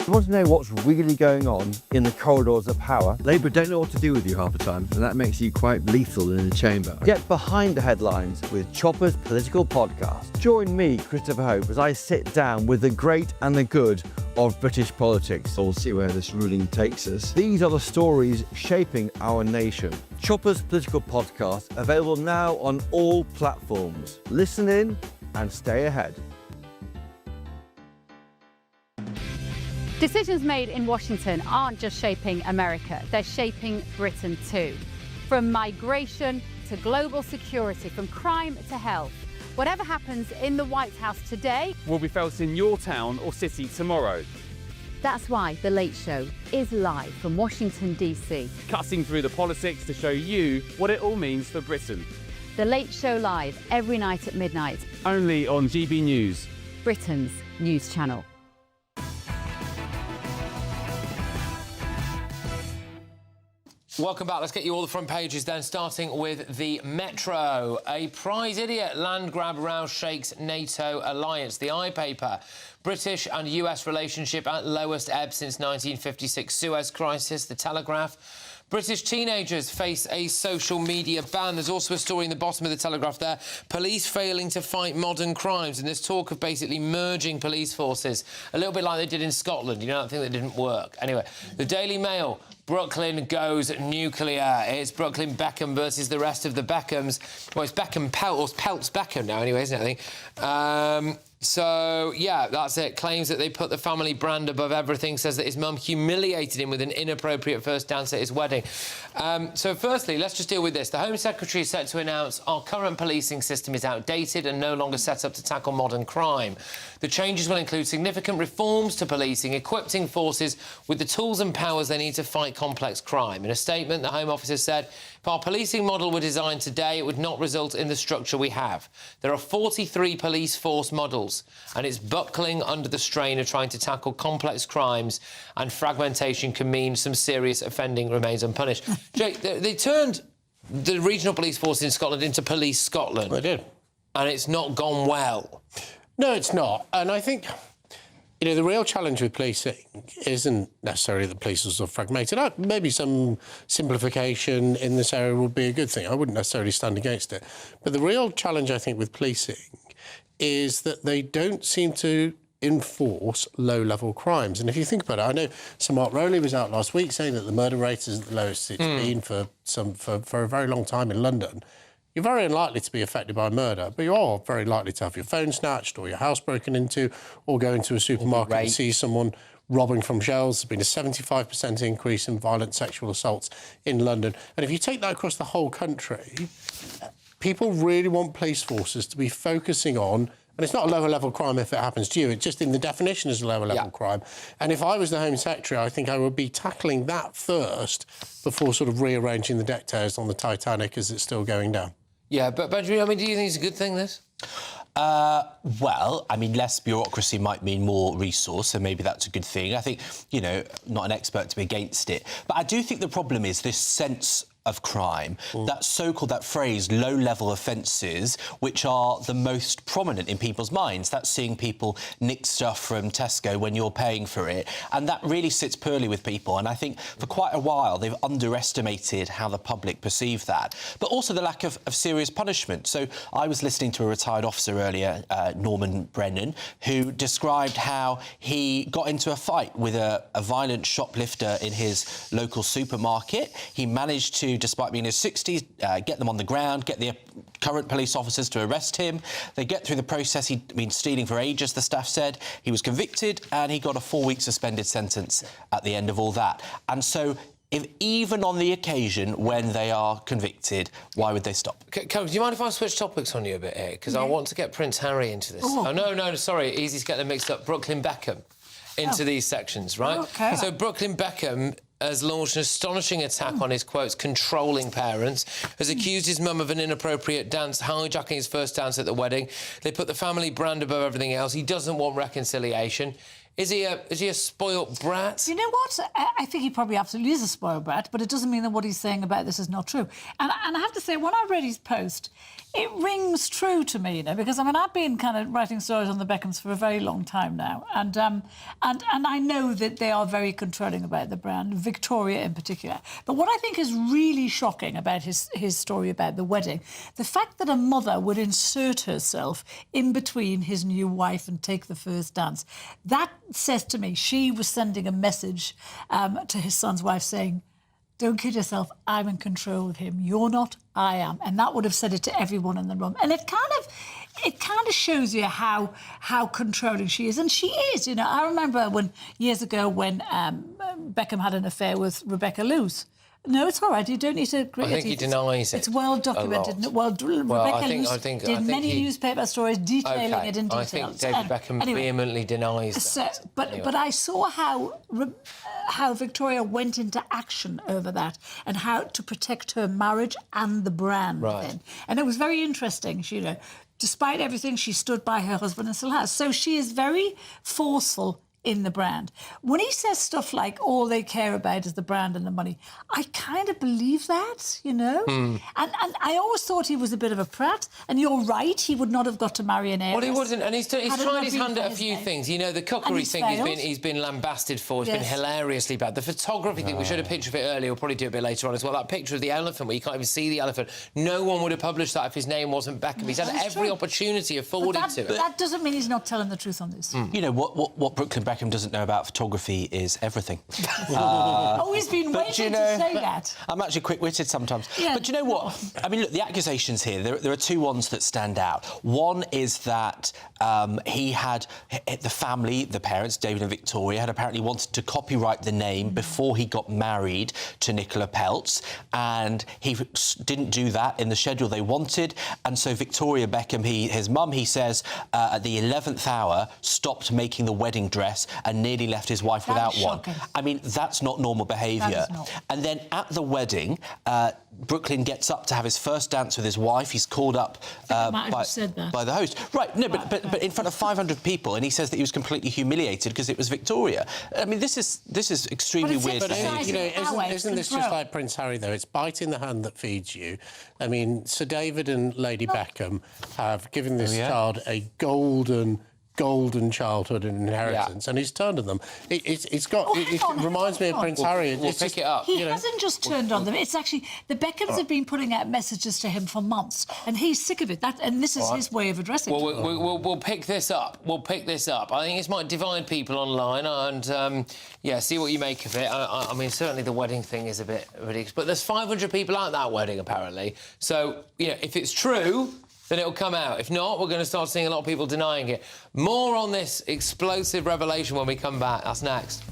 You want to know what's really going on in the corridors of power? Labour don't know what to do with you half the time, and that makes you quite lethal in the chamber. Get behind the headlines with Chopper's Political Podcast. Join me, Christopher Hope, as I sit down with the great and the good of British politics. We'll see where this ruling takes us. These are the stories shaping our nation. Chopper's Political Podcast, available now on all platforms. Listen in and stay ahead. Decisions made in Washington aren't just shaping America, they're shaping Britain too. From migration to global security, from crime to health. Whatever happens in the White House today will be felt in your town or city tomorrow. That's why The Late Show is live from Washington, DC. Cutting through the politics to show you what it all means for Britain. The Late Show live every night at midnight. Only on GB News, Britain's news channel. Welcome back. Let's get you all the front pages then, starting with the Metro. A prize idiot land grab row shakes NATO alliance. The iPaper. British and US relationship at lowest ebb since 1956 Suez crisis. The Telegraph. British teenagers face a social media ban. There's also a story in the bottom of the Telegraph there. Police failing to fight modern crimes. And there's talk of basically merging police forces, a little bit like they did in Scotland. You know, that thing that didn't work. Anyway, the Daily Mail. Brooklyn goes nuclear. It's Brooklyn Beckham versus the rest of the Beckhams. Well, it's Beckham Pelt's Beckham now anyway, isn't it, I think? So, yeah, that's it. Claims that they put the family brand above everything. Says that his mum humiliated him with an inappropriate first dance at his wedding. So, firstly, let's just deal with this. The Home Secretary is set to announce our current policing system is outdated and no longer set up to tackle modern crime. The changes will include significant reforms to policing, equipping forces with the tools and powers they need to fight complex crime. In a statement, the Home Office has said, if our policing model were designed today, it would not result in the structure we have. There are 43 police force models, and it's buckling under the strain of trying to tackle complex crimes, and fragmentation can mean some serious offending remains unpunished. Jake, they turned the regional police force in Scotland into Police Scotland. They did. And it's not gone well. No, it's not. And I think, you know, the real challenge with policing isn't necessarily that police are sort of fragmented. Maybe some simplification in this area would be a good thing. I wouldn't necessarily stand against it. But the real challenge, I think, with policing is that they don't seem to enforce low-level crimes. And if you think about it, I know Sir Mark Rowley was out last week saying that the murder rate is the lowest it's been for a very long time in London. You're very unlikely to be affected by murder, but you are very likely to have your phone snatched or your house broken into or go into a supermarket and see someone robbing from shelves. There's been a 75% increase in violent sexual assaults in London. And if you take that across the whole country, people really want police forces to be focusing on, and it's not a lower-level crime if it happens to you, it's just in the definition as a lower-level crime. And if I was the Home Secretary, I think I would be tackling that first before sort of rearranging the deck chairs on the Titanic as it's still going down. Yeah, but Benjamin, I mean, do you think it's a good thing, this? Well, I mean, less bureaucracy might mean more resource, so maybe that's a good thing. I think, you know, not an expert to be against it. But I do think the problem is this sense of crime, that phrase, low-level offences, which are the most prominent in people's minds. That's seeing people nick stuff from Tesco when you're paying for it, and that really sits poorly with people. And I think for quite a while they've underestimated how the public perceive that, but also the lack of serious punishment. So I was listening to a retired officer earlier, Norman Brennan, who described how he got into a fight with a violent shoplifter in his local supermarket. He managed to, despite being in his 60s, get them on the ground, get the current police officers to arrest him. They get through the process. He'd been stealing for ages, the staff said. He was convicted and he got a 4-week suspended sentence at the end of all that. And so if even on the occasion when they are convicted, why would they stop? Coach, do you mind if I switch topics on you a bit here? Because I want to get Prince Harry into this. Oh, no, sorry, easy to get them mixed up. Brooklyn Beckham into these sections, right? OK. So Brooklyn Beckham has launched an astonishing attack on his, quotes, controlling parents, has accused his mum of an inappropriate dance, hijacking his first dance at the wedding. They put the family brand above everything else. He doesn't want reconciliation. Is he a spoilt brat? You know what? I think he probably absolutely is a spoilt brat, but it doesn't mean that what he's saying about this is not true. And I have to say, when I read his post, it rings true to me, you know, because, I mean, I've been kind of writing stories on the Beckhams for a very long time now, and I know that they are very controlling about the brand, Victoria in particular. But what I think is really shocking about his story about the wedding, the fact that a mother would insert herself in between his new wife and take the first dance, that says to me she was sending a message to his son's wife saying, don't kid yourself, I'm in control of him. You're not, I am. And that would have said it to everyone in the room. And it kind of shows you how controlling she is. And she is, you know. I remember years ago when Beckham had an affair with Rebecca Loos. No, it's all right. You don't need to agree. I think he denies it. It's well documented. Rebecca Loos did many newspaper stories detailing it in detail. I think David Beckham vehemently denies that. But I saw how Victoria went into action over that and how to protect her marriage and the brand. Right. Then. And it was very interesting. She, you know, despite everything, she stood by her husband and still has. So she is very forceful in the brand. When he says stuff like all they care about is the brand and the money, I kind of believe that, you know? And I always thought he was a bit of a prat, and you're right, he would not have got to marry an heiress. Well, he wouldn't, and he's tried his hand at a few things. You know, the cookery thing he's been lambasted for has been hilariously bad. The photography thing, we showed a picture of it earlier, we'll probably do it a bit later on as well. That picture of the elephant where you can't even see the elephant, no one would have published that if his name wasn't Beckham. He's had every opportunity afforded to it. But that doesn't mean he's not telling the truth on this. You know, what Brooklyn Beckham doesn't know about photography is everything. Always been waiting to say that. I'm actually quick-witted sometimes. Yeah. But do you know what? I mean, look, the accusations here, there are two ones that stand out. One is that he had the family, the parents, David and Victoria, had apparently wanted to copyright the name before he got married to Nicola Peltz, and he didn't do that in the schedule they wanted, and so Victoria Beckham, his mum, he says, at the 11th hour, stopped making the wedding dress and nearly left his wife without one. I mean, that's not normal behaviour. And then at the wedding, Brooklyn gets up to have his first dance with his wife. He's called up by the host. Right, no, but in front of 500 people, and he says that he was completely humiliated because it was Victoria. I mean, this is extremely weird. But you know, isn't this just like Prince Harry, though? It's biting the hand that feeds you. I mean, Sir David and Lady Beckham have given this child a golden childhood and inheritance, and he's turned on them. It reminds me of Prince Harry. We'll pick it up. He hasn't just turned on them. It's actually the Beckhams have been putting out messages to him for months, and he's sick of it. And this is his way of addressing it. We'll pick this up. We'll pick this up. I think this might divide people online, and see what you make of it. I mean, certainly the wedding thing is a bit ridiculous, but there's 500 people at that wedding apparently. So if it's true, then it'll come out. If not, we're going to start seeing a lot of people denying it. More on this explosive revelation when we come back. That's next.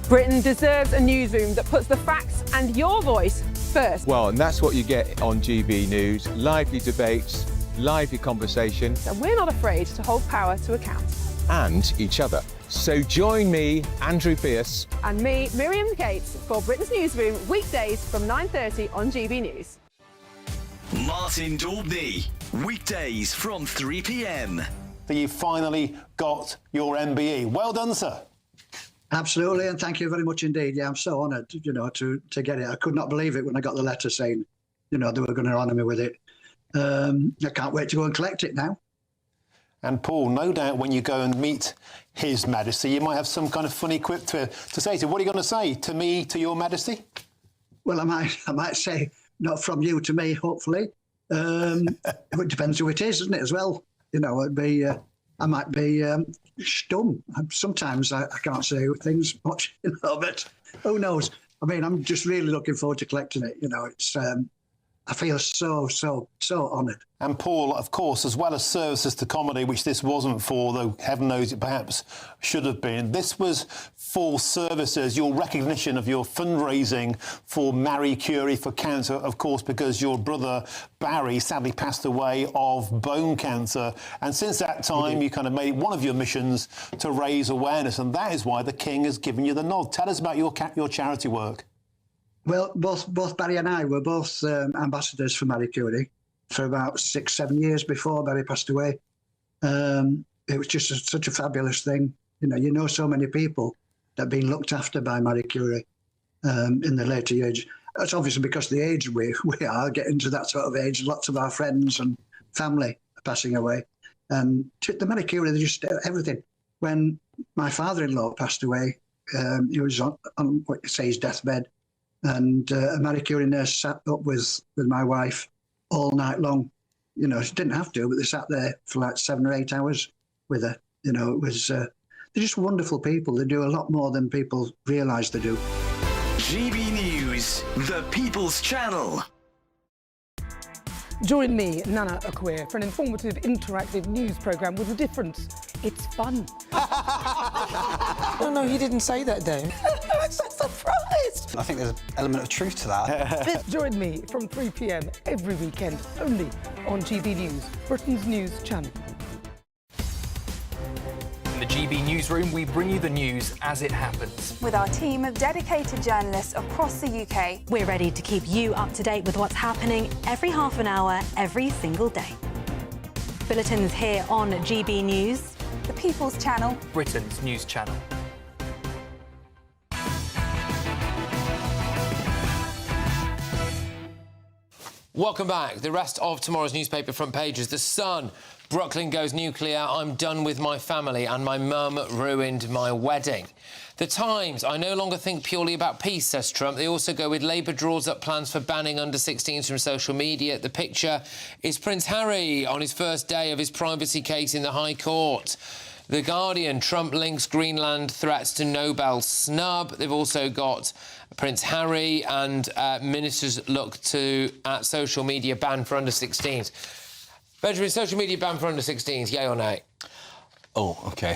Britain deserves a newsroom that puts the facts and your voice first. Well, and that's what you get on GB News. Lively debates, lively conversation. And we're not afraid to hold power to account. And each other. So join me, Andrew Pierce. And me, Miriam Gates, for Britain's Newsroom, weekdays from 9:30 on GB News. Martin Daubney, weekdays from 3 p.m. That you finally got your MBE. Well done, sir. Absolutely, and thank you very much indeed. Yeah, I'm so honoured, to get it. I could not believe it when I got the letter saying, they were going to honour me with it. I can't wait to go and collect it now. And Paul, no doubt when you go and meet His Majesty, you might have some kind of funny quip to say to him. What are you going to say to me, to Your Majesty? Well, I might say, not from you to me, hopefully. It depends who it is, doesn't it, as well? I might be stum. Sometimes I can't say things much, but who knows? I mean, I'm just really looking forward to collecting it. It's I feel so honoured. And Paul, of course, as well as services to comedy, which this wasn't for, though heaven knows it perhaps should have been, this was for services, your recognition of your fundraising for Marie Curie for cancer, of course, because your brother Barry sadly passed away of bone cancer. And since that time, you kind of made it one of your missions to raise awareness, and that is why the King has given you the nod. Tell us about your charity work. Well, both Barry and I were both ambassadors for Marie Curie for about 6-7 years before Barry passed away. It was just such a fabulous thing. You know so many people that have been looked after by Marie Curie in the later age. That's obviously because the age we are getting to that sort of age. Lots of our friends and family are passing away. And the Marie Curie, they just everything. When my father-in-law passed away, he was on what you say his deathbed. And a Marie Curie nurse sat up with my wife all night long. She didn't have to, but they sat there for like 7 or 8 hours with her. It was, they're just wonderful people. They do a lot more than people realise they do. GB News, the People's Channel. Join me, Nana Akweer, for an informative, interactive news programme with a difference. It's fun. No, he didn't say that, Dave. I'm so surprised. I think there's an element of truth to that. Join me from 3 p.m. every weekend, only on GB News, Britain's news channel. In the GB Newsroom, we bring you the news as it happens. With our team of dedicated journalists across the UK. We're ready to keep you up to date with what's happening every half an hour, every single day. Bulletins here on GB News. The People's Channel. Britain's news channel. Welcome back. The rest of tomorrow's newspaper front pages. The Sun. Brooklyn goes nuclear. I'm done with my family and my mum ruined my wedding. The Times. I no longer think purely about peace, says Trump. They also go with Labour draws up plans for banning under-16s from social media. The picture is Prince Harry on his first day of his privacy case in the High Court. The Guardian. Trump links Greenland threats to Nobel snub. They've also got Prince Harry and ministers look at social media ban for under-16s. Benjamin, social media ban for under-16s, yay or nay? Oh, OK.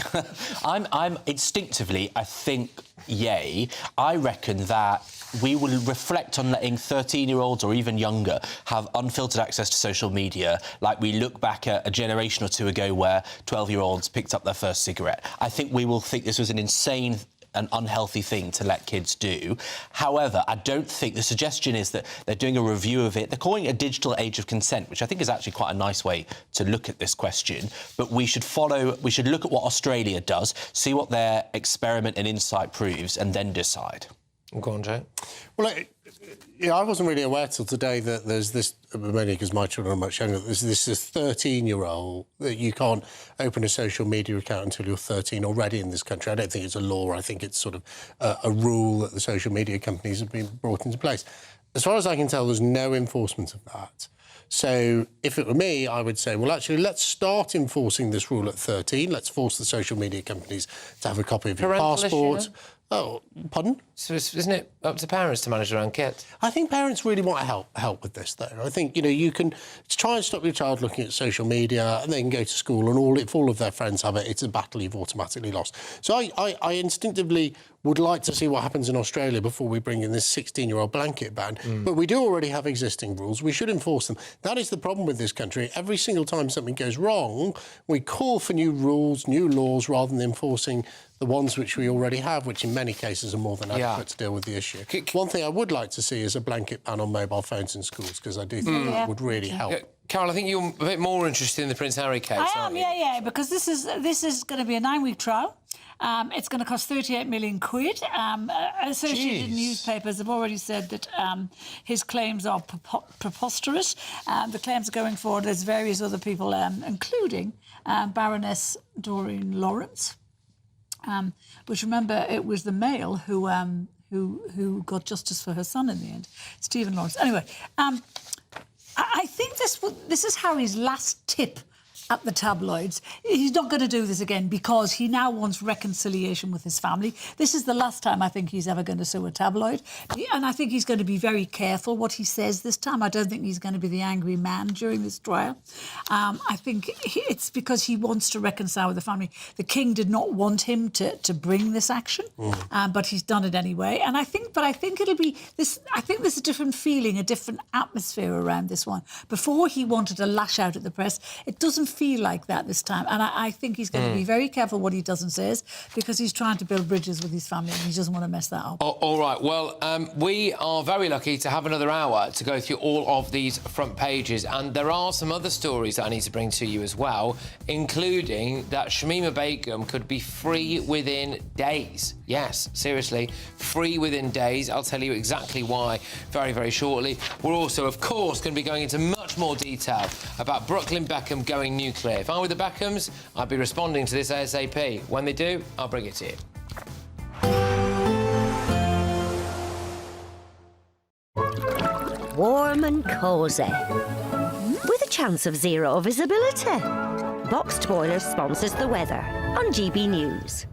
I'm instinctively, I think, yay. I reckon that we will reflect on letting 13-year-olds or even younger have unfiltered access to social media, like we look back at a generation or two ago where 12-year-olds picked up their first cigarette. I think we will think this was an insane and unhealthy thing to let kids do. However, I don't think the suggestion is that they're doing a review of it. They're calling it a digital age of consent, which I think is actually quite a nice way to look at this question. But we should look at what Australia does, see what their experiment and insight proves, and then decide. Go on, Joe. Well, I wasn't really aware till today that there's this, mainly because my children are much younger, there's this 13-year-old that you can't open a social media account until you're 13 already in this country. I don't think it's a law. I think it's sort of a rule that the social media companies have been brought into place. As far as I can tell, there's no enforcement of that. So if it were me, I would say, well, actually, let's start enforcing this rule at 13. Let's force the social media companies to have a copy of your passport. Oh, pardon? So isn't it up to parents to manage their own kids? I think parents really want to help with this, though. I think, you can try and stop your child looking at social media and they can go to school and if all of their friends have it, it's a battle you've automatically lost. So I instinctively would like to see what happens in Australia before we bring in this 16-year-old blanket ban. But we do already have existing rules. We should enforce them. That is the problem with this country. Every single time something goes wrong, we call for new rules, new laws, rather than enforcing the ones which we already have, which in many cases are more than adequate to deal with the issue. One thing I would like to see is a blanket ban on mobile phones in schools, because I do think that would really help. Carol, I think you're a bit more interested in the Prince Harry case, I am, yeah, because this is going to be a 9-week trial. It's going to cost 38 million quid. Associated newspapers have already said that his claims are preposterous. The claims are going forward. There's various other people, including Baroness Doreen Lawrence, which, remember, it was the male who got justice for her son in the end, Stephen Lawrence. Anyway, I think this is Harry's last tip at the tabloids. He's not going to do this again because he now wants reconciliation with his family. This is the last time I think he's ever going to sue a tabloid. And I think he's going to be very careful what he says this time. I don't think he's going to be the angry man during this trial. I think it's because he wants to reconcile with the family. The king did not want him to bring this action, but he's done it anyway. And I think it'll be this. I think there's a different feeling, a different atmosphere around this one. Before, he wanted to lash out at the press. It doesn't feel like that this time, and I think he's going to be very careful what he does and says, because he's trying to build bridges with his family and he doesn't want to mess that up. All right, well, we are very lucky to have another hour to go through all of these front pages, and there are some other stories that I need to bring to you as well, including that Shamima Begum could be free within days. Yes, seriously, free within days. I'll tell you exactly why very, very shortly. We're also, of course, going to be going into much more detail about Brooklyn Beckham going nuclear. If I were the Beckhams, I'd be responding to this ASAP. When they do, I'll bring it to you. Warm and cosy, with a chance of zero visibility. Boxed Boilers sponsors the weather on GB News.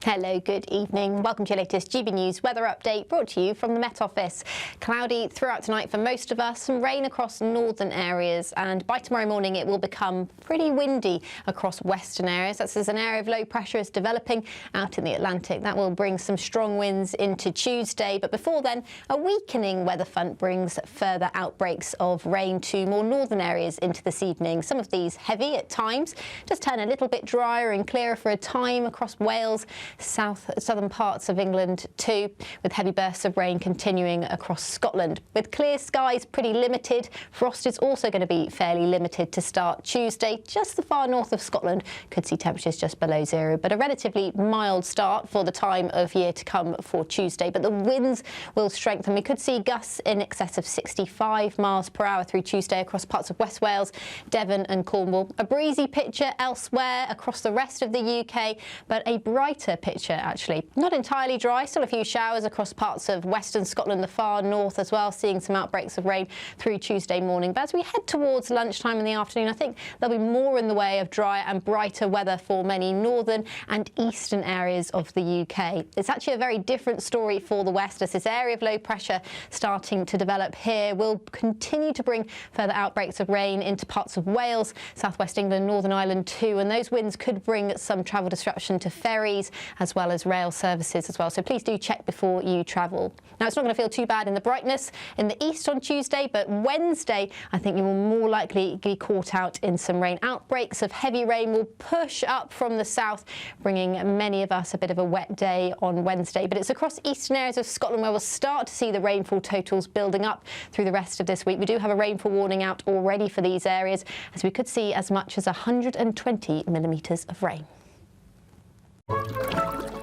Hello, good evening. Welcome to your latest GB News weather update, brought to you from the Met Office. Cloudy throughout tonight for most of us, some rain across northern areas, and by tomorrow morning it will become pretty windy across western areas. That's as an area of low pressure is developing out in the Atlantic. That will bring some strong winds into Tuesday, but before then, a weakening weather front brings further outbreaks of rain to more northern areas into this evening. Some of these heavy at times, just turn a little bit drier and clearer for a time across Wales, southern parts of England too, with heavy bursts of rain continuing across Scotland. With clear skies pretty limited, frost is also going to be fairly limited to start Tuesday. Just the far north of Scotland could see temperatures just below zero, but a relatively mild start for the time of year to come for Tuesday. But the winds will strengthen. We could see gusts in excess of 65 miles per hour through Tuesday across parts of West Wales, Devon and Cornwall. A breezy picture elsewhere across the rest of the UK, but a brighter picture actually. Not entirely dry, still a few showers across parts of western Scotland, the far north as well, seeing some outbreaks of rain through Tuesday morning. But as we head towards lunchtime in the afternoon, I think there'll be more in the way of drier and brighter weather for many northern and eastern areas of the UK. It's actually a very different story for the west, as this area of low pressure starting to develop here will continue to bring further outbreaks of rain into parts of Wales, southwest England, Northern Ireland too, and those winds could bring some travel disruption to ferries as well as rail services as well. So please do check before you travel. Now, it's not going to feel too bad in the brightness in the east on Tuesday, but Wednesday, I think you will more likely be caught out in some rain. Outbreaks of heavy rain will push up from the south, bringing many of us a bit of a wet day on Wednesday. But it's across eastern areas of Scotland where we'll start to see the rainfall totals building up through the rest of this week. We do have a rainfall warning out already for these areas, as we could see as much as 120 millimetres of rain.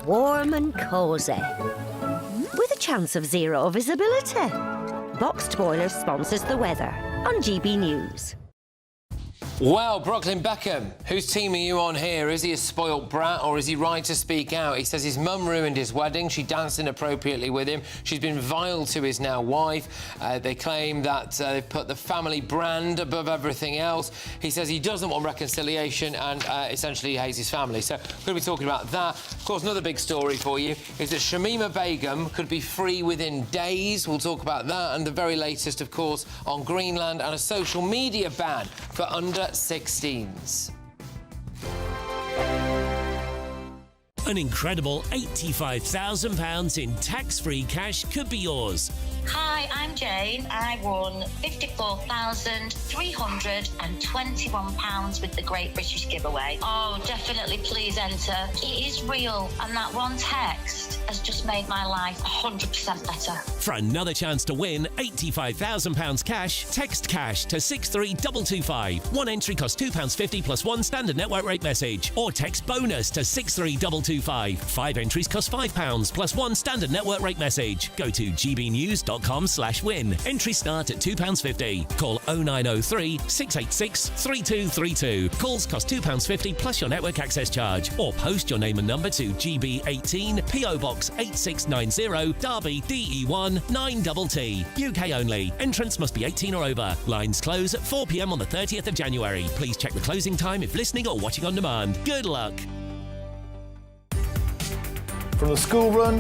Warm and cosy, with a chance of zero visibility. Boxed Boilers sponsors the weather on GB News. Well, Brooklyn Beckham, whose team are you on here? Is he a spoilt brat or is he right to speak out? He says his mum ruined his wedding. She danced inappropriately with him. She's been vile to his now wife. They claim that they've put the family brand above everything else. He says he doesn't want reconciliation and essentially he hates his family. So we're going to be talking about that. Of course, another big story for you is that Shamima Begum could be free within days. We'll talk about that and the very latest, of course, on Greenland and a social media ban for under 16s. An incredible £85,000 in tax-free cash could be yours. Hi, I'm Jane. I won £54,321 with the Great British Giveaway. Oh, definitely please enter. It is real, and that one text has just made my life 100% better. For another chance to win £85,000 cash, text cash to 63225. One entry costs £2.50 plus one standard network rate message. Or text bonus to 63225. 5 entries cost £5 plus one standard network rate message. Go to gbnews.com/win. Entries start at £2.50. Call 0903 686 3232. Calls cost £2.50 plus your network access charge. Or post your name and number to GB18 PO Box 8690 Derby DE1 9TT. UK only. Entrance must be 18 or over. Lines close at 4 p.m. on the 30th of January. Please check the closing time if listening or watching on demand. Good luck. From the school run